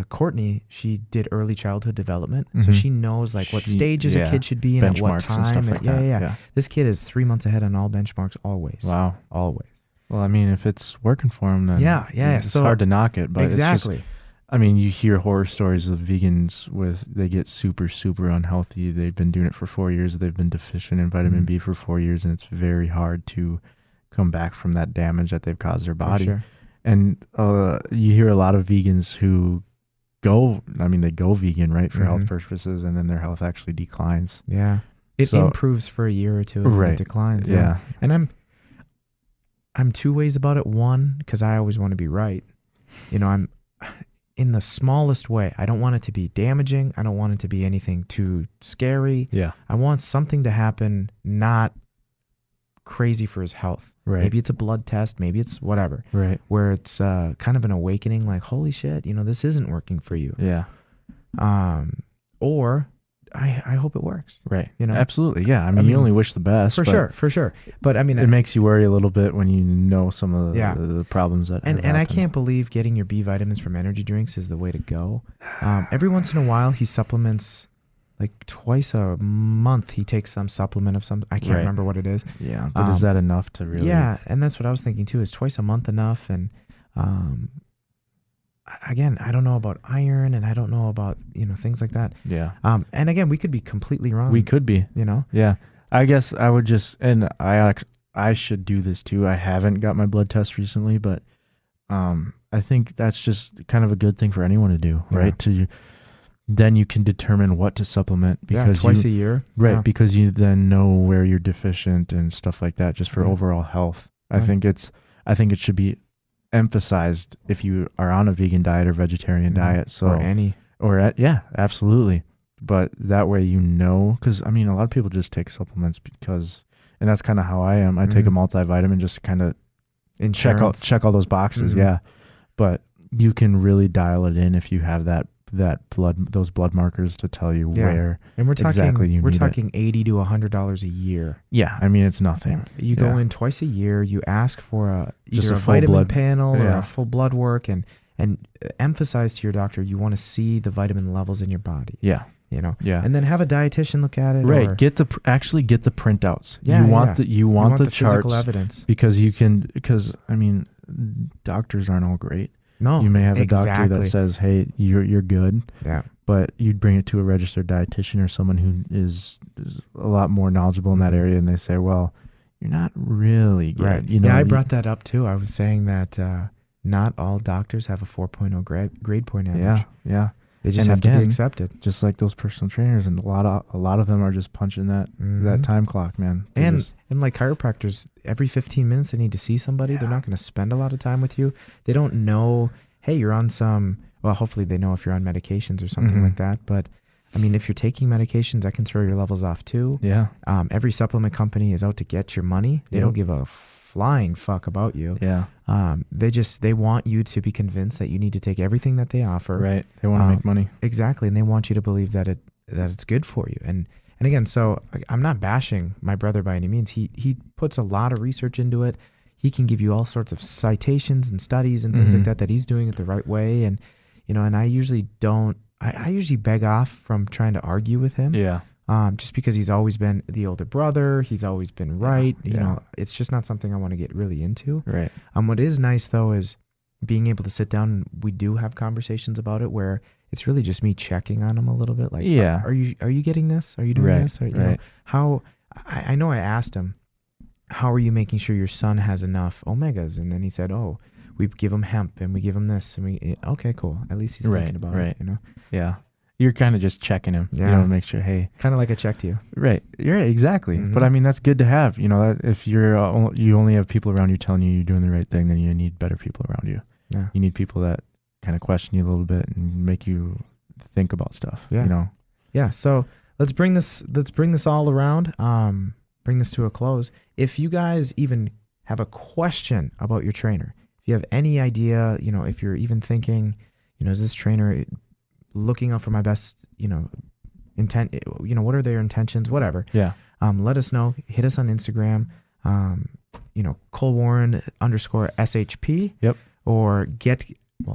Courtney, she did early childhood development. So she knows what stages a kid should be in at what time. And stuff like that. Yeah. This kid is 3 months ahead on all benchmarks always. Wow. Always. Well, I mean, if it's working for him, then it's hard to knock it. But exactly. It's just, I mean, you hear horror stories of vegans they get super, super unhealthy. They've been doing it for 4 years. They've been deficient in vitamin B for 4 years, and it's very hard to come back from that damage that they've caused their body. For sure. And you hear a lot of vegans who they go vegan, right, for health purposes, and then their health actually declines. Yeah. It improves for a year or two, and then it declines. Yeah. And I'm two ways about it. One, because I always want to be right. I'm in the smallest way. I don't want it to be damaging. I don't want it to be anything too scary. Yeah. I want something to happen not crazy for his health. Right. Maybe it's a blood test. Maybe it's whatever. Right. Where it's kind of an awakening, like, holy shit, this isn't working for you. Yeah. Or I hope it works. Right. Absolutely. Yeah. I mean, you only wish the best. For sure. But I mean, it makes you worry a little bit when you know some of the problems that and I can't believe getting your B vitamins from energy drinks is the way to go. Every once in a while, he supplements. Like twice a month, he takes some supplement of some. I can't remember what it is. Yeah, but is that enough to really? Yeah, and that's what I was thinking too. Is twice a month enough? And again, I don't know about iron, and I don't know about things like that. Yeah. And again, we could be completely wrong. We could be. Yeah. I guess I would I should do this too. I haven't got my blood test recently, but I think that's just kind of a good thing for anyone to do, right? Then you can determine what to supplement because twice a year. Right. Because you then know where you're deficient and stuff like that just for overall health. I think it should be emphasized if you are on a vegan diet or vegetarian diet. So absolutely. But that way, because I mean, a lot of people just take supplements and that's kind of how I am. I take a multivitamin just to kind of check all those boxes. Yeah. But you can really dial it in if you have that those blood markers to tell you Yeah. where And we're talking exactly you we're need talking $80 to $100 a year. Yeah, I mean, it's nothing. You Yeah. go in twice a year. You ask for Just either a a full vitamin blood- panel or yeah. a full blood work, and emphasize to your doctor you want to see the vitamin levels in your body. Yeah. Yeah. And then have a dietitian look at it. Right. Or, get the printouts. Yeah, you want yeah. the you want the physical charts evidence. because I mean, doctors aren't all great. No, You may have a doctor exactly. that says, "Hey, you're good," Yeah. but you'd bring it to a registered dietitian or someone who is a lot more knowledgeable in that area, and they say, "Well, you're not really good." Right. You know, I brought that up too. I was saying that not all doctors have a 4.0 grade point average. Yeah, yeah. They just And have to again, be accepted. Just like those personal trainers, and a lot of them are just punching that time clock, man. They And just- like chiropractors, every 15 minutes they need to see somebody. They're not going to spend a lot of time with you. They don't know, hey, you're on some, well, hopefully they know if you're on medications or something like that. But I mean, if you're taking medications, I can throw your levels off too. yeah, Every supplement company is out to get your money. They don't give a flying fuck about you. yeah, They want you to be convinced that you need to take everything that they offer. right. They want to make money. Exactly, and they want you to believe that it's good for you. And again, so I'm not bashing my brother by any means. He puts a lot of research into it. He can give you all sorts of citations and studies and things like that he's doing it the right way. And and I usually don't. I usually beg off from trying to argue with him. Yeah, Just because he's always been the older brother, he's always been right. Yeah. It's just not something I want to get really into. right. What is nice though is being able to sit down and we do have conversations about it where it's really just me checking on him a little bit. Like, Yeah. are you getting this? Are you doing Right, this? Or, right. How? I know I asked him, how are you making sure your son has enough omegas? And then he said, oh, we give him hemp and we give him this and okay, cool. At least he's thinking about it. Yeah, you're kind of just checking him. Yeah. Make sure. Hey, Kind of like a check to you. right. You're right, exactly. Mhm. But I mean, that's good to have. That if you only have people around you telling you're doing the right thing, then you need better people around you. Yeah. You need people that kind of question you a little bit and make you think about stuff. Yeah. Yeah. So let's bring this all around. Bring this to a close. If you guys even have a question about your trainer, if you have any idea, if you're even thinking, is this trainer looking out for my best, intent, what are their intentions, whatever. Yeah. Let us know. Hit us on Instagram, Cole Warren _SHP. Yep. Or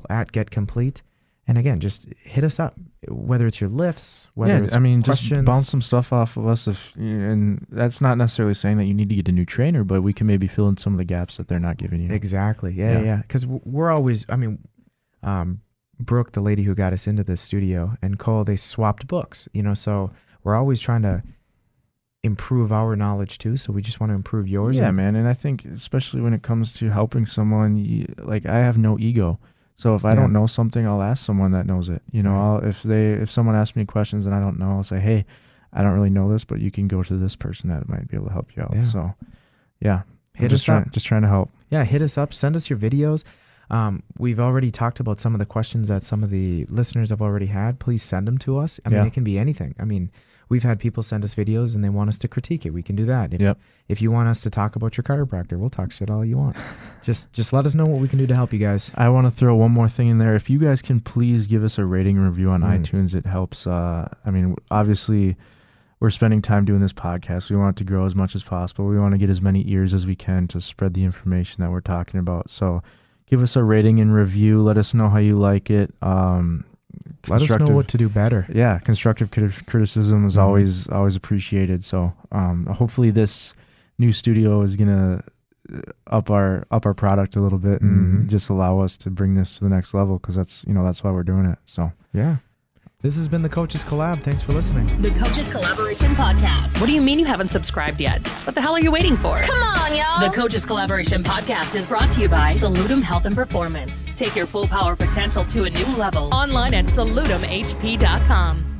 at Get Complete. And again, just hit us up, whether it's your lifts, whether it's questions. Just bounce some stuff off of us. And that's not necessarily saying that you need to get a new trainer, but we can maybe fill in some of the gaps that they're not giving you. Exactly. Yeah. Because we're always, Brooke, the lady who got us into this studio, and Cole, they swapped books, so we're always trying to improve our knowledge too. So we just want to improve yours. Yeah, man. And I think especially when it comes to helping someone, I have no ego. So if I don't know something, I'll ask someone that knows it. If someone asks me questions and I don't know, I'll say, hey, I don't really know this, but you can go to this person that might be able to help you out. Yeah. So yeah, Hit us up. just trying to help. Yeah, hit us up. Send us your videos. We've already talked about some of the questions that some of the listeners have already had. Please send them to us. I mean, it can be anything. We've had people send us videos and they want us to critique it. We can do that. If you want us to talk about your chiropractor, we'll talk shit all you want. Just let us know what we can do to help you guys. I want to throw one more thing in there. If you guys can please give us a rating and review on iTunes, it helps. Obviously, we're spending time doing this podcast. We want it to grow as much as possible. We want to get as many ears as we can to spread the information that we're talking about. So give us a rating and review. Let us know how you like it. Let us know what to do better. Yeah, constructive criticism is always appreciated. So hopefully this new studio is gonna up our product a little bit and just allow us to bring this to the next level, because that's why we're doing it. So yeah. This has been the Coaches Collab. Thanks for listening. The Coaches Collaboration Podcast. What do you mean you haven't subscribed yet? What the hell are you waiting for? Come on, y'all. The Coaches Collaboration Podcast is brought to you by Salutum Health and Performance. Take your full power potential to a new level. Online at salutumhp.com.